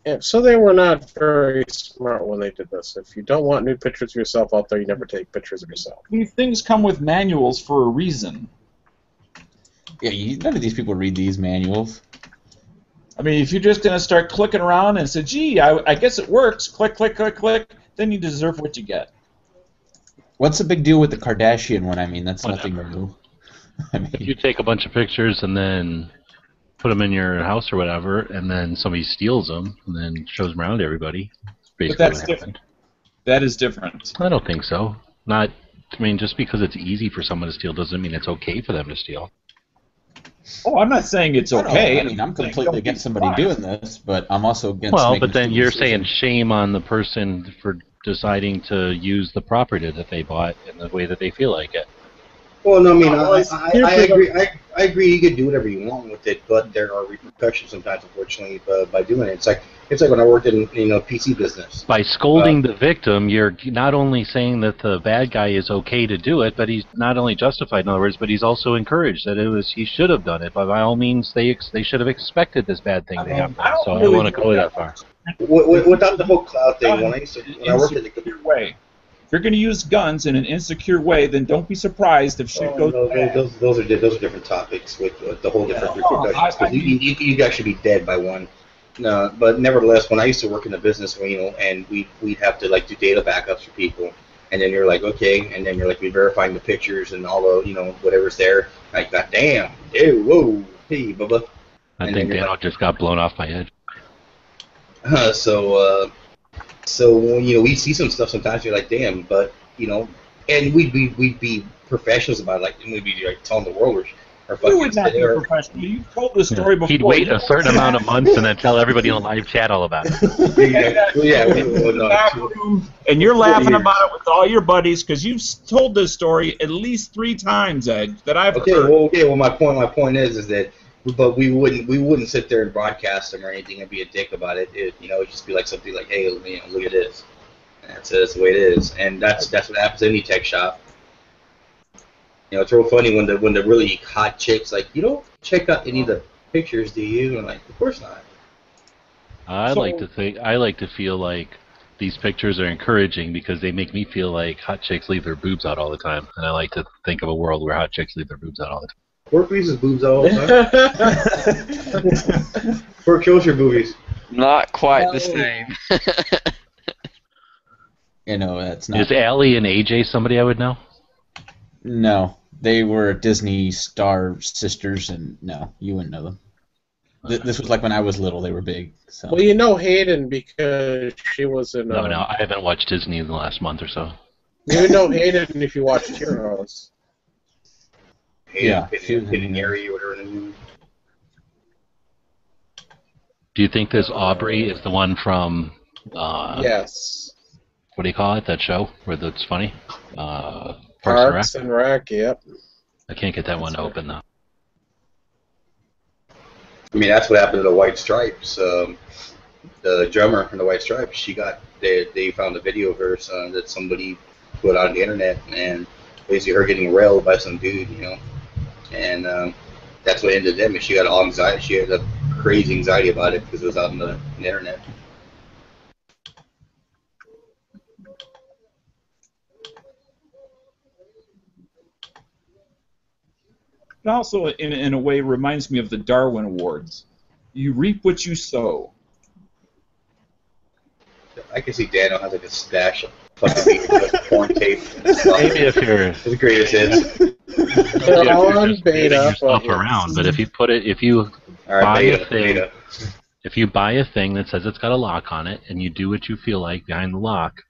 Yeah, so they were not very smart when they did this. If you don't want nude pictures of yourself out there, you never take pictures of yourself. These things come with manuals for a reason. Yeah, none of these people read these manuals. I mean, if you're just going to start clicking around and say, gee, I guess it works, click, click, click, click, then you deserve what you get. What's the big deal with the Kardashian one? I mean, that's nothing new. I If mean, you take a bunch of pictures and then put them in your house or whatever, and then somebody steals them and then shows them around to everybody, it's basically that's what different. happened. That is different. I don't think so. I mean, just because it's easy for someone to steal doesn't mean it's okay for them to steal. Oh, I'm not saying it's I don't know. okay. I mean, I'm saying completely don't be against somebody surprised. doing this, but I'm also against. Well, making but then stupid you're decisions. saying shame on the person for deciding to use the property that they bought in the way that they feel like it. Well, no, I mean, I Here's agree. I agree. You could do whatever you want with it, but there are repercussions sometimes, unfortunately, by doing it. It's like when I worked in PC business. By scolding the victim, you're not only saying that the bad guy is okay to do it, but he's not only justified, in other words, but he's also encouraged that he should have done it. But by all means, they should have expected this bad thing to happen. So I don't want to go that far. Without the whole cloud thing, when I worked at the Insecure way. If you're going to use guns in an insecure way, then don't be surprised if shit goes bad. those are different topics with the whole different repercussions. I 'Cause you actually be dead by one. But nevertheless, when I used to work in the business, and we'd have to like do data backups for people, and then you're like, okay, and then you're like verifying the pictures and all the whatever's there. Like, God damn, ew, whoa, hey, bubba. I think Daniel just got blown off my head. So when we see some stuff sometimes, you're like, damn, but and we'd be professionals about it, like, and we'd be like telling the world or You fucking would not be or, professional. You've told this story before. He'd wait You a certain amount of months and then tell everybody in the live chat all about it. yeah, in the back room, and you're laughing about it with all your buddies because you've told this story at least 3 times, Ed, that I've heard. Well, my point is that, but we wouldn't sit there and broadcast them or anything and be a dick about it. It'd just be like something like, hey, look at this. That's the way it is, and that's what happens in any tech shop. It's real funny when the really hot chicks like, you don't check out any of the pictures, do you? And I'm like, of course not. I like to feel like these pictures are encouraging because they make me feel like hot chicks leave their boobs out all the time, and I like to think of a world where hot chicks leave their boobs out all the time. Pork releases boobs all the time. Pork kills your boobies. Not quite the same. That's not. Is Allie and AJ somebody I would know? No, they were Disney Star sisters, and no, you wouldn't know them. This was like when I was little. They were big. So. Well, you know Hayden because she was in. No, I haven't watched Disney in the last month or so. You know Hayden if you watched Heroes. Yeah, Hidden Area or whatever. Do you think this Aubrey is the one from? Yes. What do you call it? That show where it's funny? Parks and Rec. Yep. I can't get that one to open though. I mean, that's what happened to the White Stripes. The drummer in the White Stripes, they found a video of her that somebody put on the internet, and basically her getting railed by some dude, and that's what ended them. And she got all anxiety. She had a crazy anxiety about it because it was out on the internet. It also, in a way, reminds me of the Darwin Awards. You reap what you sow. I can see Daniel has like a stash of fucking porn tape. Maybe if you're the greatest hits. They're all on beta. Yourself around, but if you buy a thing that says it's got a lock on it, and you do what you feel like behind the lock,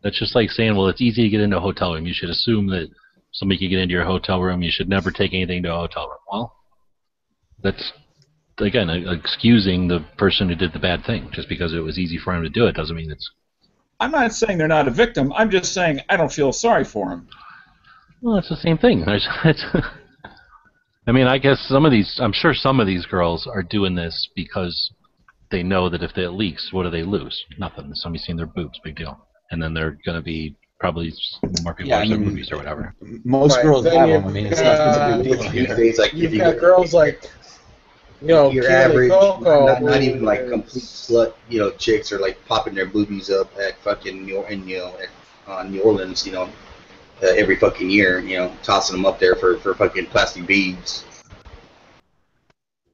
that's just like saying, well, it's easy to get into a hotel room. You should assume that somebody can get into your hotel room. You should never take anything to a hotel room. Well, that's, again, excusing the person who did the bad thing. Just because it was easy for him to do it doesn't mean it's... I'm not saying they're not a victim. I'm just saying I don't feel sorry for them. Well, it's the same thing. I mean, I guess I'm sure some of these girls are doing this because they know that if it leaks, what do they lose? Nothing. Somebody's seen their boobs, big deal. And then they're going to be probably more people watch their movies or whatever. Most girls have them. I mean, it's not a big deal. You've got girls like, your average, not even like complete slut, chicks are like popping their boobies up at fucking New Orleans, every fucking year, tossing them up there for fucking plastic beads.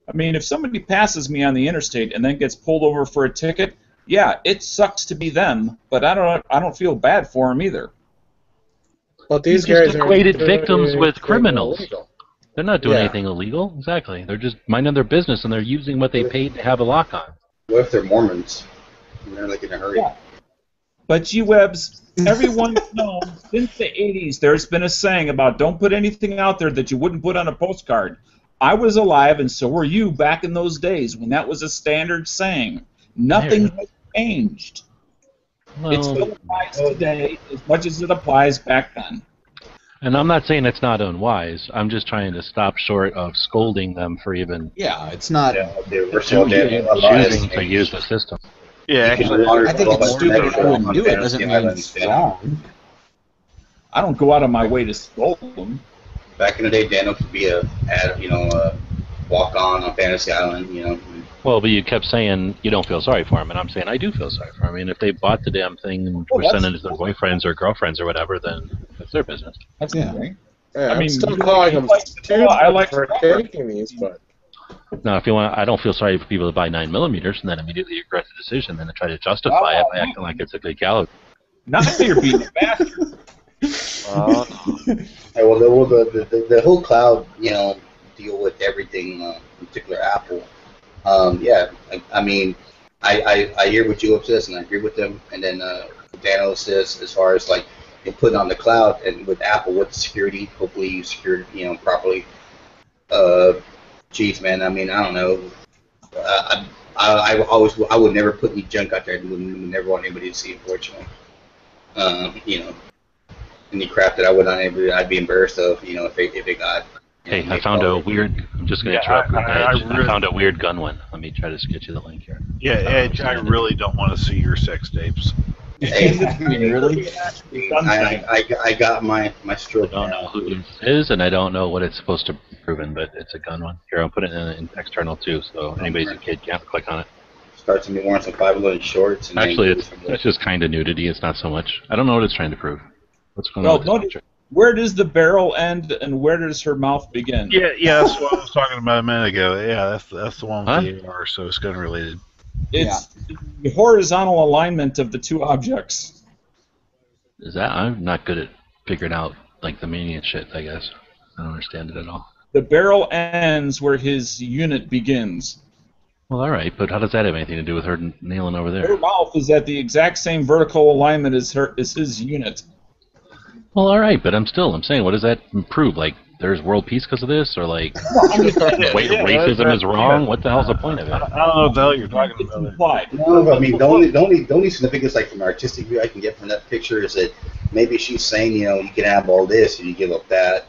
I mean, if somebody passes me on the interstate and then gets pulled over for a ticket, yeah, it sucks to be them, but I don't feel bad for them either. But these guys are equated victims with criminals. Illegal. They're not doing anything illegal. Exactly. They're just minding their business, and they're using what they paid to have a lock on. What if they're Mormons? And they're like in a hurry. Yeah. But G-Webs, everyone's known since the 80s there's been a saying about don't put anything out there that you wouldn't put on a postcard. I was alive, and so were you back in those days when that was a standard saying. Nothing has changed. Well, it still applies today as much as it applies back then. And I'm not saying it's not unwise. I'm just trying to stop short of scolding them for even it's not choosing to use the system. Yeah, actually, I think it's stupid if you wouldn't do it. Doesn't mean it's wrong. I don't go out of my way to scold them. Back in the day, Daniel could be a walk-on Fantasy Island, Well, but you kept saying you don't feel sorry for him, and I'm saying I do feel sorry for him. I mean, if they bought the damn thing and were sending it to their boyfriends or girlfriends or whatever, then it's their business. That's right. Yeah, I mean, I'm still calling them stupid for taking these, but... Now, if you want, I don't feel sorry for people that buy 9mm and then immediately regret the decision and then try to justify it by acting like it's a good caliber. Not that you're being a bastard. The whole cloud, deal with everything, in particular Apple. I mean, I hear what you says, and I agree with them. And then Dano says, as far as like putting on the cloud, and with Apple, with security, hopefully you secure it, properly. Geez, man. I mean, I don't know. I would never put any junk out there. I would never want anybody to see, unfortunately. You know, any crap that I would not ever, I'd be embarrassed of. You know, if it got. Hey, I found a weird. I'm just going to interrupt. I I found a weird gun one. Let me try to get you the link here. Yeah, Edge, I really don't want to see your sex tapes. Hey, I mean, really? I got my stroke. I don't know who this is, and I don't know what it's supposed to be proven, but it's a gun one. Here, I'll put it in an external too, so anybody's a kid can't click on it. Starts with me wearing some 5'11" shorts. And Actually, it's just kind of nudity. It's not so much. I don't know what it's trying to prove. What's going on with this picture? Where does the barrel end, and where does her mouth begin? Yeah, that's what I was talking about a minute ago. Yeah, that's the one with the AR, so it's gun related. It's the horizontal alignment of the two objects. Is that? I'm not good at figuring out like the meaning and shit. I guess I don't understand it at all. The barrel ends where his unit begins. Well, all right, but how does that have anything to do with her nailing over Her there? mouth is at the exact same vertical alignment as his unit. Well, all right, but I'm saying, what does that prove? Like, there's world peace because of this, or like, racism is wrong? What the hell's the point of it? I don't know what the hell you're talking It's about. implied. No, I mean, the only significance, like from an artistic view, I can get from that picture is that maybe she's saying, you know, you can have all this and you give up that,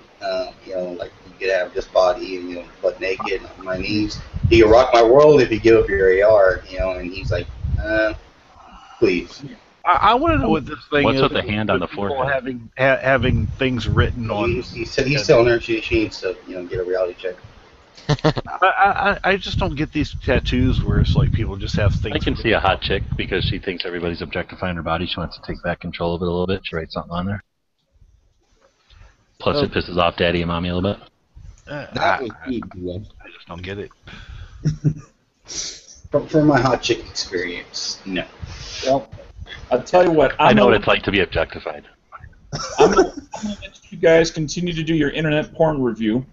you know, like you could have this body and, you know, butt naked on my knees. You can rock my world if you give up your AR, you know, and he's like, please. I want to know what this thing What's is. with the hand on the people forehead? having things written on. He's telling her she needs to, you know, get a reality check. I just don't get these tattoos where it's like people just have things. I can see a hot chick because she thinks everybody's objectifying her body. She wants to take back control of it a little bit. She writes something on there. Plus, it pisses off daddy and mommy a little bit. That was deep, I just don't get it. From my hot chick experience, no. Well, I'll tell you what. I know what it's like to be objectified. I'm gonna let you guys continue to do your internet porn review,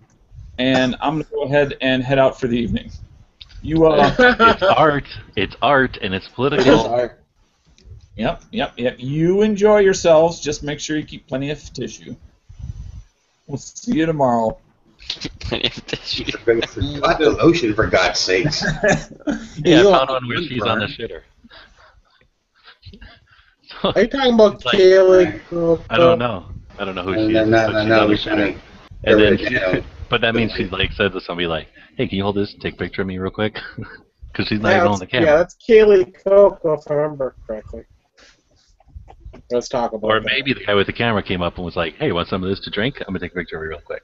and I'm gonna go ahead and head out for the evening. You It's art, and it's political. Yep. You enjoy yourselves. Just make sure you keep plenty of tissue. We'll see you tomorrow. Plenty of tissue. Not the lotion, for God's sakes. Yeah, I found one where she's on the shitter. So, Are you talking about it's like- Kaylee? I don't know. I don't know who she is. but she's on the shitter. And then, but that means she's like said to somebody like, "Hey, can you hold this? Take a picture of me real quick," because she's not even on the camera. Yeah, that's Kaylee Coco, if I remember correctly. Let's talk about Or that. maybe the guy with the camera came up and was like, "Hey, want some of this to drink? I'm gonna take a picture of you real quick."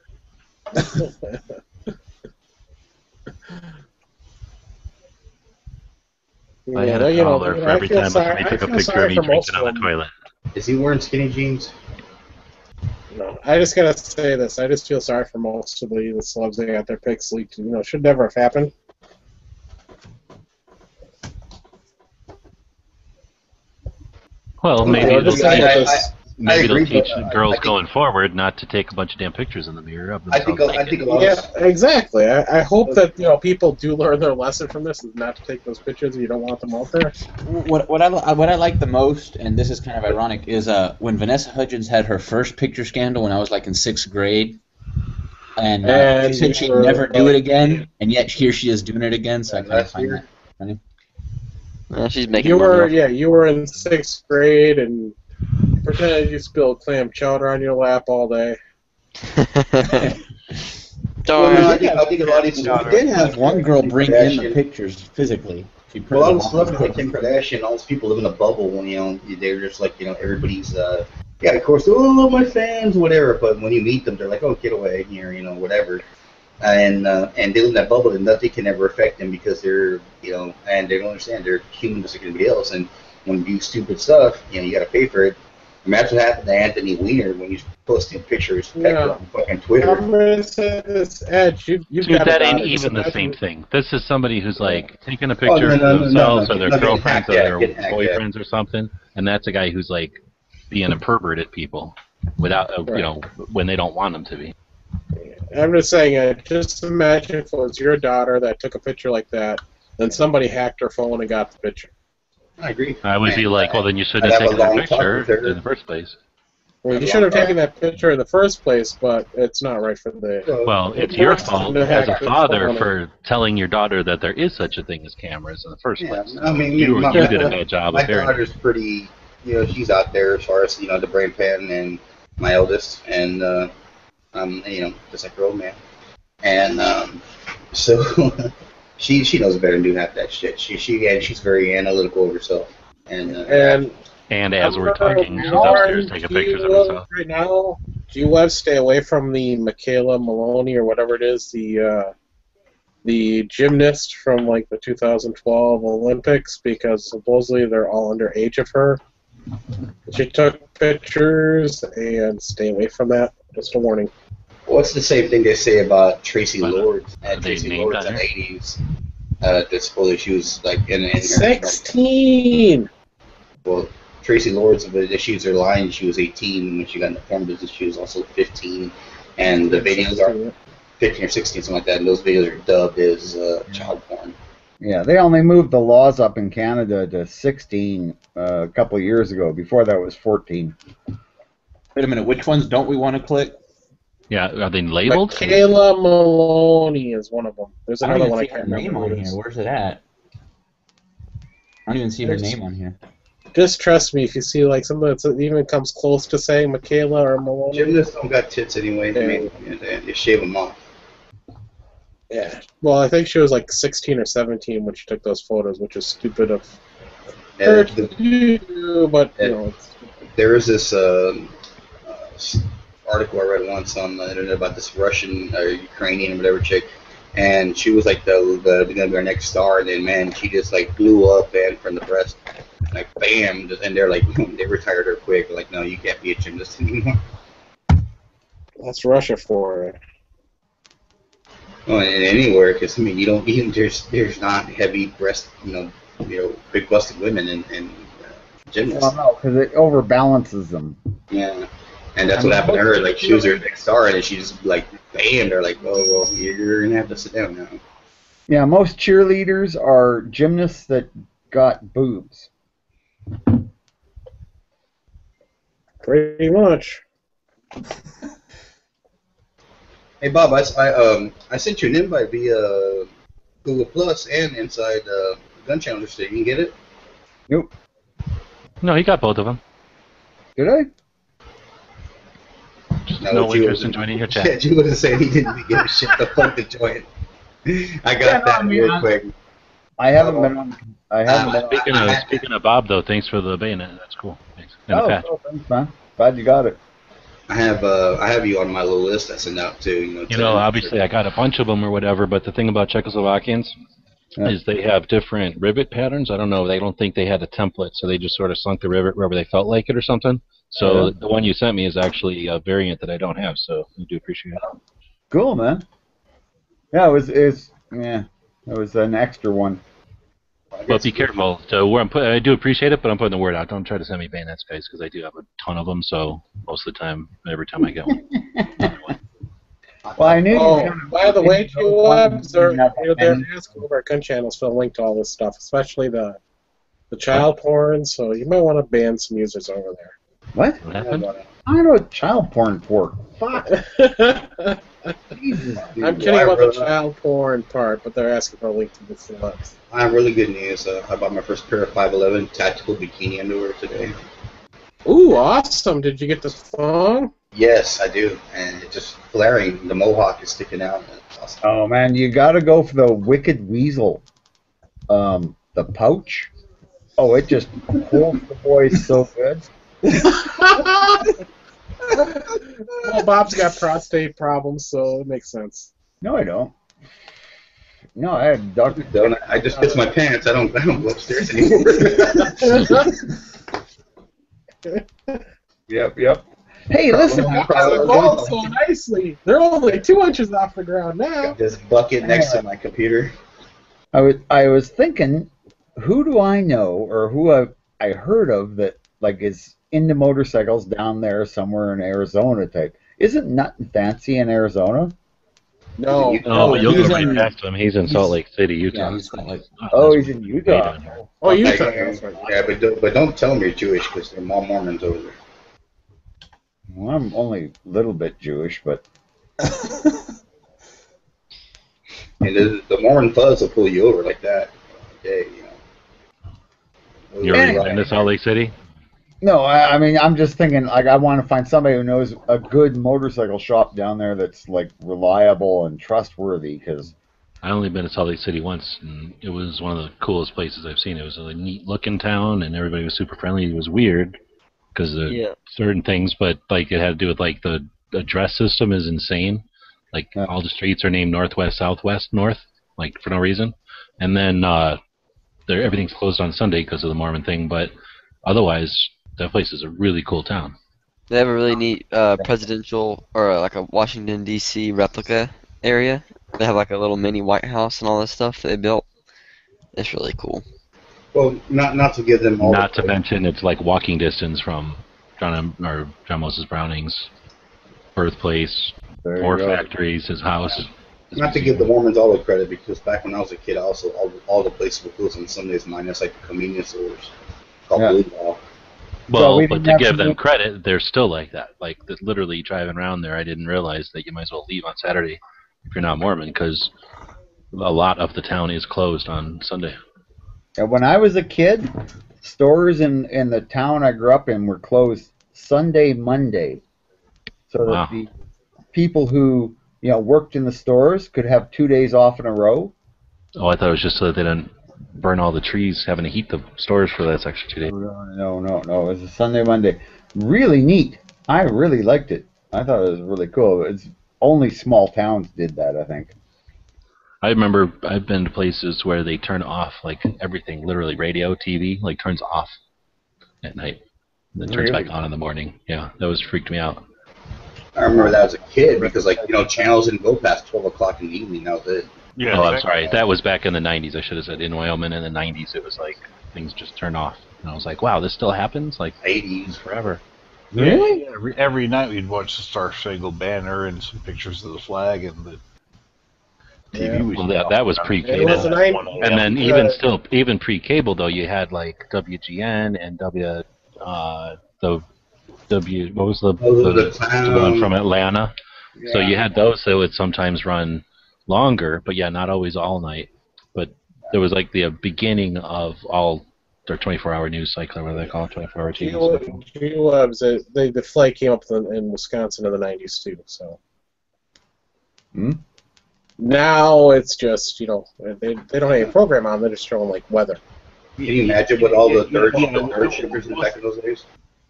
I had a dollar for every time somebody took a picture of me drinking on the toilet. Is he wearing skinny jeans? No, I just gotta say this. I just feel sorry for most of the celebs that got their pics leaked. You know, should never have happened. Well, maybe Yeah, they'll just saying teach, that maybe they'll agree, teach but, girls I think- going forward not to take a bunch of damn pictures in the mirror of I themselves. think a lot Yeah, of exactly. I hope that people do learn their lesson from this, is not to take those pictures if you don't want them out there. What I like the most, and this is kind of ironic, is when Vanessa Hudgens had her first picture scandal when I was like in 6th grade, and she said she'd never do it again, and yet here she is doing it again. So I kind of find that funny. Well, she's making You were money off you were in 6th grade and pretended you spilled clam chowder on your lap all day. Darn. Well, I think a lot of these. We did have one girl bring in the pictures physically. She printed Well, I them was off. loving like Kim Kardashian. All these people live in a bubble when they're just like everybody's. Yeah, of course, oh my fans, whatever. But when you meet them, they're like, oh, get away here, whatever. And they live in that bubble, and nothing can ever affect them because they're and they don't understand they're human just like anybody else. And when you do stupid stuff, you got to pay for it. Imagine what happened to Anthony Weiner when he's posting pictures on fucking Twitter. I'm gonna say this, Edge. You've Dude, got that a ain't daughter. even the Just same imagine- thing. This is somebody who's like taking a picture no, of no, themselves no, or their no, getting girlfriends hacked or at, their getting hacked at. boyfriends or something, and that's a guy who's like being a pervert at people without when they don't want them to be. I'm just saying, just imagine if it was your daughter that took a picture like that, then somebody hacked her phone and got the picture. I agree. I would be And, like, well, then you shouldn't I'd have have a taken a long talk picture with her. in the first place. Well, you should have taken that picture in the first place, but it's not right for the... Well, it's your fault as a father for telling your daughter that there is such a thing as cameras in the first place. I mean, You did a bad job my of parenting. daughter's pretty, she's out there as far as, the brain pan and my eldest, and, I'm, just like her old man. And, so, she knows better than doing half that shit. She's very analytical of herself. And as we're talking, she's upstairs taking pictures of herself. Right now, G-Web, stay away from the Michaela Maloney or whatever it is, the gymnast from like the 2012 Olympics, because supposedly they're all underage of her. She took pictures, and stay away from that. Just a warning. Well, it's the same thing they say about Tracy Lords. Tracy Lords in the 80s. That supposedly she was like in 16. Well, Tracy Lords, if she's her line, she was 18. When she got in the porn business, she was also 15. And the videos are 15 or 16, something like that. And those videos are dubbed as child porn. Yeah, they only moved the laws up in Canada to 16 a couple of years ago. Before that was 14. Wait a minute, which ones don't we want to click? Yeah, are they labeled? Michaela Maloney is one of them. There's another one I can't remember. Name on here. Where's it at? I don't even see her name on here. Just trust me, if you see like something that even comes close to saying Michaela or Maloney. Gymnasts don't got tits anyway. They shave them off. Yeah. Well, I think she was like 16 or 17 when she took those photos, which is stupid of her to do, but there is this article I read once on the internet about this Russian or Ukrainian or whatever chick, and she was like the gonna be our next star, and then man, she just like blew up and from the breast, like bam, and they're like they retired her quick, like no, you can't be a gymnast anymore. That's Russia for her. Well, and anywhere, because I mean, you don't even there's not heavy breast, big busted women in gymnasts. Well, no, because it overbalances them. Yeah. And that's what happened to her. Like, she was her next star, and she just, like, bam, they're like, oh, well, you're going to have to sit down now. Yeah, most cheerleaders are gymnasts that got boobs. Pretty much. Hey, Bob, I sent you an invite via Google Plus and inside Gun Challenge today. You can get it? Nope. No, he got both of them. Did I? No interest in joining your chat. Yeah, you wasn't saying he didn't give a shit the fuck to join. I got that real quick. I haven't been on. Speaking of Bob, though, thanks for the bayonet. That's cool. Thanks. Thanks, man. Glad you got it. I have you on my little list I send out to obviously I got a bunch of them or whatever, but the thing about Czechoslovakians is they have different rivet patterns. I don't know. They don't think they had a template, so they just sort of sunk the rivet wherever they felt like it or something. So the one you sent me is actually a variant that I don't have, so I do appreciate it. Cool, man. Yeah, it was an extra one. But be careful. So I do appreciate it, but I'm putting the word out. Don't try to send me bayonets, guys, because I do have a ton of them. So most of the time, every time I get one. Well, I knew. By the way, they're asking over at Gun Channels for a link to all this stuff, especially the child porn. So you might want to ban some users over there. What happened? I don't know what child porn for. Fuck. Jesus, I'm kidding about the child porn part, but they're asking for a link to the celebs. I have really good news. I bought my first pair of 511 tactical bikini underwear today. Ooh, awesome! Did you get the thong? Yes, I do, and it's just flaring. The mohawk is sticking out. Awesome. Oh man, you gotta go for the Wicked Weasel. The pouch. Oh, it just pulls the boys so good. Well, Bob's got prostate problems, so it makes sense. No, I don't. No, I had Dr. I just piss my pants. I don't go upstairs anymore. Yep. Hey, listen. They're going so nicely. They're only 2 inches off the ground now. Got this bucket next to my computer. I was thinking, who do I know or who I heard of that like is into motorcycles down there somewhere in Arizona type? Isn't Nut and Fancy in Arizona? No, you'll go right past him. He's in Salt Lake City, Utah. Yeah, he's he's in Utah. Oh, Utah. Yeah, but don't tell them you're Jewish because they're Mormons over there. Well, I'm only a little bit Jewish, but And the Mormon thugs will pull you over like that. Okay, you know. You already Anyway. been to Salt Lake City? no, I mean, I'm just thinking, like, I want to find somebody who knows a good motorcycle shop down there that's, like, reliable and trustworthy, because, I only been to Salt Lake City once, and it was one of the coolest places I've seen. It was a neat looking town, and everybody was super friendly. It was weird because of Yeah. certain things, but like it had to do with like the address system is insane. Like Yeah. all the streets are named northwest, southwest, north, like for no reason. And then everything's closed on Sunday because of the Mormon thing, but otherwise, that place is a really cool town. They have a really neat presidential or like a Washington D.C. replica area. They have like a little mini White House and all this stuff that they built. It's really cool. Well, not to give them all. Not to mention, it's like walking distance from John Moses Browning's birthplace, there you four go. factories, his house. his Not to museum. give the Mormons all the credit, because back when I was a kid, also all the places were closed on Sundays, minus like the convenience stores called Yeah. Blue Ball. Well, we but didn't to have give to them do- credit, they're still like that. Like literally driving around there, I didn't realize that you might as well leave on Saturday if you're not Mormon, because a lot of the town is closed on Sunday. And when I was a kid, stores in the town I grew up in were closed Sunday, Monday, so that Wow. the people who worked in the stores could have 2 days off in a row. Oh, I thought it was just so that they didn't burn all the trees having to heat the stores for that extra 2 days. No. It was a Sunday, Monday. Really neat. I really liked it. I thought it was really cool. It's only small towns did that, I think. I remember I've been to places where they turn off like everything, literally radio, TV, like turns off at night, and then turns Really? back on in the morning. Yeah, that was freaked me out. I remember that as a kid because, like, channels didn't go past 12 o'clock in the evening. That was it. Yeah, Oh, I'm exactly. sorry. That was back in the 90s. I should have said in Wyoming in the 90s. It was like things just turned off. And I was like, wow, this still happens? Like, 80s. forever. Really? Yeah, every night we'd watch the Star Spangled Banner and some pictures of the flag, and the TV Yeah. was. Well, that was It pre-cable. was the 90s. And then even pre-cable, though, you had like WGN and what was the one from Atlanta? So you had those that would sometimes run longer, but yeah, not always all night. But there was like the beginning of all their 24-hour news cycle, or whatever they call it, 24-hour TV cycle. The flight came up in Wisconsin in the 90s too. So now it's just they don't have any program on. They're just showing like weather. Can you imagine what all the third shippers did back in those days?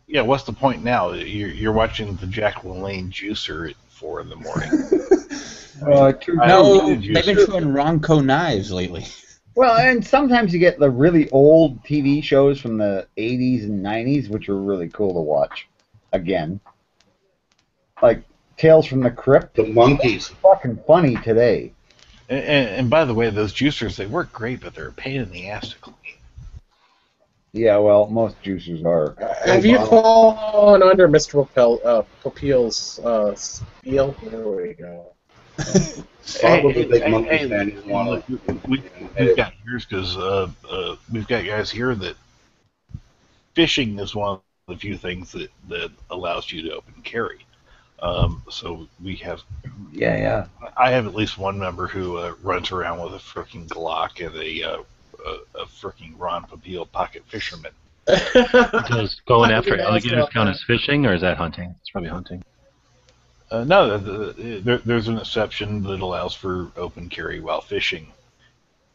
Yeah, what's the point now? You're watching the Jacqueline Lane juicer at 4 in the morning. No, they've been showing Ronco knives lately. Well, and sometimes you get the really old TV shows from the 80s and 90s, which are really cool to watch. Again, like Tales from the Crypt. The monkeys. Fucking funny today. And by the way, those juicers, they work great, but they're a pain in the ass to clean. Yeah, well, most juicers are. Have you fallen under Mr. Popeil's spiel? There we go. Probably big monkey fan. We've got yours because we've got guys here that fishing is one of the few things that allows you to open carry. So we have. Yeah. I have at least one member who runs around with a freaking Glock and a freaking Ron Popeil pocket fisherman. Does going after alligators count as fishing, or is that hunting? It's probably hunting. No, there's an exception that allows for open carry while fishing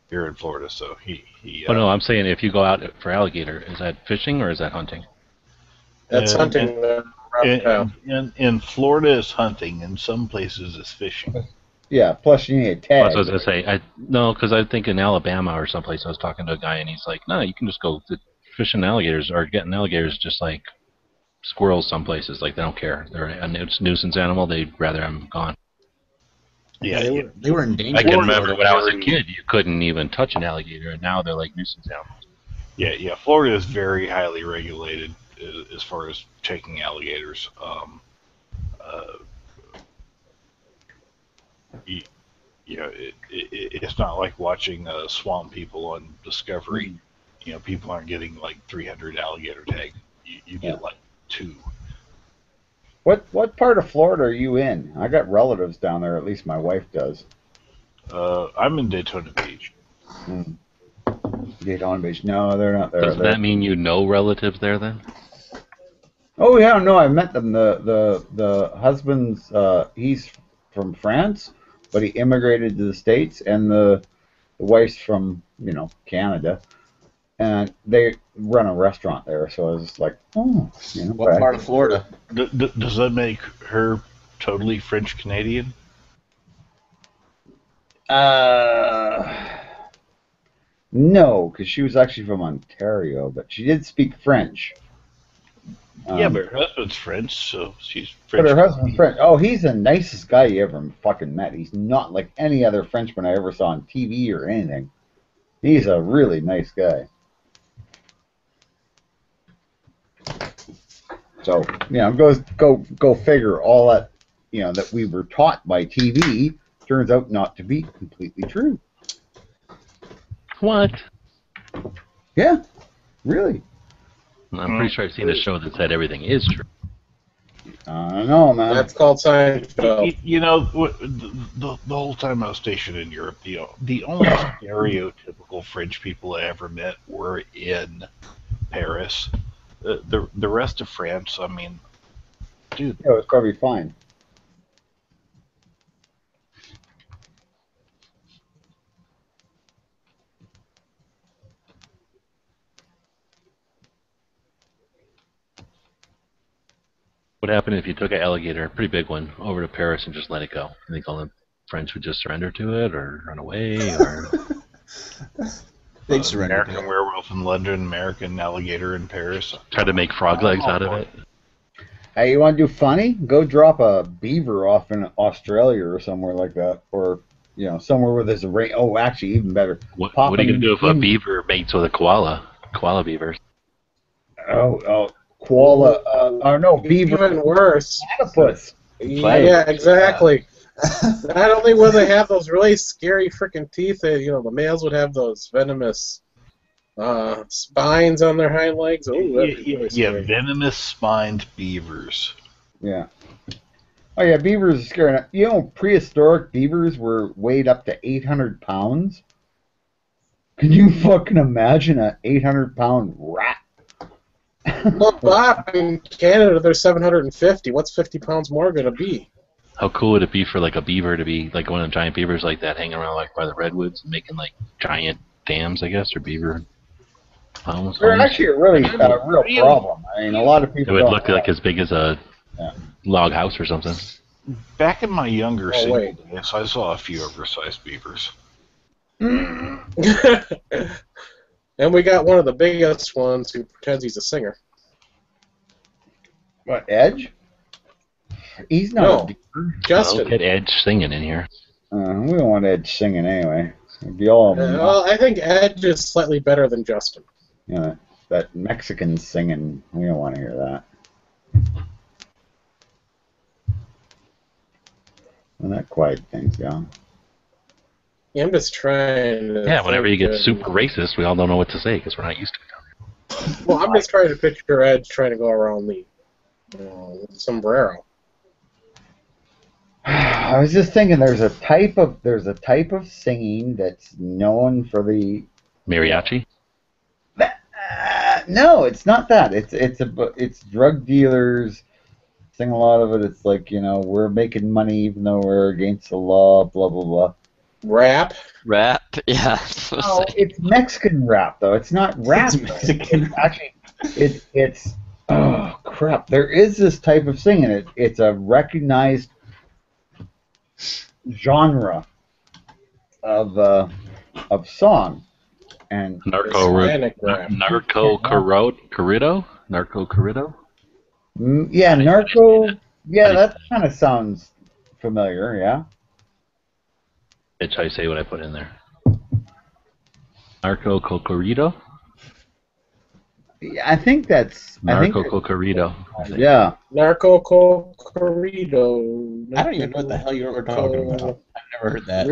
here in Florida. So he Oh no, I'm saying if you go out for alligator, is that fishing or is that hunting? That's hunting. In Florida, it's hunting. In some places, it's fishing. Yeah, plus you need a tag. That's what I was gonna say. No, because I think in Alabama or someplace I was talking to a guy and he's like, no, you can just go fishing alligators or getting alligators just like squirrels. Some places like they don't care. They're a nuisance animal. They'd rather have them gone. Yeah, They were endangered. I can remember when I was a kid, you couldn't even touch an alligator, and now they're like nuisance animals. Yeah. Florida is very highly regulated as far as taking alligators. It's not like watching Swamp People on Discovery. People aren't getting like 300 alligator tags. You get like 2. What part of Florida are you in? I got relatives down there. At least my wife does. I'm in Daytona Beach. Daytona Beach. No, they're not there. Does that mean you know relatives there then? Oh yeah, no, I met them. The husband's he's from France, but he immigrated to the States, and the wife's from Canada, and they run a restaurant there. So I was just like, oh, What part of Florida? Does that make her totally French Canadian? No, because she was actually from Ontario, but she did speak French. Yeah, but her husband's French, so she's French. But her husband's French. Oh, he's the nicest guy you ever fucking met. He's not like any other Frenchman I ever saw on TV or anything. He's a really nice guy. So, go figure. All that, that we were taught by TV turns out not to be completely true. What? Yeah, really. I'm pretty sure I've seen a show that said everything is true. I don't know, man. That's called Seinfeld. The whole time I was stationed in Europe, the only stereotypical French people I ever met were in Paris. The rest of France, I mean, dude. Yeah, it was probably fine. What happened if you took an alligator, a pretty big one, over to Paris and just let it go? You think all the French would just surrender to it or run away? Or They'd surrender. American werewolf in London, American alligator in Paris. Try to make frog legs out of it? Hey, you want to do funny? Go drop a beaver off in Australia or somewhere like that. Or, somewhere where there's a rain. Oh, actually, even better. What are you going to do if a beaver mates with a koala? Koala beavers. Oh. Koala, no, beaver. Even worse. Platypus. Yeah, exactly. Not only will they have those really scary freaking teeth, the males would have those venomous spines on their hind legs. Really venomous spined beavers. Yeah. Oh yeah, beavers are scary. Prehistoric beavers were weighed up to 800 pounds. Can you fucking imagine an 800-pound rat? Well, Bob, in Canada, they're 750. What's 50 pounds more going to be? How cool would it be for like a beaver to be like one of the giant beavers like that, hanging around like by the redwoods, making like giant dams, I guess, or beaver homes? They're actually a really real problem. I mean, a lot of people. It would look like as big as a log house or something. Back in my younger single days, I saw a few oversized beavers. And we got one of the biggest ones who pretends he's a singer. What, Edge? He's not a beaver. Justin. Get Edge singing in here. We don't want Edge singing anyway. It'd be all well, I think Edge is slightly better than Justin. That Mexican singing, we don't want to hear that. When that quiet thing's gone. Yeah, I'm just trying to... Yeah, whenever you get super racist, we all don't know what to say because we're not used to it down here. Well, I'm just trying to picture Edge trying to go around the sombrero. I was just thinking, there's a type of singing that's known for the mariachi. No, it's not that. It's drug dealers sing a lot of it. It's like we're making money even though we're against the law. Blah blah blah. Rap, yeah. Oh, it's Mexican rap though. It's not rap. It's Mexican. Actually, it's oh crap. There is this type of singing. It's a recognized genre of song. And narco corrido. Yeah, narco. Yeah, that kind of sounds familiar. Yeah. It's how you say what I put in there. Narco corrido. Yeah, I think that's narco corrido. Yeah. Narco corrido. I don't even know what the hell you're talking about. I've never heard that.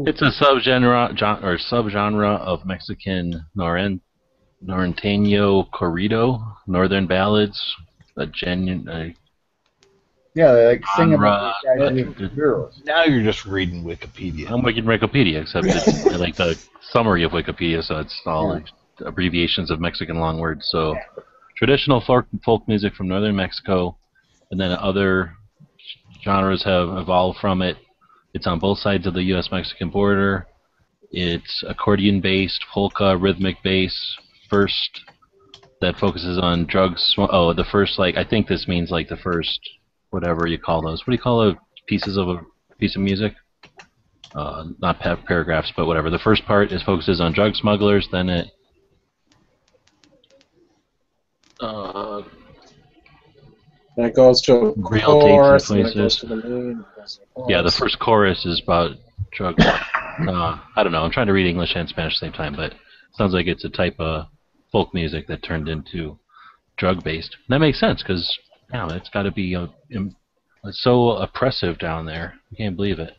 It's a subgenre of Mexican norteño corrido, northern ballads, Yeah, they like sing Genre. about these guys being heroes. Now you're just reading Wikipedia. I'm reading Wikipedia, except it's like the summary of Wikipedia, so it's all like abbreviations of Mexican long words. So, traditional folk music from northern Mexico, and then other genres have evolved from it. It's on both sides of the U.S.-Mexican border. It's accordion-based, polka, rhythmic bass, first that focuses on drugs. Oh, the first, like, I think this means like the first, whatever you call those. What do you call a piece of music? Not paragraphs, but whatever. The first part focuses on drug smugglers. Then it That goes to a real chorus, takes and and that goes places. to the main. Yeah, the first chorus is about drugs. I don't know. I'm trying to read English and Spanish at the same time, but it sounds like it's a type of folk music that turned into drug-based. And that makes sense because it's got to be it's so oppressive down there. I can't believe it.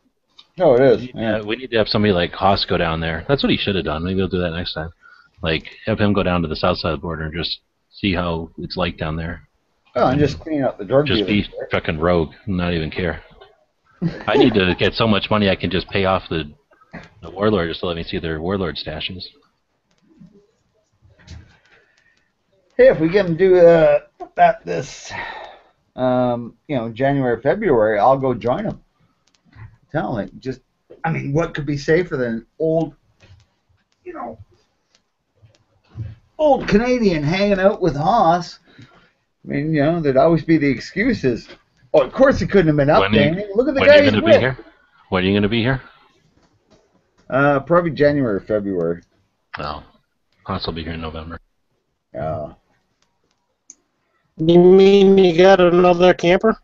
No, it is. Yeah. We need to have somebody like Haas go down there. That's what he should have done. Maybe we'll do that next time. Like, have him go down to the south side of the border and just see how it's like down there. Oh, and just clean up the drug Just dealers. be fucking rogue and not even care. I need to get so much money I can just pay off the warlord just to let me see their warlord stashes. Hey, if we get them to do that this, January, February, I'll go join them. Tell them, what could be safer than old Canadian hanging out with Haas? I mean, there'd always be the excuses. Oh, of course he couldn't have been up there. Look at the guy he's with. When are you going to be here? Probably January, February. Oh, Haas will be here in November. Yeah. You mean you got another camper?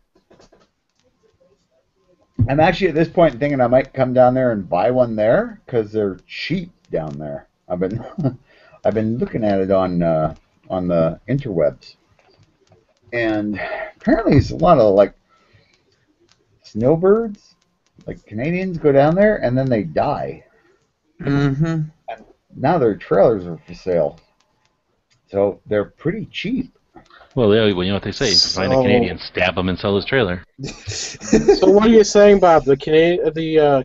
I'm actually at this point thinking I might come down there and buy one there because they're cheap down there. I've been I've been looking at it on the interwebs, and apparently it's a lot of like snowbirds, like Canadians go down there and then they die. Mm-hmm. Now their trailers are for sale, so they're pretty cheap. Well, yeah, you know what they say. If you find a Canadian, stab him and sell his trailer. So what are you saying, Bob? The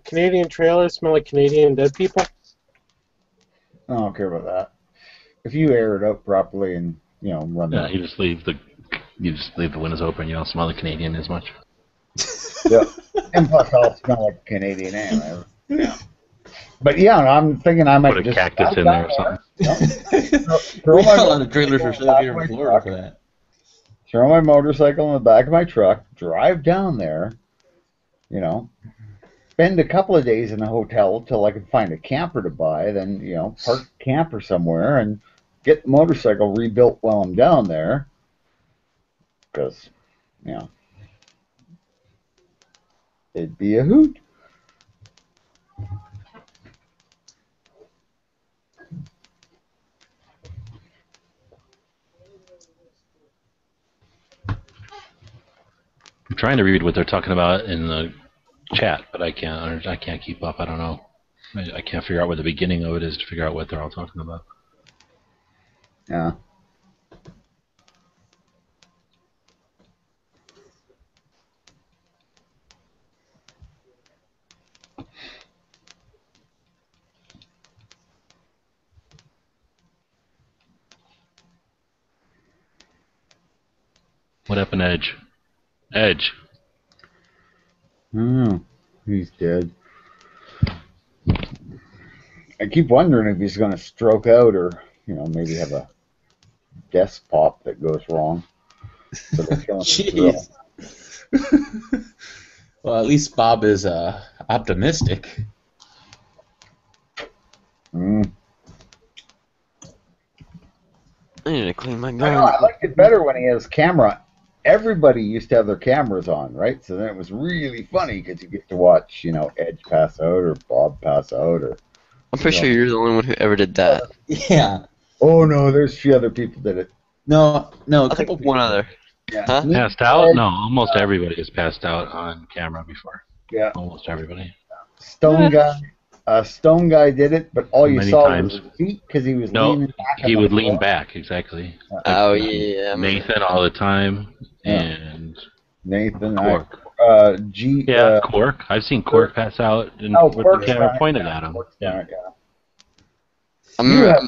Canadian trailers smell like Canadian dead people? I don't care about that. If you air it out properly and run Yeah, you just leave the windows open. You don't smell the Canadian as much. Yeah, and plus I'll smell like Canadian anyway. Yeah. But yeah, I'm thinking I might Put a just cactus in there or something. Throw We my got a lot of trailers for sale here in my Florida truck, for that. throw my motorcycle in the back of my truck, drive down there, spend a couple of days in a hotel till I can find a camper to buy, then, park the camper somewhere and get the motorcycle rebuilt while I'm down there. Because, it'd be a hoot. I'm trying to read what they're talking about in the chat, but I can't keep up. I don't know. I can't figure out where the beginning of it is to figure out what they're all talking about. Yeah. What happened to Edge? Edge. He's dead. I keep wondering if he's going to stroke out or, maybe have a desk pop that goes wrong. So they're killing him. Jeez. Well, at least Bob is optimistic. I need to clean my I gun. know, I liked it better when he has camera. Everybody used to have their cameras on, right? So then it was really funny because you get to watch, Edge pass out or Bob pass out or. I'm pretty sure you're the only one who ever did that. Yeah. Oh no, there's a few other people did it. No, a I think couple one other. Yeah. Huh? Passed out? No, almost everybody has passed out on camera before. Yeah. Almost everybody. Stone guy did it, but all you Many saw times. was his feet because he was No, leaning back. he on would the lean floor. back, exactly. Oh yeah. Nathan all the time, Yeah. and Nathan. Cork. G. Yeah, Cork. I've seen Cork pass out with the camera pointed at him. Yeah. You have,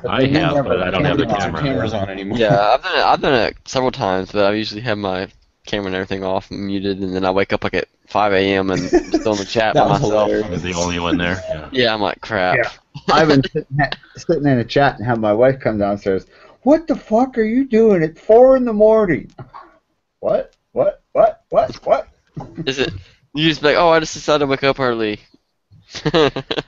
I have, but I don't have the Put their camera. cameras on anymore. Yeah, I've done it several times, but I usually have my camera and everything off and muted, and then I wake up like at 5 a.m. and still in the chat by myself. I was the only one there. Yeah. Yeah, I'm like, crap. Yeah. I've been sitting in a chat and have my wife come downstairs. What the fuck are you doing at 4 in the morning? What? Is it? You just be like, oh, I just decided to wake up early.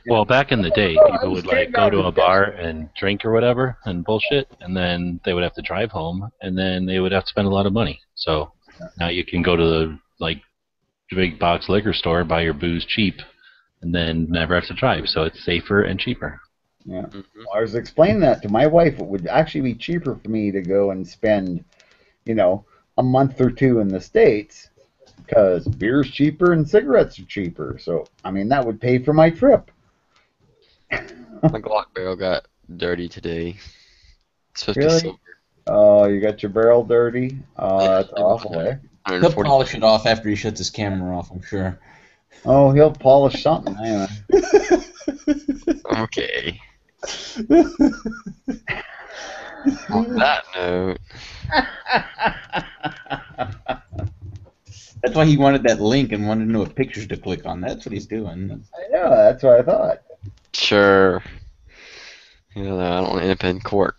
Well, back in the day, people would like go to a bar and drink or whatever and bullshit, and then they would have to drive home, and then they would have to spend a lot of money. So now you can go to the big box liquor store, buy your booze cheap, and then never have to drive. So it's safer and cheaper. Yeah. Well, I was explaining that to my wife. It would actually be cheaper for me to go and spend, a month or two in the States, because beer's cheaper and cigarettes are cheaper. So, that would pay for my trip. My Glock barrel got dirty today. It's supposed to be silver. Oh, you got your barrel dirty? Oh, that's awful, eh? He'll polish it off after he shuts his camera off, I'm sure. Oh, he'll polish something anyway. Okay. On that note. That's why he wanted that link and wanted to know what pictures to click on. That's what he's doing. I know, that's what I thought. Sure. I don't want to end up in court.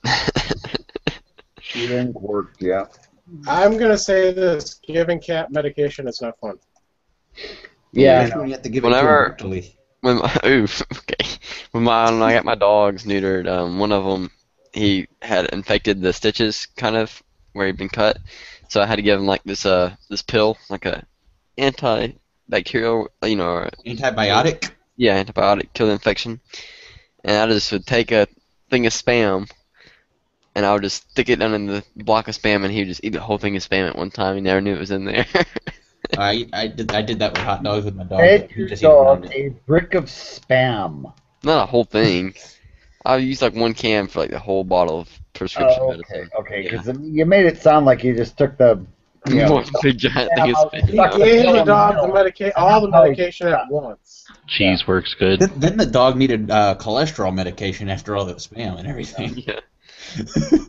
Shoot in court, yeah. I'm going to say this. Giving cat medication is not fun. Yeah. You have to give it to him virtually. When I got my dogs neutered, one of them, he had infected the stitches, kind of, where he'd been cut. So I had to give him like this pill, like a antibacterial, antibiotic. Yeah, antibiotic, kill the infection. And I just would take a thing of Spam, and I would just stick it down in the block of Spam, and he would just eat the whole thing of Spam at one time. He never knew it was in there. I did that with hot dogs with my dog. Fed your dog a brick of Spam. Not a whole thing. I used like one can for like the whole bottle of prescription medicine. Okay, because you made it sound like you just took the one big giant thing of Spam. You gave the dog all the medication at once. Cheese works good. Then the dog needed cholesterol medication after all that Spam and everything. Yeah.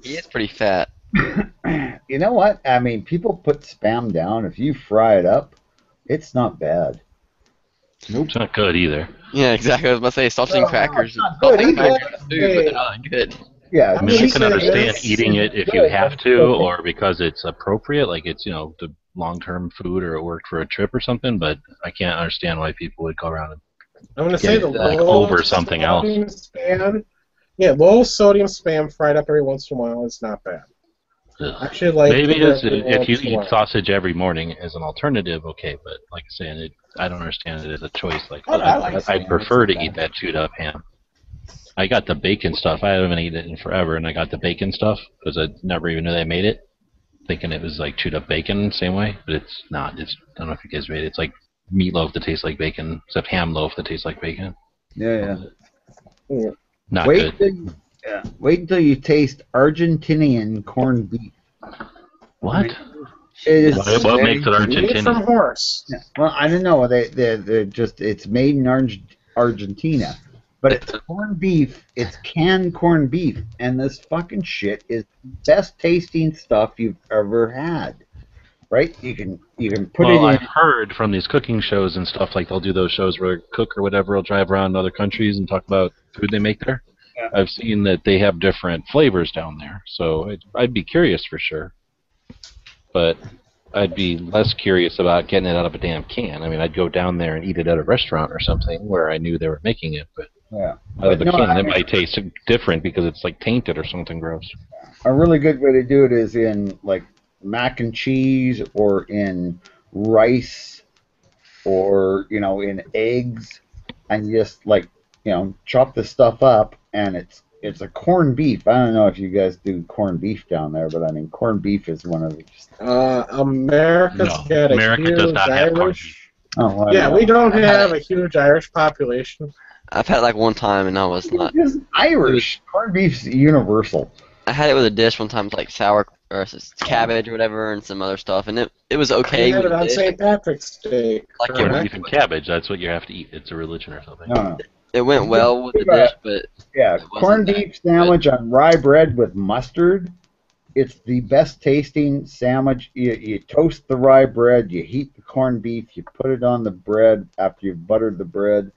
He is pretty fat. You know what? People put Spam down. If you fry it up, it's not bad. Nope. It's not good either. Yeah, exactly. I was about to say sausage and crackers. Good. Sausage and crackers are food, but they're not good. Yeah, I can understand eating it if you have to, or because it's appropriate, like it's the long-term food, or it worked for a trip or something. But I can't understand why people would go around and I'm going to say the over something else. Spam, low sodium Spam fried up every once in a while is not bad. Actually, maybe if you eat sausage every morning as an alternative, okay. But like I said, I don't understand it as a choice. I prefer to eat that chewed up ham. I got the bacon stuff. I haven't eaten it in forever, and I got the bacon stuff because I never even knew they made it, thinking it was like chewed up bacon same way, but it's not. I don't know if you guys made it. It's like meatloaf that tastes like bacon, except ham loaf that tastes like bacon. Yeah. Not good. Wait until you taste Argentinian corned beef. What? What makes it Argentinian? Made from horse. Yeah. Well, I don't know. They're just, it's made in Argentina. But it's corned beef. It's canned corned beef. And this fucking shit is the best tasting stuff you've ever had. Right? You can put it in. I've heard from these cooking shows and stuff, like they'll do those shows where a cook or whatever will drive around other countries and talk about food they make there. Yeah. I've seen that they have different flavors down there. So I'd be curious for sure. But I'd be less curious about getting it out of a damn can. I'd go down there and eat it at a restaurant or something where I knew they were making it. But out of a can, it might taste different because it's like tainted or something gross. A really good way to do it is in like mac and cheese, or in rice, or in eggs, and just chop the stuff up, and it's a corned beef. I don't know if you guys do corned beef down there, but corned beef is one of the America does not have corned beef. Oh, well, yeah, we don't have a huge Irish population. I've had it like one time, and I was not. It's Irish. Corned beef's universal. I had it with a dish one time, like sour or it's cabbage or whatever, and some other stuff, and it was You okay had with it on dish. St. Patrick's Day. Like Corned it, beef and cabbage. That's what you have to eat. It's a religion or something. No, no. it went well with the dish, but Yeah, it wasn't corned that beef sandwich on rye bread with mustard. It's the best tasting sandwich. You toast the rye bread, you heat the corned beef, you put it on the bread after you've buttered the bread,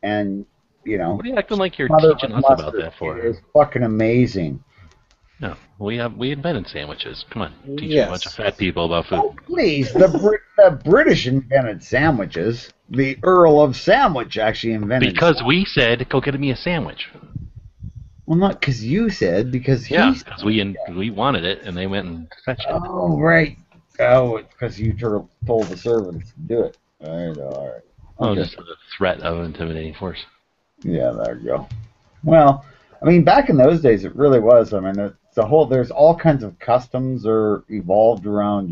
and What are you acting like you're smother it teaching with us about mustard. that for? It is fucking amazing. No, we invented sandwiches. Come on, teach Yes. a bunch of fat people about food. Oh, please, the British invented sandwiches. The Earl of Sandwich actually invented. Because we said, go get me a sandwich. Well, not because you said, because Yeah, he. because we wanted it, and they went and fetched it. Oh, right. Oh, it's because you told the servants to do it. All right. Oh, Okay. just the threat of intimidating force. Yeah, there you go. Well, I mean, back in those days, it really was. I mean, there's all kinds of customs are evolved around,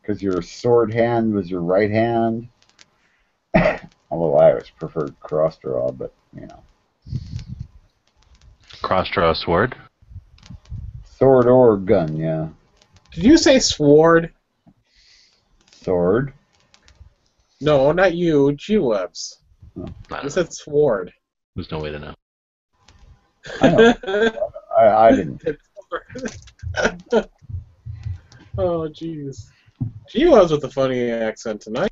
because your sword hand was your right hand. Although I always preferred cross draw, but, Cross draw sword. Sword or gun, yeah. Did you say sword? Sword. No, not you. G-Webs. I You don't know. said sword. There's no way to know. I know. I didn't. Oh, jeez. G-Webs with a funny accent tonight.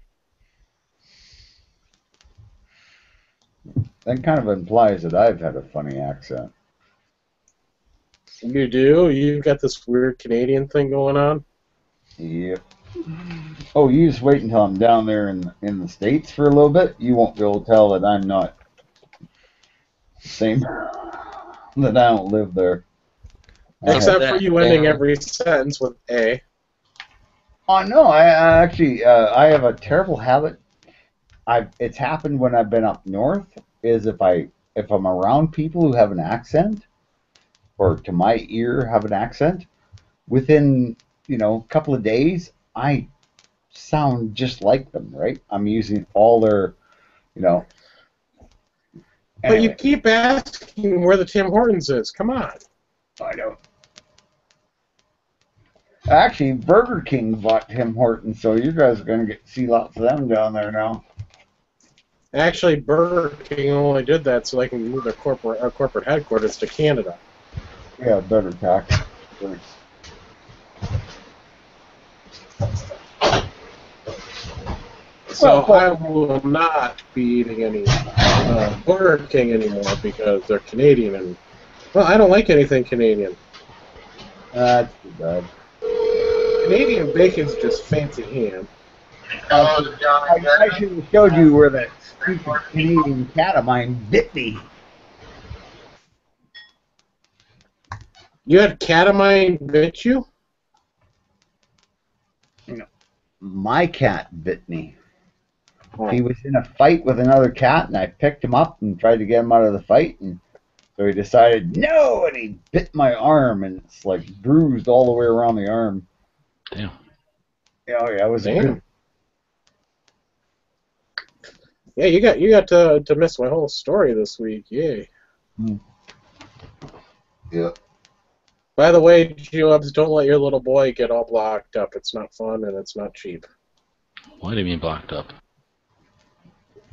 That kind of implies that I've had a funny accent. You do? You've got this weird Canadian thing going on? Yep. Oh, you just wait until I'm down there in the States for a little bit. You won't be able to tell that I'm not the same. That I don't live there. Except for you ending every sentence with A. Oh no, I actually I have a terrible habit. It's happened when I've been up north. Is if I'm around people who have an accent, or to my ear have an accent, within a couple of days, I sound just like them. Right? I'm using all their, But Anyway, you keep asking where the Tim Hortons is. Come on. I don't. Actually, Burger King bought Tim Hortons, so you guys are going to see lots of them down there now. Actually, Burger King only did that so they can move their corporate headquarters to Canada. Yeah, better tax. So I will not be eating any Burger King anymore because they're Canadian. And well, I don't like anything Canadian. That's too bad. Canadian bacon's just fancy ham. I should have showed you where that stupid Canadian cat of mine bit me. You had cat of mine bit you? My cat bit me. He was in a fight with another cat, and I picked him up and tried to get him out of the fight, and so he decided no, and he bit my arm, and it's like bruised all the way around the arm. Damn. Oh yeah, it was Damn. good. Yeah, you got to miss my whole story this week. Yay. Yeah. By the way, G-Webs, don't let your little boy get all blocked up. It's not fun and it's not cheap. What do you mean blocked up?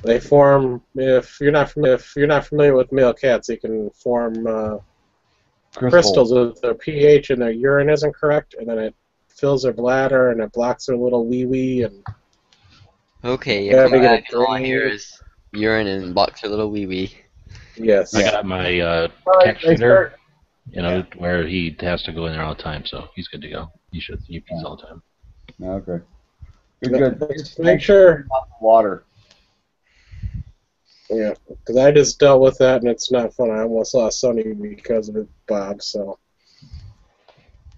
They form, if you're not familiar with male cats, they can form crystals if their pH and their urine isn't correct, and then it fills their bladder and it blocks their little wee-wee. And Okay, Yeah, come they get back, a and all I drain. hear is urine and blocks your little wee wee. yes. I got my cat They shooter, start- where he has to go in there all the time, so he's good to go. He pees all the time. Okay. Good. Just make sure. Water. Yeah, because I just dealt with that and it's not fun. I almost lost Sonny because of it, Bob. So.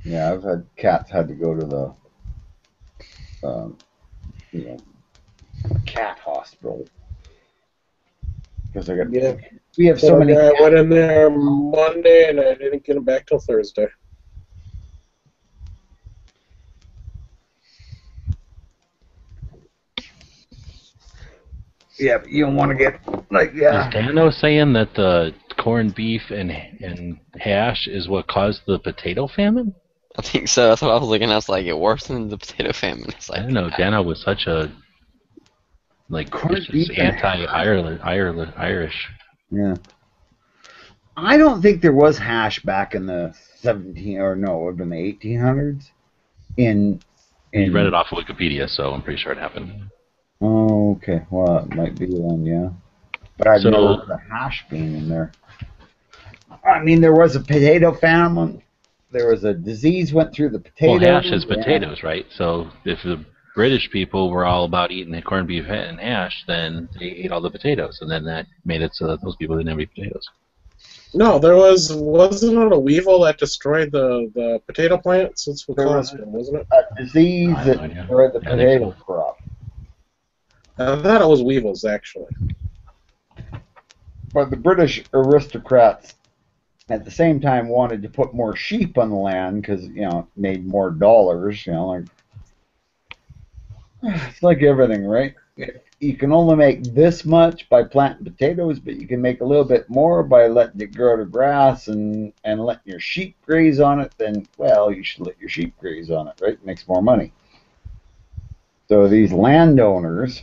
Yeah, I've had cats had to go to the cat hospital because I got. Yeah. We have so many. I Cats. went in there Monday and I didn't get him back till Thursday. Yeah, but you don't want to get like Is Dano saying that the corned beef and hash is what caused the potato famine? I think so. That's what I was looking at. I was like, it worse than the potato famine. It's I like, didn't know Dano was such a Corned vicious beef and Irish. Yeah. I don't think there was hash back in the 17 or no, it would have been the 1800s. You read it off of Wikipedia, so I'm pretty sure it happened. Oh, okay. Well, it might be then, yeah. But I've never heard of hash being in there. I mean, there was a potato famine. There was a disease went through the potatoes. Well, hash is potatoes, right? So if the British people were all about eating the corned beef and hash, then they ate all the potatoes, and then that made it so that those people didn't have any potatoes. No, wasn't it a weevil that destroyed the potato plants? That's what caused it, wasn't it? A disease that destroyed the potato crop. I thought it was weevils, actually. But the British aristocrats at the same time wanted to put more sheep on the land because, you know, it made more dollars, you know, like it's like everything, right? You can only make this much by planting potatoes, but you can make a little bit more by letting it grow to grass and letting your sheep graze on it, then, well, you should let your sheep graze on it, right? It makes more money. So these landowners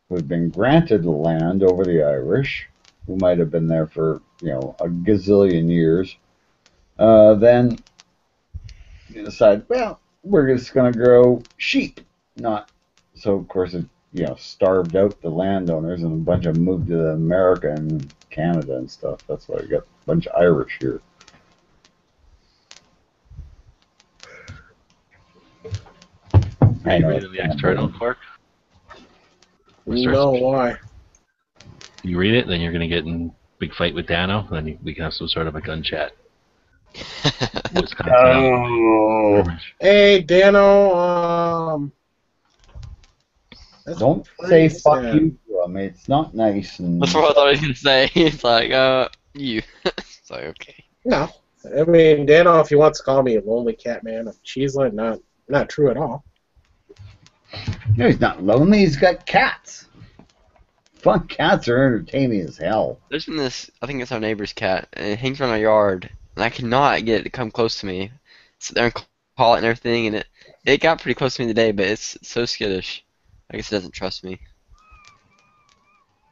who had been granted the land over the Irish, who might have been there for, you know, a gazillion years, then you decide, well, we're just going to grow sheep. Not so, of course, it, you know, starved out the landowners, and a bunch of them moved to America and Canada and stuff. That's why we got a bunch of Irish here. Are you reading the external, Clark? No, why? You read it, then you're going to get in a big fight with Dano, and then we can have some sort of a gun chat. Oh. Hey, Dano, don't say fuck you to him. It's not nice. And that's what I thought he was going to say. It's like, you. It's like, okay. No. I mean, Dano, if he wants to call me a lonely cat man of Cheeseland, not true at all. No, he's not lonely. He's got cats. Fun cats are entertaining as hell. There's been this, I think it's our neighbor's cat, and it hangs around our yard, and I cannot get it to come close to me. Sit there and call it and everything, and it got pretty close to me today, but it's so skittish. I guess it doesn't trust me. For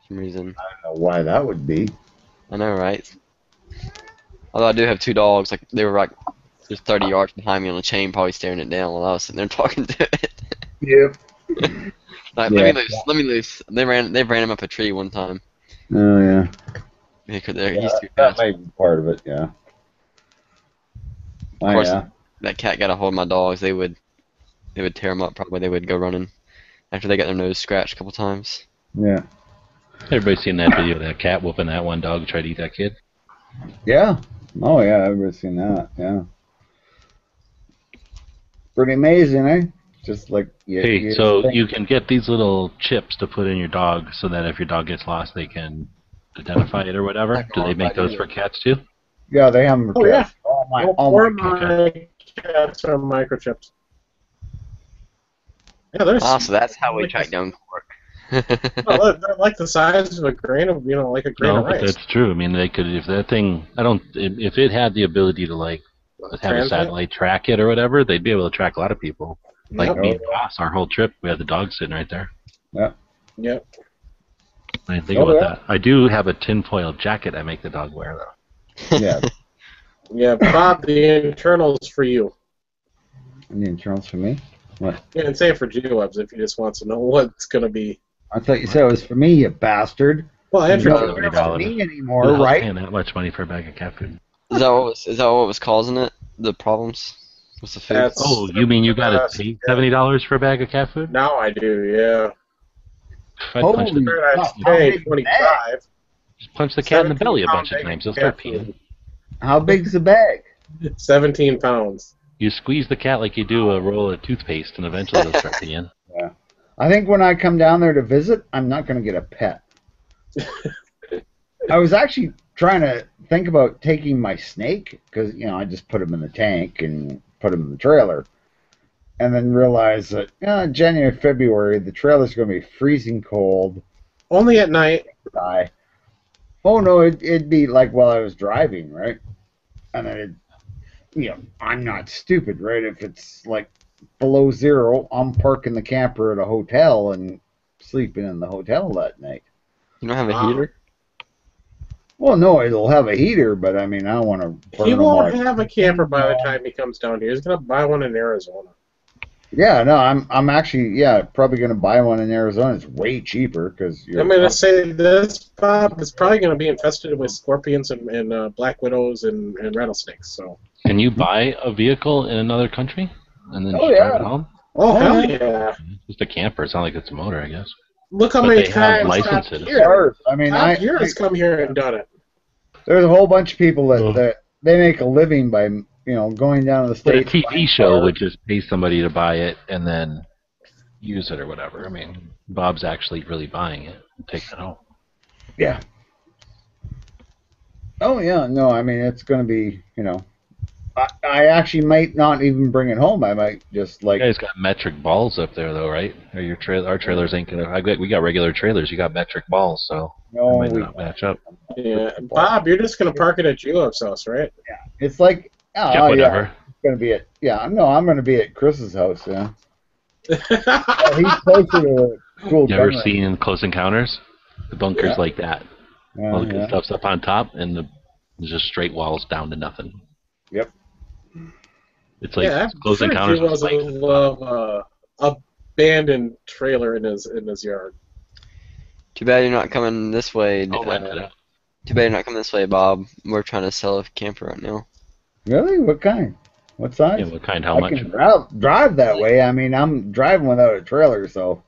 some reason. I don't know why that would be. I know, right? Although I do have two dogs, like they were like just 30 yards behind me on a chain, probably staring it down while I was sitting there talking to it. Yep. Like, Yeah. let me loose. They ran him up a tree one time. Oh yeah. That might be part of it. Yeah. Of course, that cat got a hold of my dogs. They would tear them up. Probably they would go running after they got their nose scratched a couple times. Yeah. Everybody seen that video of that cat whooping that one dog who tried to eat that kid? Yeah. Oh yeah, everybody's seen that. Yeah. Pretty amazing, eh? Just like you can get these little chips to put in your dog so that if your dog gets lost, they can identify it or whatever. Do they make those for cats too? Yeah, they have them for cats. Yeah. All my cats are microchipped. Yeah, there's. So that's how we track down Quark. Well, they're like the size of a grain of, like a grain of rice. That's true. I mean, they could, if that thing, if it had the ability to like have a satellite track it or whatever, they'd be able to track a lot of people. Like me and Boss, our whole trip, we had the dog sitting right there. Yeah. Yep. I didn't think about that. I do have a tinfoil jacket I make the dog wear, though. Yeah. Yeah, Bob, the internals for you. And the internals for me? What? You can say it for G-Webs if you just want to know what it's going to be. I thought you said it was for me, you bastard. Well, I you don't for me anymore, right? Paying that much money for a bag of cat food. Is that what was causing it? The problems? What's the food? Oh, you mean you got to pay $70 for a bag of cat food? Now I do, yeah. Punch the cat in the belly a bunch of times. He'll start peeing. How big's the bag? 17 pounds. You squeeze the cat like you do a roll of toothpaste, and eventually they'll start peeing. Yeah. I think when I come down there to visit, I'm not going to get a pet. I was actually trying to think about taking my snake, because, I just put him in the tank and put him in the trailer. And then realized that January, February, the trailer's going to be freezing cold. Only at night. Oh, no, it'd be like while I was driving, right? And then I'm not stupid, right? If it's like below zero, I'm parking the camper at a hotel and sleeping in the hotel that night. You don't have a heater? Well, no, it'll have a heater, but I mean, I don't want to. He won't have a camper by the time he comes down here. He's gonna buy one in Arizona. Yeah, no, I'm actually probably gonna buy one in Arizona. It's way cheaper because I'm gonna say this, Bob. It's probably gonna be infested with scorpions and black widows and rattlesnakes. So. Can you buy a vehicle in another country and then Oh, just drive yeah. it home? Oh hell yeah! Just a camper. It's not like it's a motor, I guess. Look how But many they have times Top licenses. Gear. I mean, Top Gear has come here and done it. there's a whole bunch of people that they make a living by going down to the But a States. TV show would just pay somebody to buy it and then use it or whatever. I mean, Bob's actually really buying it and taking it home. Yeah. Oh yeah, no, I mean it's going to be, I actually might not even bring it home. I might just You guys got metric balls up there though, right? Or our trailers ain't gonna. We got regular trailers. You got metric balls, so no, it might not match up. Yeah, Bob, you're just gonna park it at Julop's house, right? it's like Whatever. it's going to be I'm going to be at Chris's house. Yeah. He's closer to a cool. You ever gun seen Close Encounters? The bunker's like that. range. All the good stuff's up on top, and there's just straight walls down to nothing. Yep. It's like I'm Close sure Encounters Julos was like. would love abandoned trailer in his yard. Too bad you're not coming this way. I'll rent it out. Too bad you're not coming this way, Bob. We're trying to sell a camper right now. Really? What kind? What size? Yeah, what kind? How I much? can drive that way. I mean, I'm driving without a trailer, so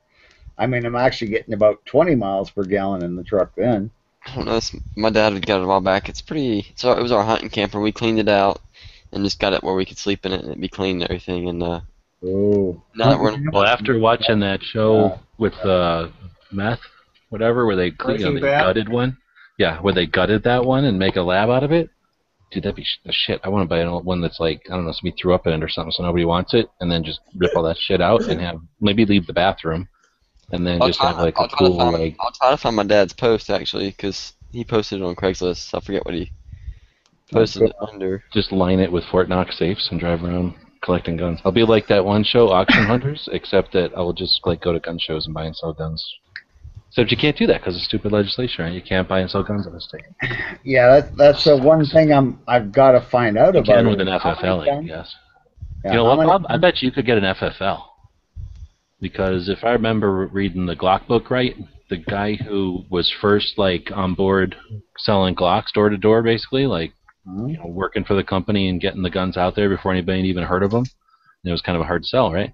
I mean, I'm actually getting about 20 miles per gallon in the truck then. I don't know. My dad got it a while back. It was our hunting camper. We cleaned it out and just got it where we could sleep in it and it'd be clean and everything. And Oh. now that we're Well, after watching that show with meth, whatever, where they Breaking they Bad? gutted one, where they gutted that one and make a lab out of it. Dude, that'd be the shit. I want to buy one that's like, I don't know, somebody threw up in it or something, so nobody wants it, and then just rip all that shit out and maybe leave the bathroom, and then just have like a cool like. I'll try to find my dad's post actually, because he posted it on Craigslist. I forget what he posted it under. Just line it with Fort Knox safes and drive around collecting guns. I'll be like that one show, Auction Hunters, except that I will just like go to gun shows and buy and sell guns. Except you can't do that because of stupid legislation, right? You can't buy and sell guns in the state. Yeah, that's the one thing I've got to find out You about. can with an FFL, I guess. Yeah, You know what, Bob? I bet you could get an FFL. Because if I remember reading the Glock book right, the guy who was first like on board selling Glocks door to door, basically, like working for the company and getting the guns out there before anybody even heard of them. And it was kind of a hard sell, right?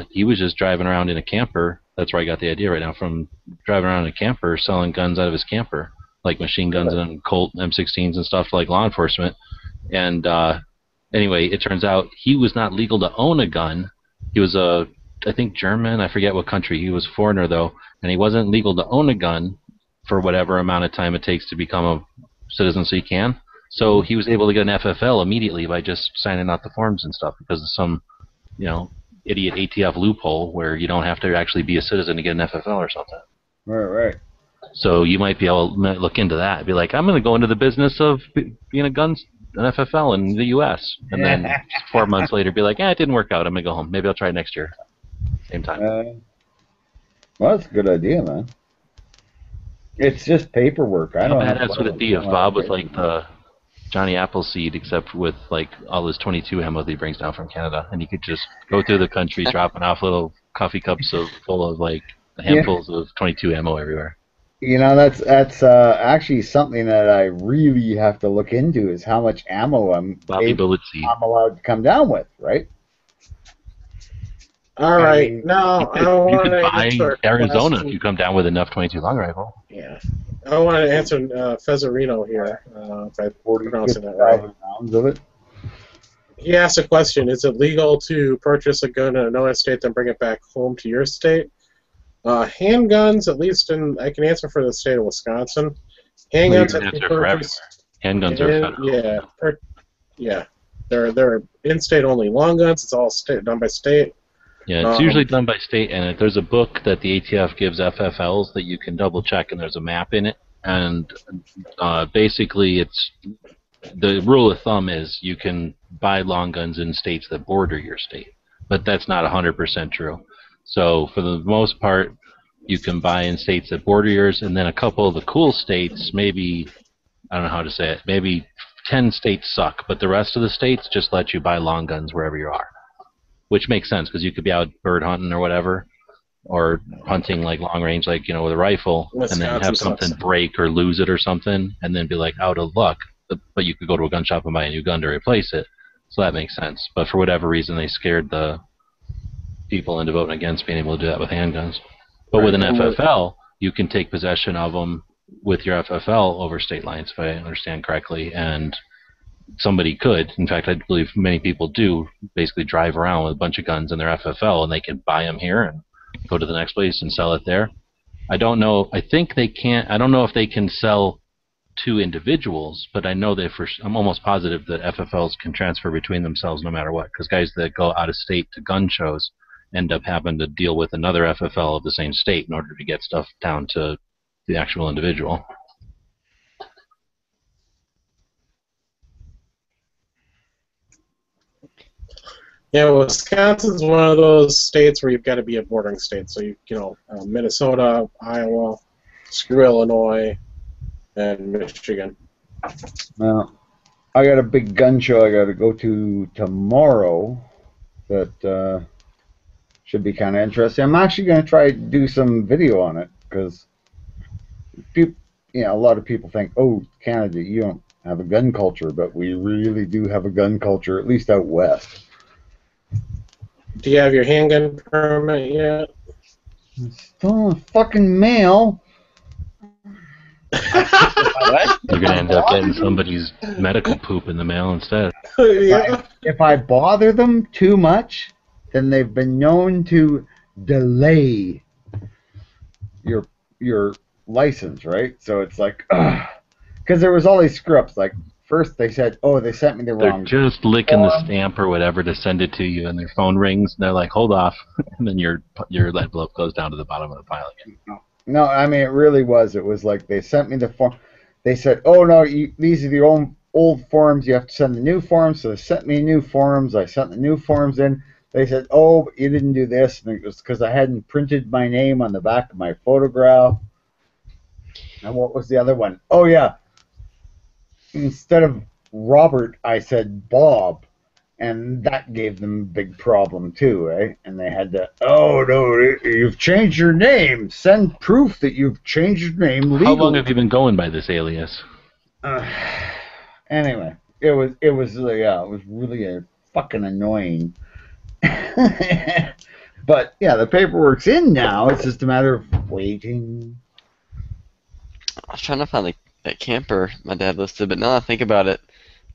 He was just driving around in a camper. That's where I got the idea right now, from driving around in a camper selling guns out of his camper, like machine guns and Colt M16s and stuff to like law enforcement. And anyway, it turns out he was not legal to own a gun. He was I think German, I forget what country. He was a foreigner though, and he wasn't legal to own a gun for whatever amount of time it takes to become a citizen, so he can. So he was able to get an FFL immediately by just signing out the forms and stuff because of some, idiot ATF loophole where you don't have to actually be a citizen to get an FFL or something. Right. So you might be able to look into that. Be like, I'm going to go into the business of being an FFL in the U.S. And then 4 months later be like, it didn't work out. I'm going to go home. Maybe I'll try it next year. Same time. Well, that's a good idea, man. It's just paperwork. I How don't know. badass would it be if Bob was like the Johnny Appleseed, except with like all his 22 ammo that he brings down from Canada, and he could just go through the country dropping off little coffee cups full of like handfuls of 22 ammo everywhere. That's actually something that I really have to look into is how much ammo I'm allowed to come down with, right? All right, now I you want could to buy answer Arizona question. if you come down with enough 22 long rifle. Yeah, I want to answer Fezzarino here, if I'm pronouncing that right. Rounds of it. He asked a question: is it legal to purchase a gun in another state then bring it back home to your state? Handguns, at least I can answer for the state of Wisconsin. Handguns have to be purchased. Handguns are federal. Yeah, they're in-state only. Long guns, it's all done by state. Yeah, it's usually done by state, and there's a book that the ATF gives FFLs that you can double check, and there's a map in it, and basically it's the rule of thumb is you can buy long guns in states that border your state, but that's not 100% true. So for the most part, you can buy in states that border yours, and then a couple of the cool states, maybe, I don't know how to say it, maybe 10 states suck, but the rest of the states just let you buy long guns wherever you are, which makes sense because you could be out bird hunting or whatever, or hunting like long range, like, you know, with a rifle, and then have something break or lose it or something, and then be like out of luck. But you could go to a gun shop and buy a new gun to replace it. So that makes sense. But for whatever reason, they scared the people into voting against being able to do that with handguns. But with an FFL, you can take possession of them with your FFL over state lines, if I understand correctly, and somebody could, in fact, I believe many people do, basically drive around with a bunch of guns in their FFL, and they can buy them here and go to the next place and sell it there. I don't know. I think they can't. I don't know if they can sell to individuals, but I know that I'm almost positive that FFLs can transfer between themselves no matter what, because guys that go out of state to gun shows end up having to deal with another FFL of the same state in order to get stuff down to the actual individual. Yeah, Wisconsin's one of those states where you've got to be a bordering state. So Minnesota, Iowa, screw Illinois, and Michigan. Well, I got a big gun show I got to go to tomorrow. That should be kind of interesting. I'm actually going to try to do some video on it because a lot of people think, oh, Canada, you don't have a gun culture, but we really do have a gun culture, at least out west. Do you have your handgun permit yet? Still in fucking mail. You're gonna end up getting somebody's medical poop in the mail instead. Yeah. If I bother them too much, then they've been known to delay your license, right? So it's like, because there was all these screw-ups. Like first they said, oh, they sent me the wrong. They're just licking the stamp or whatever to send it to you, and their phone rings, and they're like, hold off, and then your envelope goes down to the bottom of the pile again. No, I mean, it really was. It was like they sent me the form. They said, oh, no, these are the old forms. You have to send the new forms. So they sent me new forms. I sent the new forms in. They said, oh, but you didn't do this. And it was because I hadn't printed my name on the back of my photograph. And what was the other one? Oh, yeah. Instead of Robert, I said Bob. And that gave them a big problem too, right? And they had to, oh no, you've changed your name. Send proof that you've changed your name legally. How long have you been going by this alias? Anyway, it was really fucking annoying. But yeah, the paperwork's in now. It's just a matter of waiting. I was trying to find that camper my dad listed, but now I think about it,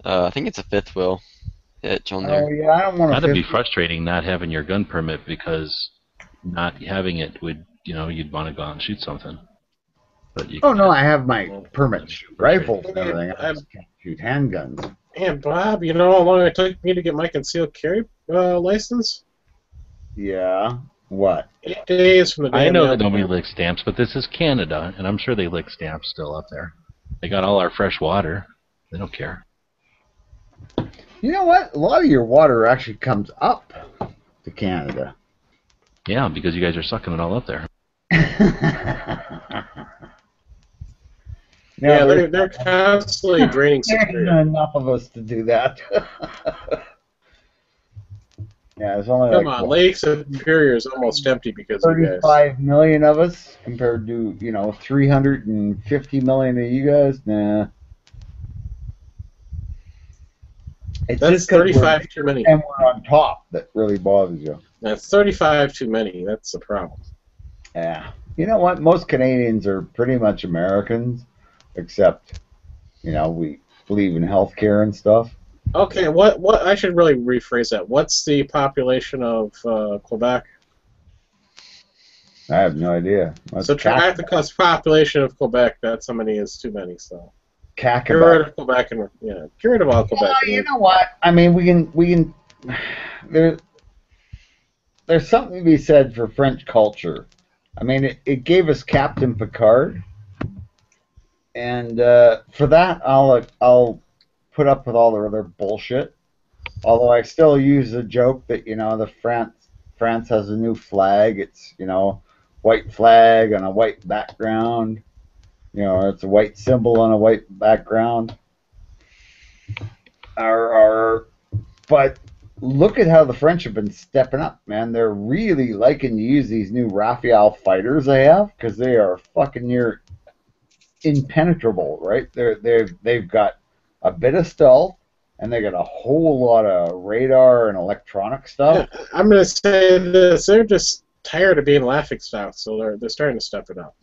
I think it's a fifth wheel hitch on there. Oh yeah, I don't want to. That'd be frustrating not having your gun permit, because not having it would, you'd want to go out and shoot something. But you no, I have my permits, rifles and everything. I just can't shoot handguns. And Bob, you know how long it took me to get my concealed carry license? Yeah. What? 8 days from the day. I know that nobody licks stamps, but this is Canada, and I'm sure they lick stamps still up there. They got all our fresh water. They don't care. You know what? A lot of your water actually comes up to Canada. Yeah, because you guys are sucking it all up there. Yeah, they're constantly draining Superior. There's enough of us to do that. Yeah, it's only Come on, Lake Superior is almost empty because of you guys. 35 million of us compared to 350 million of you guys. Nah. It's That's 35 too many. And we're on top that really bothers you. That's 35 too many. That's the problem. Yeah. You know what? Most Canadians are pretty much Americans, except, we believe in healthcare and stuff. Okay, what I should really rephrase that. What's the population of Quebec? I have no idea. So try the population of Quebec. That's how many is too many. So. Get rid of Quebec and get rid of all Quebec. You know what? I mean, we can. There's something to be said for French culture. I mean, it gave us Captain Picard, and for that I'll put up with all their other bullshit. Although I still use the joke that, the France has a new flag. It's, white flag on a white background. It's a white symbol on a white background. But look at how the French have been stepping up, man. They're really liking to use these new Raphael fighters they have because they are fucking near impenetrable, right? They've got a bit of stealth, and they got a whole lot of radar and electronic stuff. Yeah, I'm going to say this. They're just tired of being laughingstock, so they're starting to step it up.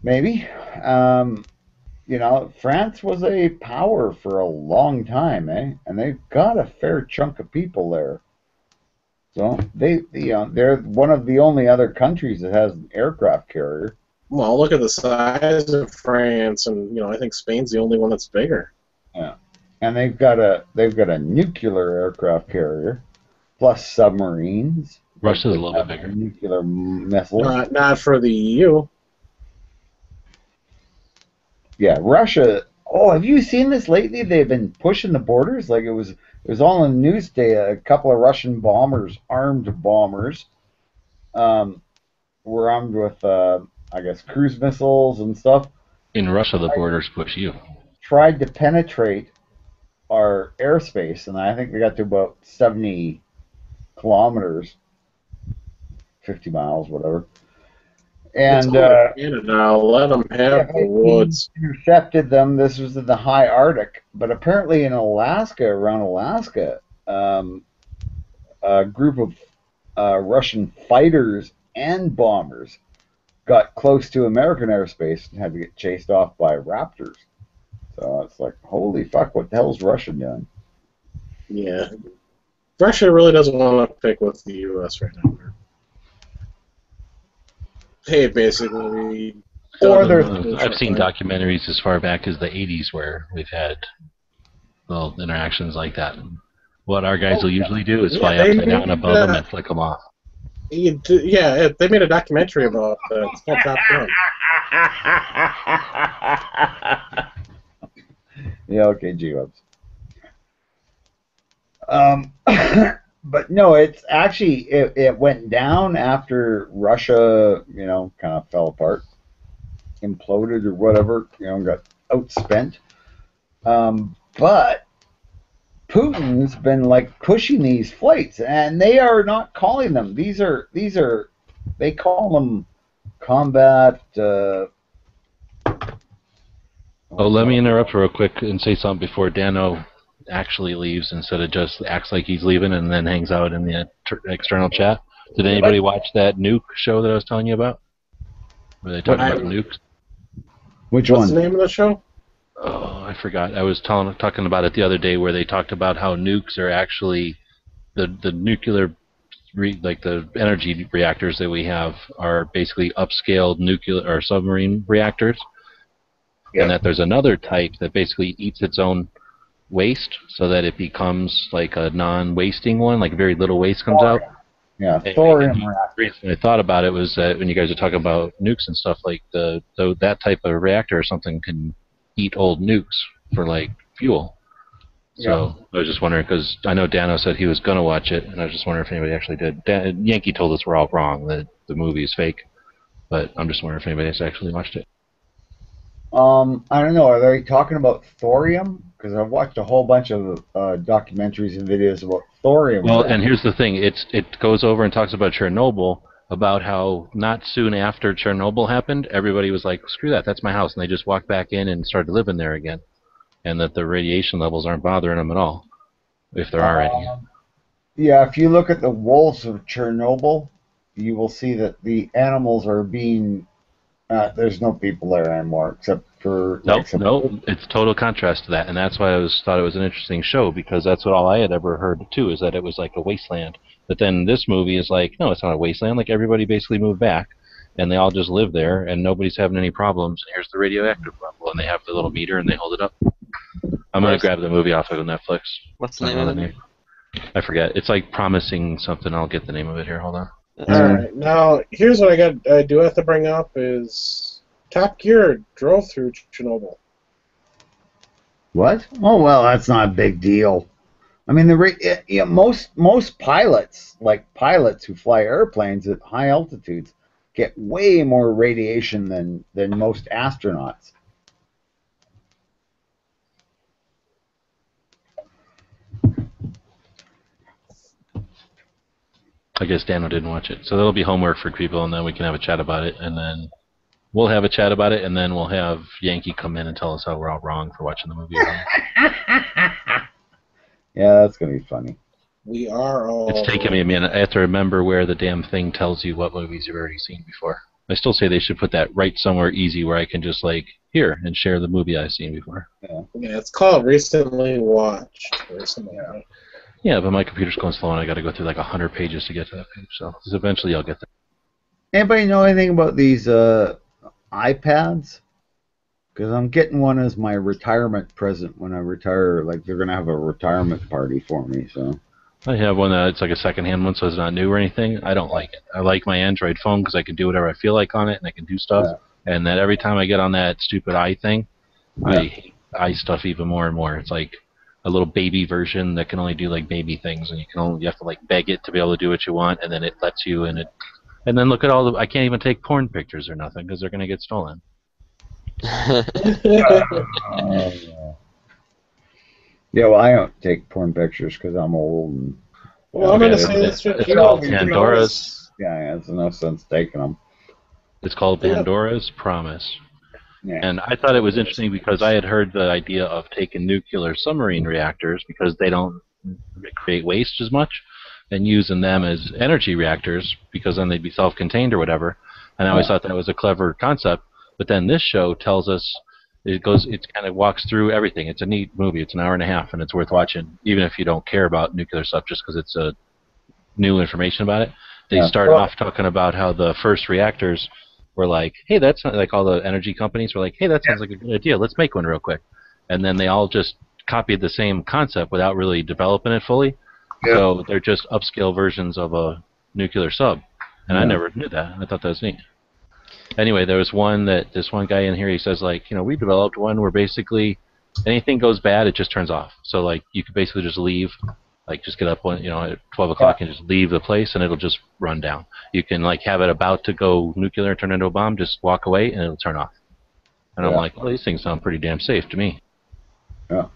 Maybe. France was a power for a long time, eh? And they've got a fair chunk of people there. So they're one of the only other countries that has an aircraft carrier. Well, look at the size of France, and I think Spain's the only one that's bigger. Yeah, and they've got a nuclear aircraft carrier, plus submarines. Russia's a little bit bigger. Nuclear missiles. Not for the EU. Yeah, Russia. Oh, have you seen this lately? They've been pushing the borders. Like it was all in the news today. A couple of Russian bombers, armed bombers, were armed with, I guess, cruise missiles and stuff. In Russia, the borders push you. Tried to penetrate our airspace, and I think they got to about 70 kilometers, 50 miles, whatever. And Canada, let them have the woods. Intercepted them. This was in the high Arctic, but apparently in Alaska, around Alaska, a group of Russian fighters and bombers got close to American airspace and had to get chased off by Raptors. So it's like, holy fuck, what the hell's Russia doing? Yeah, Russia really doesn't want to pick with the U.S. right now. Hey, basically. I've seen documentaries as far back as the 80s where we've had little interactions like that. What our guys will usually do is fly upside down above them and flick them off. Yeah, they made a documentary about it's called Top Gun. Yeah, okay, G-Webs. But no, it's actually, it went down after Russia, kind of fell apart, imploded or whatever, got outspent. But Putin's been pushing these flights, and they are not calling them. These are they call them combat. Let me interrupt real quick and say something before Dano actually leaves instead of just acts like he's leaving and then hangs out in the external chat. Did anybody watch that nuke show that I was telling you about? Where they talk about nukes? Which one? What's the name of the show? Oh, I forgot. I was talking about it the other day where they talked about how nukes are actually the nuclear, the energy reactors that we have are basically upscaled nuclear or submarine reactors. Yep. And that there's another type that basically eats its own waste so that it becomes like a non-wasting one, like very little waste comes out. Yeah, thorium reactor. The reason I thought about it was that when you guys are talking about nukes and stuff, like that type of reactor or something can eat old nukes for fuel. So I was just wondering, because I know Dano said he was going to watch it, and I was just wondering if anybody actually did. Yankee told us we're all wrong, that the movie is fake, but I'm just wondering if anybody has actually watched it. I don't know. Are they talking about thorium? Because I've watched a whole bunch of documentaries and videos about thorium. Well, and here's the thing. It goes over and talks about Chernobyl, about how not soon after Chernobyl happened, everybody was like, screw that, that's my house. And they just walked back in and started living there again. And that the radiation levels aren't bothering them at all, if there are any. Yeah, if you look at the wolves of Chernobyl, you will see that the animals are being... there's no people there anymore, except for... No, it's total contrast to that, and that's why I thought it was an interesting show, because that's what all I had ever heard, too, is that it was like a wasteland. But then this movie is like, no, it's not a wasteland. Like, everybody basically moved back, and they all just live there, and nobody's having any problems. And here's the radioactive level, and they have the little meter, and they hold it up. I'm going to grab the movie off of Netflix. What's the name of it? I forget. It's like Promising something. I'll get the name of it here. Hold on. Alright, now, here's what I do have to bring up is Top Gear drove through Chernobyl. What? Oh well, that's not a big deal. I mean, most pilots, like pilots who fly airplanes at high altitudes, get way more radiation than most astronauts. I guess Dano didn't watch it, so that'll be homework for people, and then we can have a chat about it, and then we'll have a chat about it, and then we'll have Yankee come in and tell us how we're all wrong for watching the movie. Yeah, that's gonna be funny. We are all. It's taken me a minute. I have to remember where the damn thing tells you what movies you've already seen before. I still say they should put that right somewhere easy where I can just here and share the movie I've seen before. Yeah, it's called recently watched or something like that. Yeah, but my computer's going slow and I got to go through 100 pages to get to that page. So eventually I'll get there. Anybody know anything about these iPads? Because I'm getting one as my retirement present when I retire. Like they're gonna have a retirement party for me. So I have one that's like a secondhand one, so it's not new or anything. I don't like it. I like my Android phone because I can do whatever I feel like on it and I can do stuff. Yeah. And that every time I get on that stupid thing, I hate stuff even more and more. It's like a little baby version that can only do baby things, and you have to beg it to be able to do what you want, and then it lets you, and then look at all I can't even take porn pictures or nothing because they're gonna get stolen. Yeah, well, I don't take porn pictures because I'm old. And, well, I'm gonna say it's called Pandora's. Yeah, it's no sense taking them. It's called Pandora's Promise. Yeah. And I thought it was interesting because I had heard the idea of taking nuclear submarine reactors because they don't create waste as much, and using them as energy reactors because then they'd be self-contained or whatever. And I always thought that was a clever concept. But then this show tells us it kind of walks through everything. It's a neat movie. It's an hour and a half, and it's worth watching, even if you don't care about nuclear stuff, just because it's new information about it. They start off talking about how the first reactors were like, hey, that's not, all the energy companies were like, hey, that sounds like a good idea. Let's make one real quick. And then they all just copied the same concept without really developing it fully. Yeah. So they're just upscale versions of a nuclear sub. And I never knew that. I thought that was neat. Anyway, there was this one guy in here, he says, we developed one where basically anything goes bad, it just turns off. So, you could basically just leave, just get up at 12 o'clock and just leave the place and it'll just run down. You can, have it about to go nuclear and turn into a bomb, just walk away and it'll turn off. And I'm like, well, these things sound pretty damn safe to me. Yeah.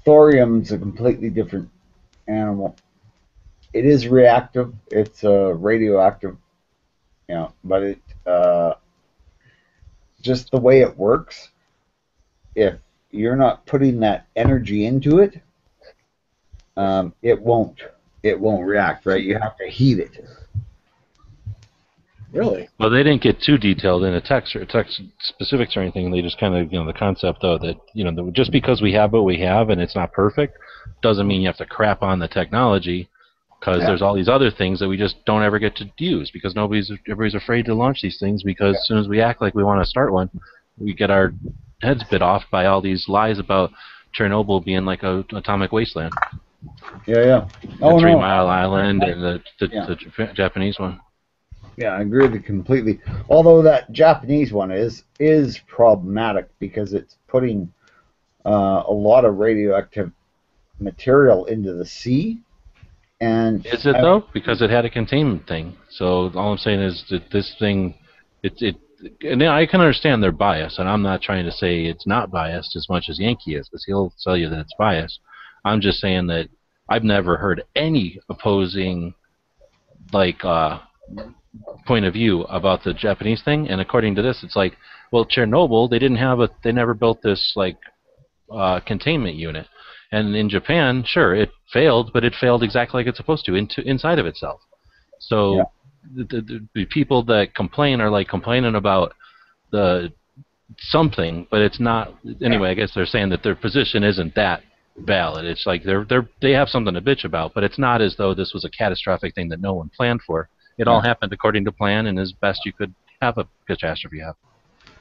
Thorium's a completely different animal. It is reactive. It's radioactive. But it just the way it works, if you're not putting that energy into it, it won't react, right? You have to heat it. Really? Well, they didn't get too detailed in the text specifics or anything. They just kind of, the concept though that just because we have what we have and it's not perfect, doesn't mean you have to crap on the technology. Because there's all these other things that we just don't ever get to use because everybody's afraid to launch these things because as soon as we act like we want to start one, we get our heads bit off by all these lies about Chernobyl being like a atomic wasteland. Yeah. The 3 Mile Island and the Japanese one. Yeah, I agree with you completely. Although that Japanese one is problematic because it's putting a lot of radioactive material into the sea. And is it though? Because it had a containment thing. So all I'm saying is that this thing, and I can understand their bias, and I'm not trying to say it's not biased as much as Yankee is, because he'll tell you that it's biased. I'm just saying that I've never heard any opposing, point of view about the Japanese thing. And according to this, it's well, Chernobyl, they never built this containment unit. And in Japan, sure, it failed, but it failed exactly like it's supposed to inside of itself. So the people that complain are complaining about the something, but it's not. Anyway, I guess they're saying that their position isn't that valid. It's they have something to bitch about, but it's not as though this was a catastrophic thing that no one planned for. It all happened according to plan and as best you could have a catastrophe happen.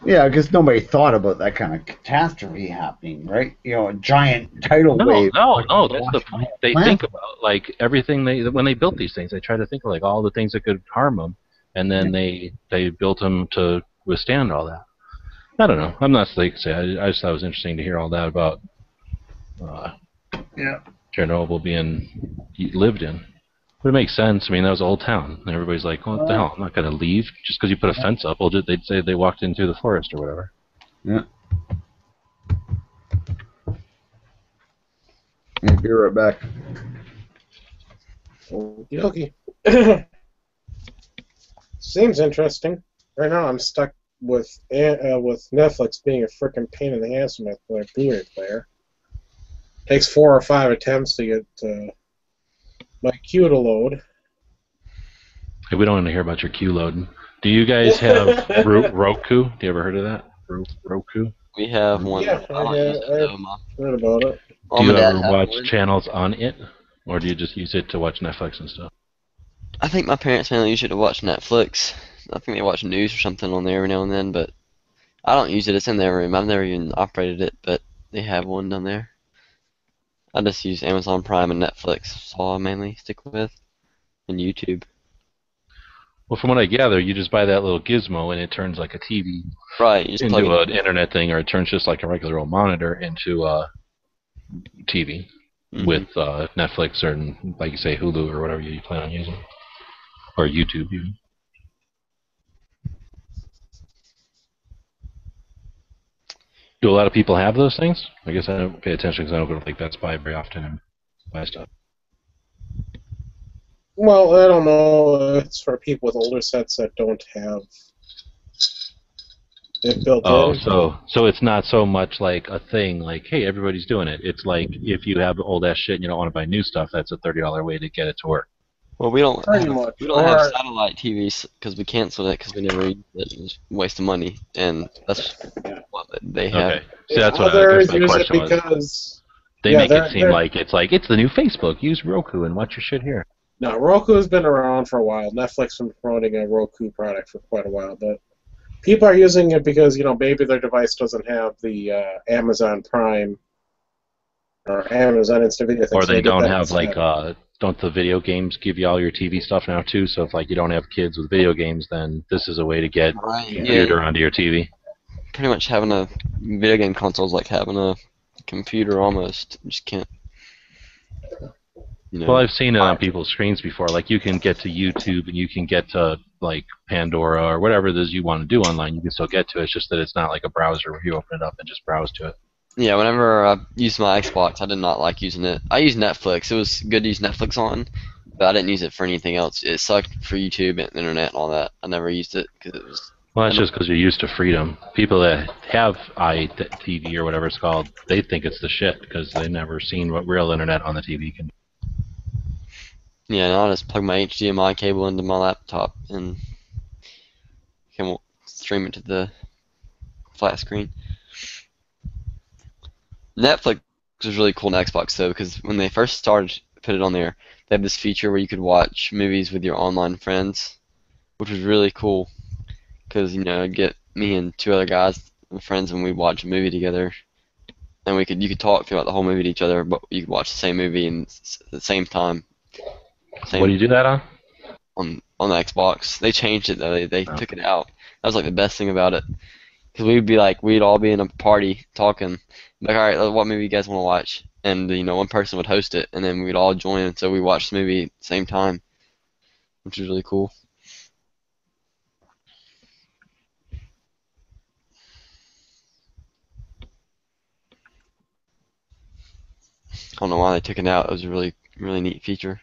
Yeah, because nobody thought about that kind of catastrophe happening, right? A giant tidal wave. No, that's the point. They think about everything when they built these things. They try to think of all the things that could harm them, and then they built them to withstand all that. I don't know. I'm not like say. I just thought it was interesting to hear all that about Chernobyl being lived in. But it makes sense. I mean, that was a whole town, and everybody's like, "What the hell? I'm not going to leave just because you put a fence up." Well, they'd say they walked in through the forest or whatever. Yeah. I'll be right back. Okie Seems interesting. Right now, I'm stuck with Netflix being a freaking pain in the ass with my Blu-ray player. Takes 4 or 5 attempts to get my queue to load. Hey, we don't want to hear about your queue loading. Do you guys have Roku? Do you ever heard of that? Roku? We have one. Yeah, I don't use it though. heard about it. Do you ever watch channels on it, or do you just use it to watch Netflix and stuff? I think my parents mainly use it to watch Netflix. I think they watch news or something on there every now and then, but I don't use it. It's in their room. I've never even operated it, but they have one down there. I just use Amazon Prime and Netflix. That's all I mainly stick with, and YouTube. Well, from what I gather, you just buy that little gizmo and it turns like a TV into an internet thing, or it turns just like a regular old monitor into a TV with Netflix or, like you say, Hulu or whatever you plan on using, or YouTube even. Do a lot of people have those things? I guess I don't pay attention because I don't go to like Best Buy very often and buy stuff. Well, I don't know. It's for people with older sets that don't have it built in. So it's not so much like a thing like, hey, everybody's doing it. It's like if you have old ass shit and you don't want to buy new stuff, that's a $30 way to get it to work. Well, we don't have satellite TVs because we canceled it because we never used it. It was a waste of money, and that's what they have. Okay, so that's what my question was. They make it seem like it's the new Facebook. Use Roku and watch your shit here. No, Roku has been around for a while. Netflix has been promoting a Roku product for quite a while, but people are using it because, maybe their device doesn't have the Amazon Prime or Amazon Instant Video thing. Or they don't have, don't the video games give you all your TV stuff now, too? So if, you don't have kids with video games, then this is a way to get a computer onto your TV. Pretty much having a video game console is like having a computer almost. You just can't. Well, I've seen it on people's screens before. Like, you can get to YouTube and you can get to, Pandora or whatever it is you want to do online. You can still get to it. It's just that it's not like a browser where you open it up and just browse to it. Yeah, whenever I used my Xbox, I did not like using it. I used Netflix. It was good to use Netflix on, but I didn't use it for anything else. It sucked for YouTube and the internet and all that. I never used it because it was... Well, that's just because you're used to freedom. People that have iTV or whatever it's called, they think it's the shit because they've never seen what real internet on the TV can do. Yeah, and I'll just plug my HDMI cable into my laptop and can stream it to the flat screen. Netflix was really cool on Xbox though, because when they first started put it on there, they have this feature where you could watch movies with your online friends, which was really cool. Because I'd get me and 2 other guys, friends, and we'd watch a movie together, and you could talk throughout the whole movie to each other, but you could watch the same movie at the same time. What do you do that on? On the Xbox. They changed it though. They took it out. That was the best thing about it. Because we'd all be in a party talking, all right, what movie you guys want to watch? And one person would host it, and then we'd all join, and so we watched the movie at the same time, which was really cool. I don't know why they took it out. It was a really, really neat feature.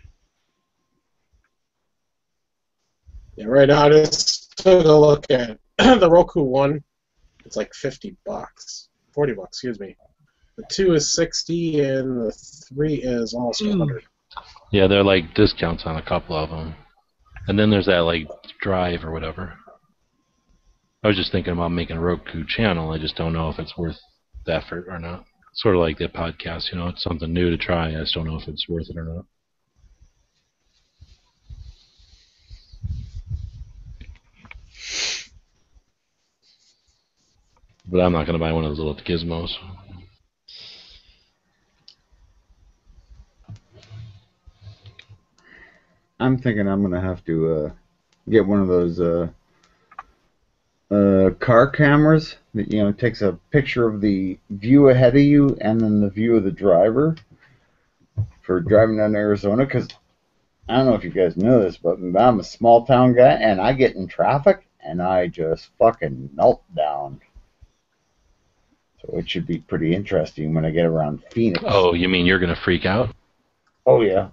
Yeah, right now I just took a look at the Roku One. It's like $50, $40, excuse me. The 2 is 60, and the 3 is almost 100. Yeah, they're discounts on a couple of them, and then there's that Drive or whatever. I was just thinking about making a Roku channel. I just don't know if it's worth the effort or not. Sort of like the podcast, it's something new to try. I just don't know if it's worth it or not. But I'm not going to buy one of those little gizmos. I'm thinking I'm going to have to get one of those car cameras that takes a picture of the view ahead of you and then the view of the driver for driving down Arizona? Because I don't know if you guys know this, but I'm a small town guy and I get in traffic and I just fucking melt down. So it should be pretty interesting when I get around Phoenix. Oh, you mean you're gonna freak out? Oh yeah.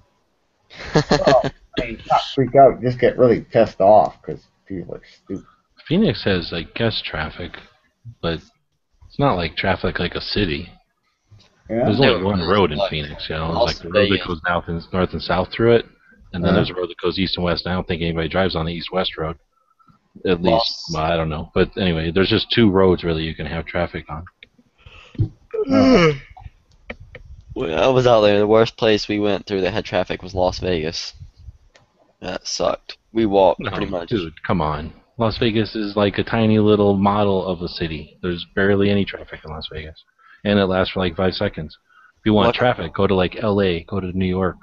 Well, I mean, not freak out, just get really pissed off because people are stupid. Phoenix has, I guess, traffic, but it's not like traffic like a city. Yeah. There's only one road in Phoenix, like the road that goes north and south through it, and then there's a road that goes east and west. And I don't think anybody drives on the east-west road. At least, well, I don't know. But anyway, there's just two roads really you can have traffic on. When I was out there, the worst place we went through that had traffic was Las Vegas. That sucked. We walked pretty much. Dude, come on. Las Vegas is like a tiny little model of a city. There's barely any traffic in Las Vegas. And it lasts for like 5 seconds. If you want traffic, go to like LA, go to New York.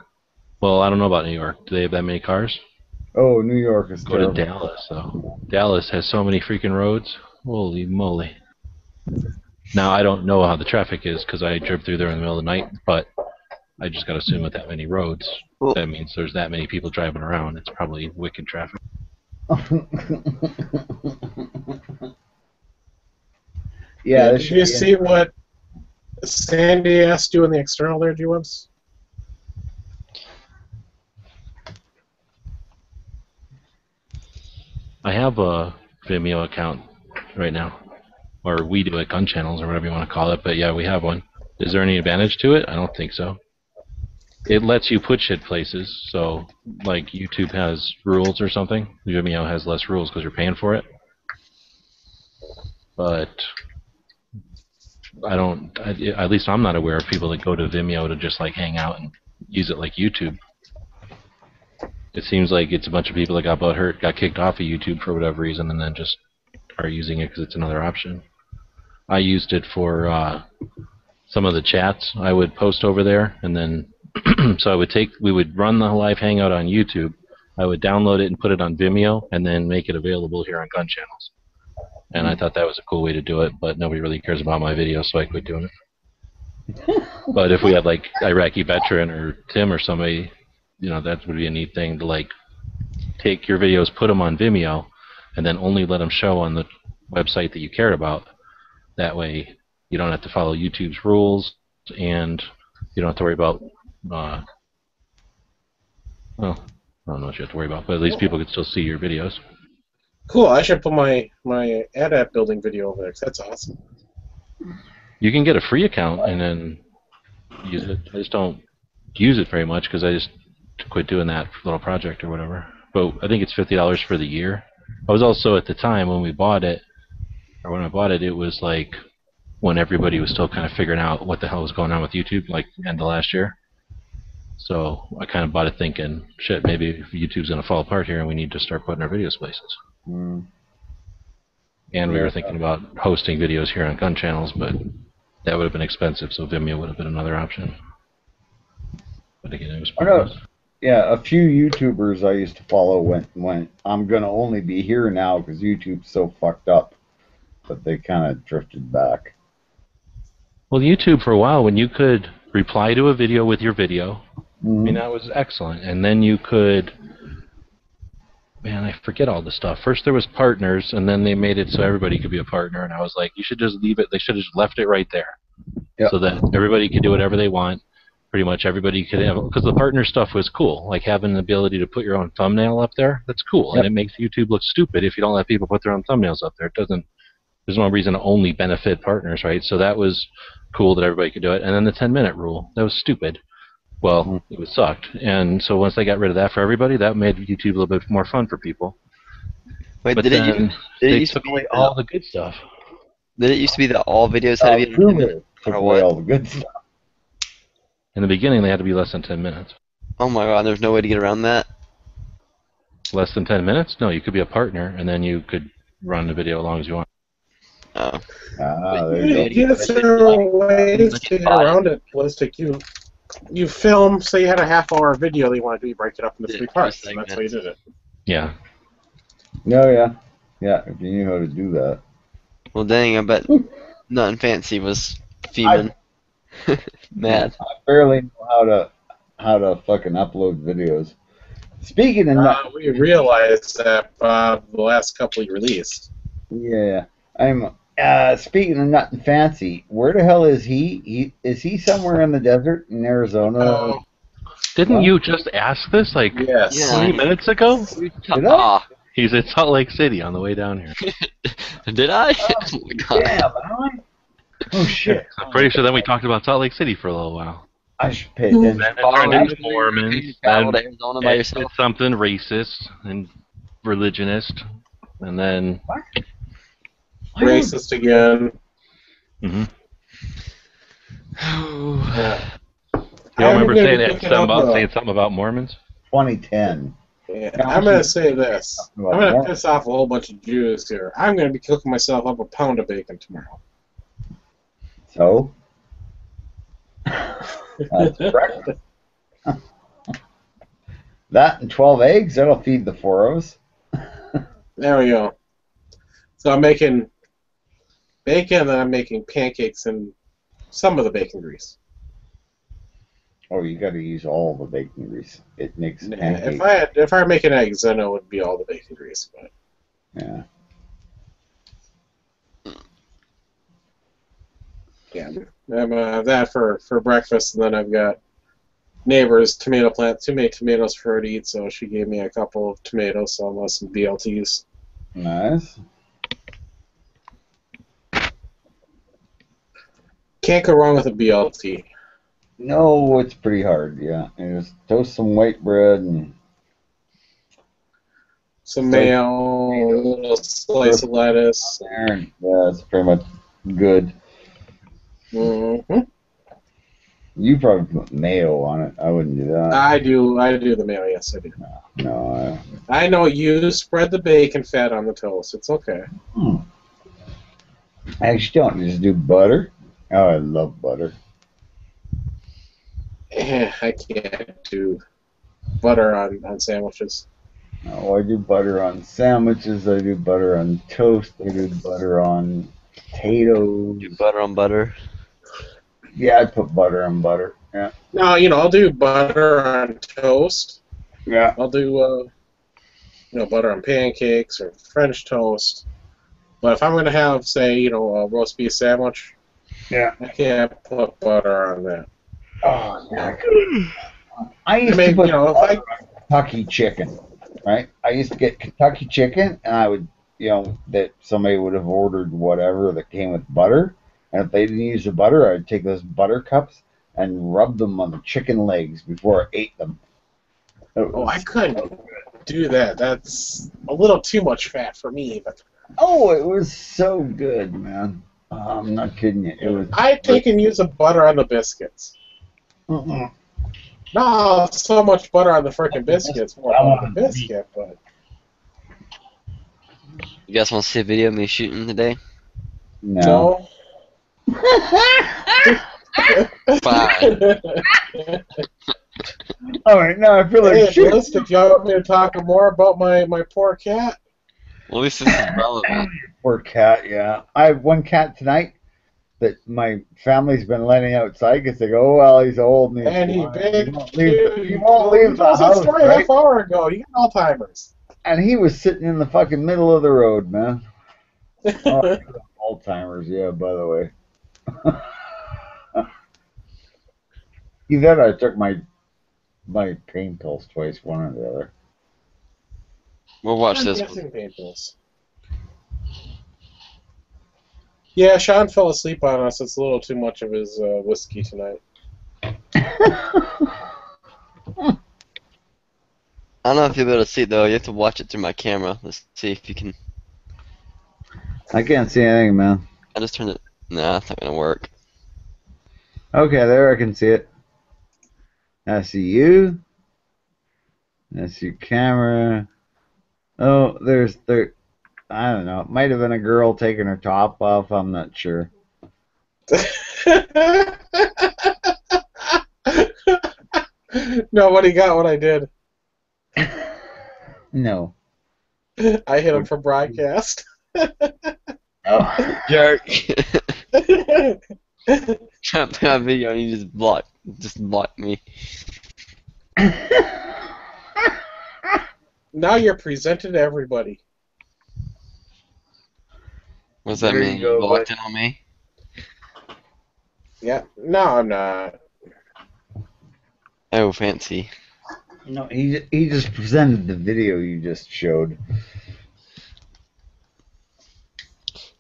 Well, I don't know about New York. Do they have that many cars? Oh, New York is terrible. Go to Dallas, though. Dallas has so many freaking roads. Holy moly. Now, I don't know how the traffic is because I drove through there in the middle of the night, but I just got to assume with that many roads, that means there's that many people driving around. It's probably wicked traffic. Yeah. Did you see what Sandy asked you in the external there, G-Webs? I have a Vimeo account right now. Or we do it, Gun Channels, or whatever you want to call it. But yeah, we have one. Is there any advantage to it? I don't think so. It lets you put shit places. So, like YouTube has rules or something. Vimeo has less rules because you're paying for it. But I don't. At least I'm not aware of people that go to Vimeo to just like hang out and use it like YouTube. It seems like it's a bunch of people that got butthurt, got kicked off of YouTube for whatever reason, and then just are using it because it's another option. I used it for some of the chats I would post over there, and then so we would run the live hangout on YouTube. I would download it and put it on Vimeo, and then make it available here on Gun Channels. And I thought that was a cool way to do it, but nobody really cares about my videos, so I quit doing it. But if we had like Iraqi veteran or Tim or somebody, that would be a neat thing to like take your videos, put them on Vimeo, and then only let them show on the website that you cared about. That way, you don't have to follow YouTube's rules, and you don't have to worry about. Well, I don't know what you have to worry about, but at least people can still see your videos. Cool. I should put my AdApp building video over there, 'cause that's awesome. You can get a free account and then use it. I just don't use it very much because I just quit doing that little project or whatever. But I think it's $50 for the year. I was also at the time when I bought it, it was like when everybody was still kind of figuring out what the hell was going on with YouTube, like end of last year. So I kind of bought it thinking, shit, maybe YouTube's going to fall apart here and we need to start putting our videos places. Mm. And we were thinking about hosting videos here on Gun Channels, but that would have been expensive, so Vimeo would have been another option. But again, it was pointless. Yeah, a few YouTubers I used to follow went I'm going to only be here now because YouTube's so fucked up. But they kind of drifted back. Well, YouTube for a while, when you could reply to a video with your video, I mean, that was excellent. And then you could, man, I forget all the stuff. First there was partners, and then they made it so everybody could be a partner. And I was like, you should just leave it. They should have just left it right there. Yep. So that everybody could do whatever they want. Pretty much everybody could have, because the partner stuff was cool. Like having the ability to put your own thumbnail up there, that's cool. Yep. And it makes YouTube look stupid if you don't let people put their own thumbnails up there. It doesn't. There's no reason to only benefit partners, right? So that was cool that everybody could do it. And then the 10-minute rule, that was stupid. Well, it was sucked. And so once they got rid of that for everybody, that made YouTube a little bit more fun for people. Wait, but then they took away all the good stuff. Did it used to be that all videos had to be 10 minutes? Took away all the good stuff. In the beginning, they had to be less than 10 minutes. Oh my god, there's no way to get around that? Less than 10 minutes? No, you could be a partner, and then you could run the video as long as you want. Oh. Yes, there are ways to get around it, Ballistic. You film, say you had a half-hour video that you want to do, you break it up into 3 parts, and that's how you did it. Yeah. No, yeah. Yeah, if you knew how to do that. Well, dang, I bet Nothing Fancy was fuming. Mad. I barely know how to fucking upload videos. Speaking of we realized that the last couple you released. yeah, I'm speaking of nothing fancy. Where the hell is he? Is he somewhere in the desert in Arizona? Didn't you just ask this like Yes. 20 minutes ago? Did I? Ah, He's at Salt Lake City on the way down here. did I? Oh my god. Yeah, oh shit! I'm pretty sure then we talked about Salt Lake City for a little while. I should pay attention. Then it turned into You Mormons. travel Then to Arizona by it did yourself? something racist and religionist. And then... Racist again. hmm Yeah. You don't remember saying saying something about Mormons? 2010. Yeah, I'm going to say this. I'm going to piss off a whole bunch of Jews here. I'm going to be cooking myself up a pound of bacon tomorrow. So? That's breakfast. That and 12 eggs, that'll feed the 4 of us. There we go. So I'm making bacon, and then I'm making pancakes and some of the bacon grease. Oh, you got to use all the bacon grease. It makes pancakes. If I were making eggs, then it would be all the bacon grease. But Yeah. yeah, I'm that for breakfast, and then I've got neighbor's tomato plant. Too many tomatoes for her to eat, so she gave me a couple of tomatoes, so I'll have some BLTs. Nice. Can't go wrong with a BLT. No, it's pretty hard, yeah. And just toast some white bread and Some mayo, a little slice of lettuce. there, and yeah, it's pretty much good. Mm-hmm. You probably put mayo on it. I wouldn't do that. I do the mayo, yes, I do. No. I know you spread the bacon fat on the toast. It's okay. I actually don't. Just do butter. Oh, I love butter. I can't do butter on sandwiches. No, I do butter on sandwiches. I do butter on toast. I do butter on potatoes. Do butter on butter. Yeah, I put butter on butter. Yeah. No, I'll do butter on toast. Yeah. I'll do butter on pancakes or French toast. But if I'm gonna have, say, a roast beef sandwich, Yeah. I can't put butter on that. Oh, yeah. I used to put butter on Kentucky chicken, right? I used to get Kentucky chicken, and I would, that somebody would have ordered whatever that came with butter, and if they didn't use the butter, I'd take those butter cups and rub them on the chicken legs before I ate them. Oh, I couldn't do that. That's a little too much fat for me. But oh, it was so good, man. I'm not kidding you. It was. I take and use the butter on the biscuits. Mm-mm. Not so much butter on the frickin' biscuits, more on the biscuit, but. You guys want to see a video of me shooting today? No. Fine. All right, now I feel like Hey, shit. listen, if y'all want me to talk more about my poor cat, Well, at least this is relevant. Poor cat, yeah. I have one cat tonight that my family's been letting outside because they go, oh, well, he's old and he begged he won't leave the told us house, that story right? half hour ago. You got Alzheimer's. And he was sitting in the fucking middle of the road, man. Oh, Alzheimer's, yeah, by the way. You bet I took my pain pills twice, one or the other. We'll watch I'm this guessing one. pain pills. Yeah, Sean fell asleep on us. It's a little too much of his whiskey tonight. I don't know if you'll be able to see it, though. You have to watch it through my camera. Let's see if you can. I can't see anything, man. I just turned it. Nah, it's not going to work. Okay, there I can see it. I see you. I see your camera. Oh, there's I don't know. It might have been a girl taking her top off. I'm not sure. Nobody got what I did. No. I hit him for broadcast. Oh. Jerk. Trying to play my video and you just block me. Now you're presented to everybody. What's that There mean? you go, You blocked bud. it on me? Yeah. No, I'm not. Oh, fancy. No, he just presented the video you just showed.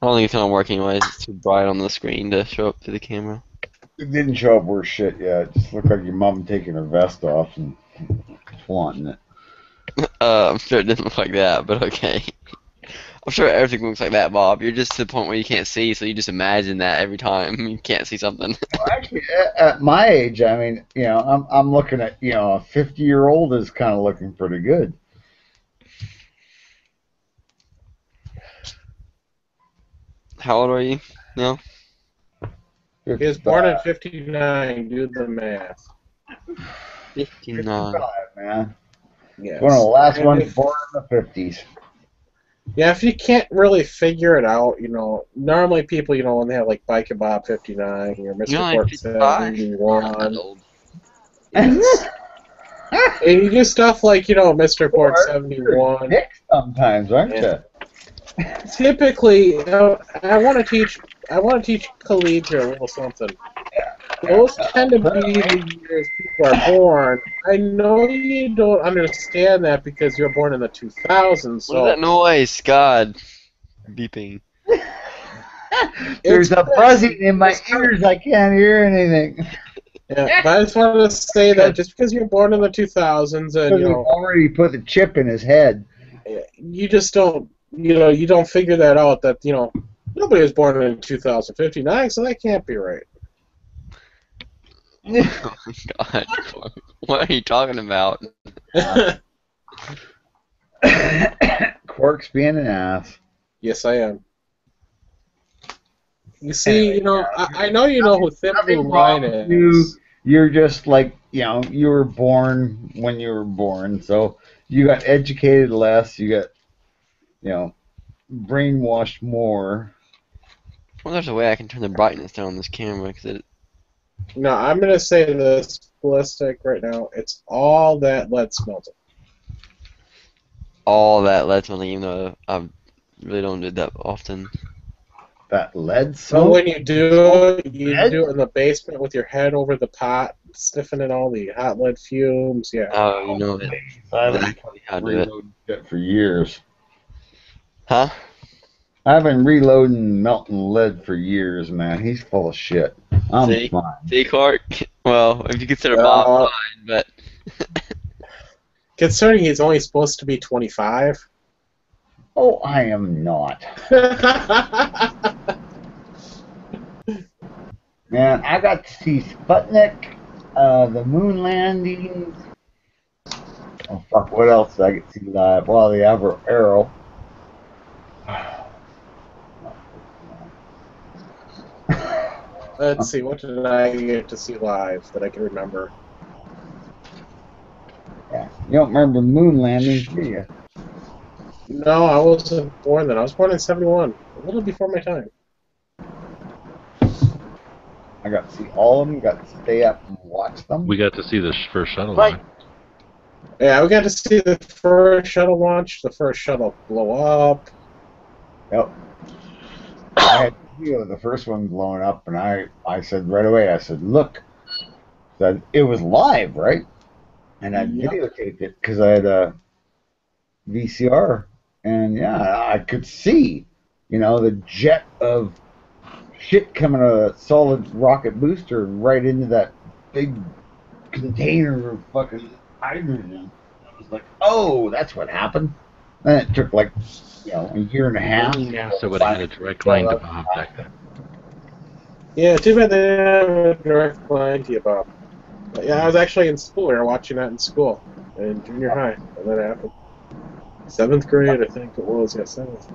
I don't think it's gonna work anyways. It's too bright on the screen to show up to the camera. It didn't show up worse shit yet. It just looked like your mom taking her vest off and flaunting it. I'm sure it didn't look like that, but okay. I'm sure everything looks like that, Bob. You're just to the point where you can't see, so you just imagine that every time you can't see something. Well, actually, at my age, I mean, I'm looking at, a 50-year-old is kind of looking pretty good. How old are you now? He was born in 59. Do the math. 59. 55, man. Yes. One of the last And ones if- born in the 50s. Yeah, if you can't really figure it out, normally people, when they have like Bike and Bob 59 or Mr. You're only Port 55? Not that 71, old. and you do stuff like, Mr. Port 71. Dick sometimes, aren't Yeah. you? Typically, I want to teach Khalid here a little something. Those tend to be the years people are born. I know you don't understand that because you're born in the 2000s. What is that noise? God. Beeping. There's a buzzing in my ears. I can't hear anything. Yeah, but I just wanted to say that just because you're born in the 2000s and Because we've already put the chip in his head. you just don't you don't figure that out that nobody was born in 2059, so that can't be right. Oh God. What are you talking about? Quark's being an ass. Yes, I am. You see, I know you know who Thin Blue Line is. You're just like, you were born when you were born, so you got educated less, you got, brainwashed more. Well, there's a way I can turn the brightness down on this camera because it. No, I'm going to say this ballistic right now. It's all that lead smelting. All that led to something, even though I really don't do that often. That lead So smoke? when you do it, you Lead? do it in the basement with your head over the pot, sniffing in all the hot lead fumes. Yeah. Oh, you know it. I haven't Exactly how to do it. reloaded it for years. Huh? I've been reloading melting lead for years, man. He's full of shit. I'm See? fine. See, Clark? Well, if you consider Uh, Bob fine, but. Considering he's only supposed to be 25. Oh, I am not. Man, I got to see Sputnik, the moon landings. Oh, fuck, what else did I get to see live? Well, the Arrow. Let's see, what did I get to see live that I can remember? Yeah. You don't remember the moon landings, do you? No, I wasn't born then. I was born in 71, a little before my time. I got to see all of them, got to stay up and watch them. We got to see the first shuttle Right. launch. Yeah, we got to see the first shuttle launch, the first shuttle blow up. Yep. I had video of the first one blowing up, and I said right away, I said, look, that it was live, right? And I Yep. videotaped it because I had a VCR, and yeah, I could see, the jet of shit coming out of a solid rocket booster right into that big container of fucking hydrogen. I was like, oh, that's what happened. Then it took like, a year and a half. Only NASA would have had a direct line to Bob back then. Yeah, too bad they didn't have a direct line to you, Bob. But yeah, I was actually in school. We were watching that in school, in junior high, when that happened. 7th grade, I think it was. Yeah, 7th.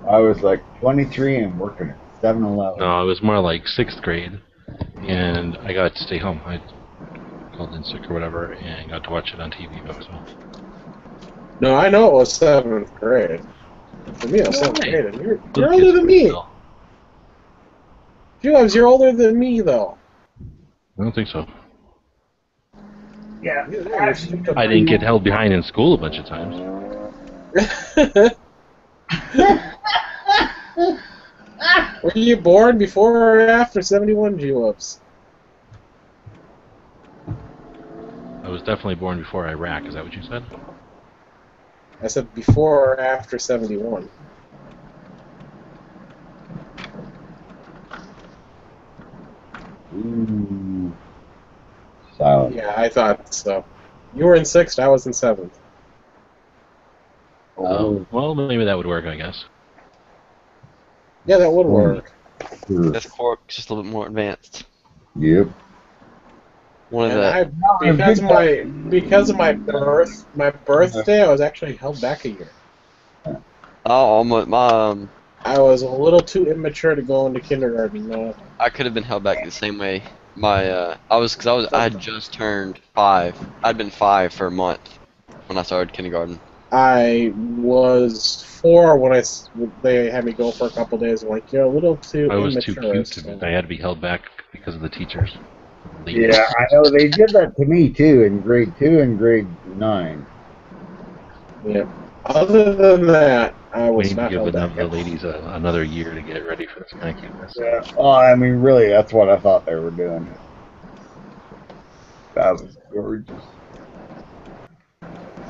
I was like 23 and working at 7-Eleven. No, it was more like 6th grade, and I got to stay home. I called in sick or whatever, and got to watch it on TV by myself. No, I know it was 7th grade. For me, I was 7th Hey. grade. And you're Those older kids than are me. still- James, you're older than me, though. I don't think so. Yeah. I didn't get held behind in school a bunch of times. Were you born before or after 71, G-Whoops? I was definitely born before Iraq. Is that what you said? I said before or after 71. Ooh. Silent. Yeah, I thought so. You were in 6th, I was in 7th. Oh, well, maybe that would work, I guess. Yeah, that would work. Sure. This Quark's just a little bit more advanced. Yep. One of And the because of my birthday, I was actually held back a year. I was a little too immature to go into kindergarten. I could have been held back the same way. I had just turned 5. I'd been 5 for a month when I started kindergarten. I was 4 when they had me go for a couple days. I'm like, you're a little too I was immature. too cute to. I had to be held back because of the teachers. Yeah, I know they did that to me too in grade 2 and grade 9. Yeah. Other than that, I was We need to not give held back. the ladies another year to get ready for this kind of cuteness. Yeah. Oh, I mean, really, that's what I thought they were doing. That was gorgeous.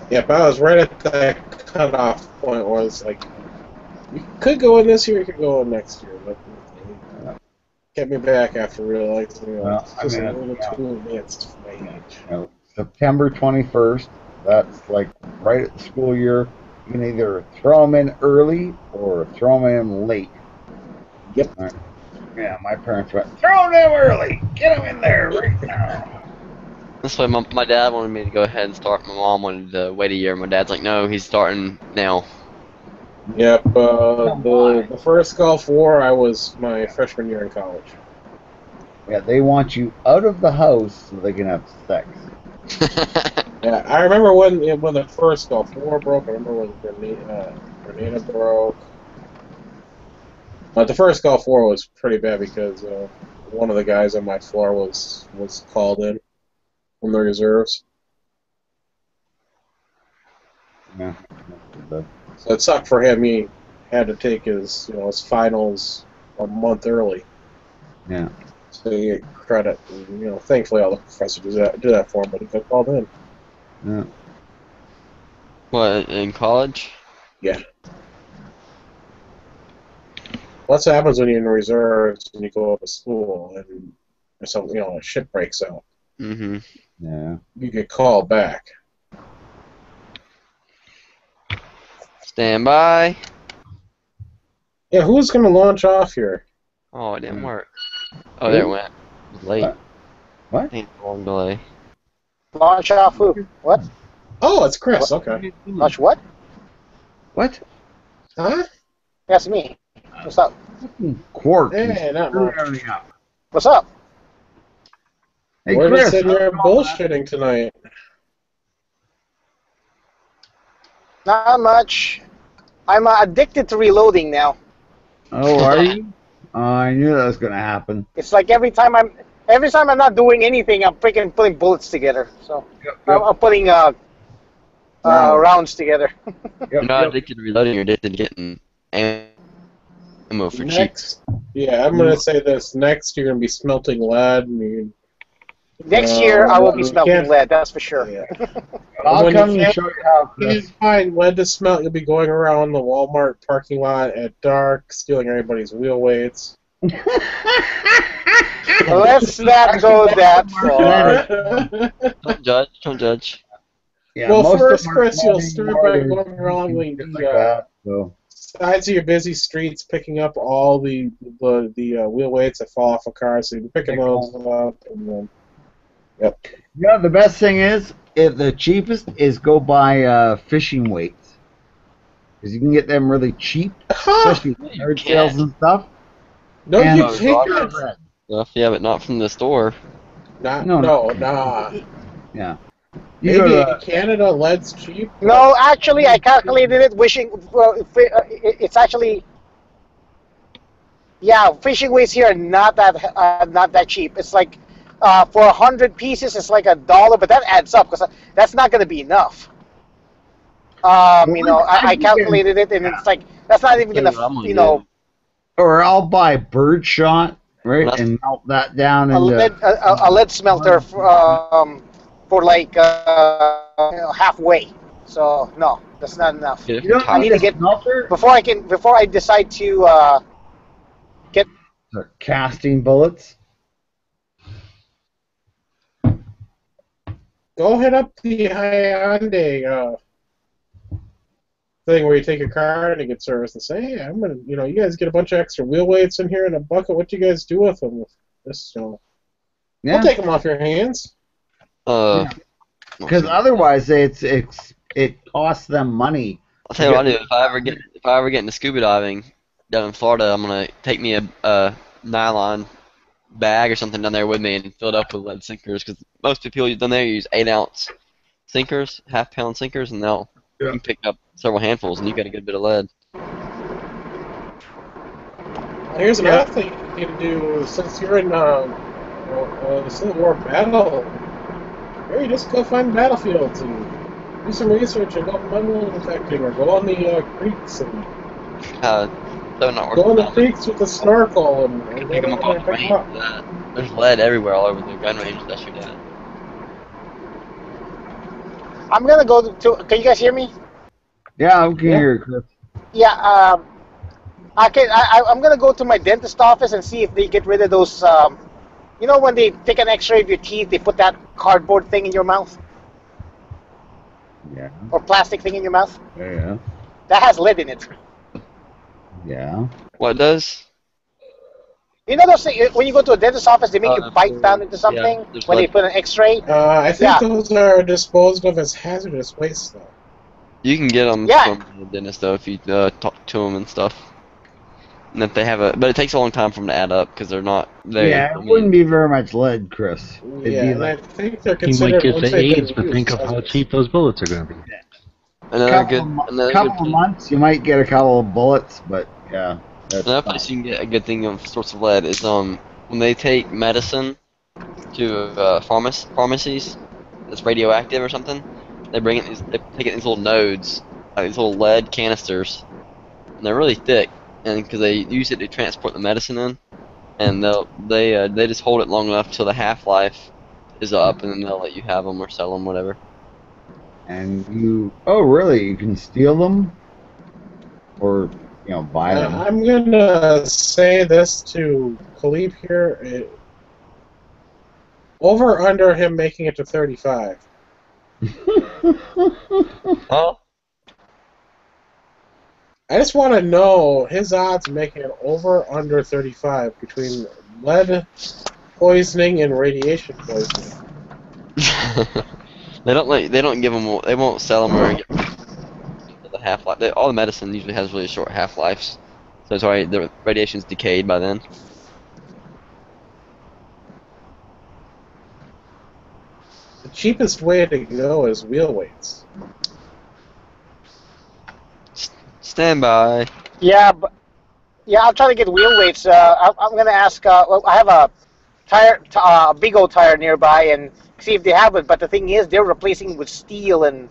Yep, I was right at that cutoff point where it's like, you could go in this year, you could go in next year, but kept me back after realizing it's just a little too advanced for my age. You know, September 21st, that's like right at the school year. You can either throw them in early or throw them in late. Yep. Right. Yeah, my parents went, throw them early! Get them in there right now! That's why my dad wanted me to go ahead and start. My mom wanted to wait a year. My dad's like, no, he's starting now. Yep, the first Gulf War, I was my freshman year in college. Yeah, they want you out of the house so they can have sex. Yeah, I remember when the first Gulf War broke. I remember when Grenada broke. But the first Gulf War was pretty bad because one of the guys on my floor was called in from the reserves. Yeah. So it sucked for him. He had to take his finals a month early. Yeah. So you get credit. And, thankfully all the professors do that for him, but he got called in. Yeah. What, in college? Yeah. That's what happens when you're in the reserves and you go up to school and some shit breaks out. Mm-hmm. Yeah. You get called back. Stand by. Yeah, who's gonna launch off here? Oh, it didn't work. Oh, there it went. It was late. What? I think long delay. Launch off who? What? Oh, it's Chris. Okay. Launch what? What? Huh? That's me. What's up? Quark. Hey, not much. Everything up. What's up? Hey, We're Chris. just sitting here bullshitting tonight. Not much. I'm addicted to reloading now. Oh, are you? Oh, I knew that was going to happen. It's like every time I'm not doing anything, I'm freaking putting bullets together. So Yep. I'm putting rounds together. You're not addicted to reloading, you're addicted to getting ammo for cheap. Next, yeah, I'm gonna say this. Next, you're gonna be smelting lead, and Next year, I will be you smelting can't- lead. That's for sure. Yeah. I'll When come you and can't- show you how, You Chris. can't find lead to smelt. You'll be going around the Walmart parking lot at dark, stealing everybody's wheel weights. Let's not go that far. Don't judge, don't judge. Yeah, Well, most of first, them are Chris, you'll smelting start more by than going around things the like that, so. sides of your busy streets, picking up all the wheel weights that fall off a car. So you're picking those up, and then The best thing is, the cheapest is go buy fishing weights. Because you can get them really cheap, especially nerd sales and stuff. no, And- you Oh, can't. Stuff, yeah, but not from the store. Nah. Yeah. You Maybe go in to, Canada, lead's cheap. No, actually, I calculated it. Wishing, well, it's actually, yeah, fishing weights here are not that cheap. It's like for 100 pieces, it's like $1, but that adds up because that's not going to be enough. You know, I calculated it, and it's like that's not even going to, you know. Or I'll buy birdshot, right, and melt that down into a lead smelter for like halfway. So no, that's not enough. You don't I need to get smelter before I decide to get casting bullets. Go hit up the Hyundai thing where you take your car and it gets serviced and say, hey, I'm gonna, you know, you guys get a bunch of extra wheel weights in here in a bucket. What do you guys do with them? This, you know, we'll take them off your hands. Because otherwise, it costs them money. I'll tell you what I do. If I ever get into scuba diving down in Florida, I'm gonna take me a nylon bag or something down there with me and fill it up with lead sinkers. Because most people down there use 8-ounce sinkers, half-pound sinkers, and you can pick up several handfuls, and you got a good bit of lead. Here's another thing you can do since you're in the Civil War battle. Maybe just go find battlefields and do some research and go mud detecting, or go on the creeks and go on the creeks with a snorkel and pick them up off the range. There's lead everywhere all over the gun range that shoot at. I'm gonna go to. Can you guys hear me? Yeah, I can hear you, Chris. Yeah, I'm gonna go to my dentist office and see if they get rid of those. You know, when they take an X-ray of your teeth, they put that cardboard thing in your mouth. Yeah. Or plastic thing in your mouth. Yeah. That has lead in it. Yeah. What does? You know those things, when you go to a dentist office, they make you bite down into something when they put an X-ray. I think those are disposed of as hazardous waste, though. You can get them from the dentist though if you talk to them and stuff. And if they have but it takes a long time for them to add up because they're not. It wouldn't be very much lead, Chris. Yeah, and I think they're You considered. might get the AIDS, but think of how cheap those bullets are going to be. Another couple of months, you might get a couple of bullets, but yeah. Another place you can get a good thing of sorts of lead is when they take medicine to pharmacies that's radioactive or something. They bring it. They take it in these little nodes, like these little lead canisters, and they're really thick. And because they use it to transport the medicine in, and they just hold it long enough till the half-life is up, and then they'll let you have them or sell them, whatever. And really? You can steal them, or buy them. I'm gonna say this to Khalib here. Over under him making it to 35. Oh. I just want to know his odds of making it over under 35 between lead poisoning and radiation poisoning. They don't give them. They won't sell them or get the half-life. All the medicine usually has really short half-lives, so it's already the radiation's decayed by then. The cheapest way to go is wheel weights. Stand by. Yeah, I'll try to get wheel weights. I'm gonna ask. Well, I have a tire, a big old tire nearby, and see if they have it. But the thing is, they're replacing with steel and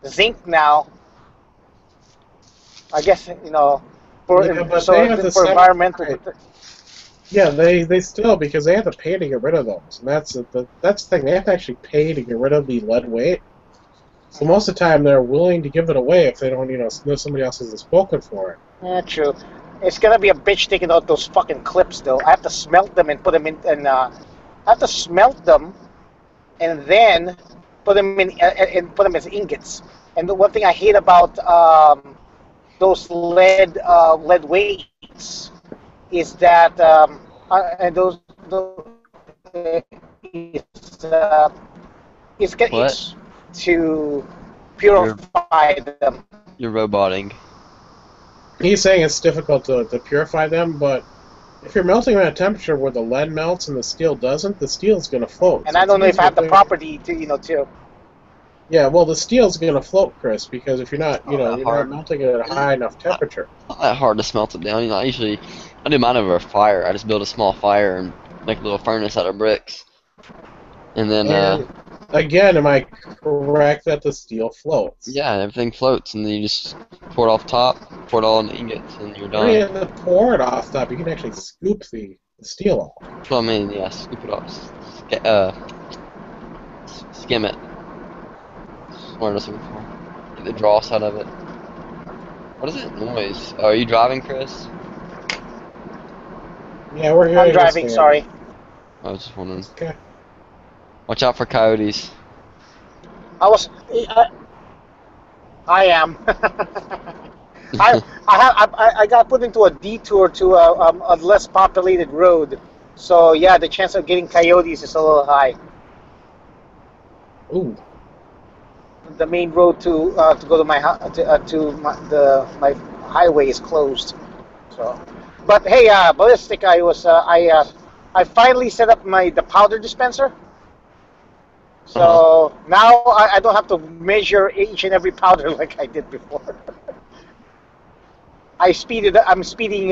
zinc now. I guess for environmental. Yeah, they still, because they have to pay to get rid of those, and that's the thing. They have to actually pay to get rid of the lead weight. So most of the time, they're willing to give it away if they don't, know somebody else has spoken for it. Yeah, true. It's gonna be a bitch taking out those fucking clips, though. I have to smelt them and put them in, and I have to smelt them, and then put them in and put them as ingots. And the one thing I hate about those lead weights is that it's to purify them. You're roboting. He's saying it's difficult to purify them, but if you're melting them at a temperature where the lead melts and the steel doesn't, the steel's going to float. And so I don't know if I have the property to. Yeah, well, the steel's going to float, Chris, because if you're not, Not that you're hard. not melting it at a high enough temperature. Not that hard to smelt it down. I do mine over a fire. I just build a small fire and make a little furnace out of bricks. And then, And again, am I correct that the steel floats? yeah, everything floats, and then you just pour it off top, pour it all in the ingots, and you're You done. don't have to pour it off top. You can actually scoop the steel off. That's what I mean, yeah, scoop it off. Skim it. That's what I was looking for. Get the dross out of it. What is that noise? Oh, are you driving, Chris? Yeah, we're here. I'm driving, sorry. I was just wondering. Okay. Watch out for coyotes. I am. I got put into a detour to a less populated road, so yeah, the chance of getting coyotes is a little high. Ooh. The main road to go to my my highway is closed. So, but hey, ballistic, I finally set up the powder dispenser. So now I don't have to measure each and every powder like I did before. I'm speeding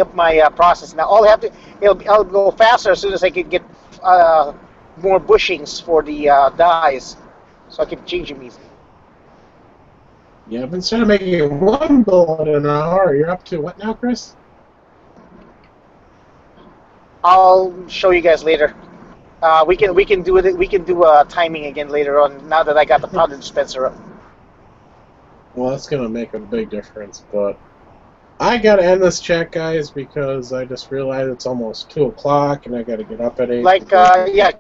up my process now. All I have to, I'll go faster as soon as I can get more bushings for the dyes, so I can change them easily. Yeah, but instead of making it 1 bullet an hour, you're up to what now, Chris? I'll show you guys later. We can do it. We can do timing again later on. Now that I got the powder dispenser up. Well, that's gonna make a big difference, but I gotta end this chat, guys, because I just realized it's almost 2 o'clock and I gotta get up at 8. Like, yeah.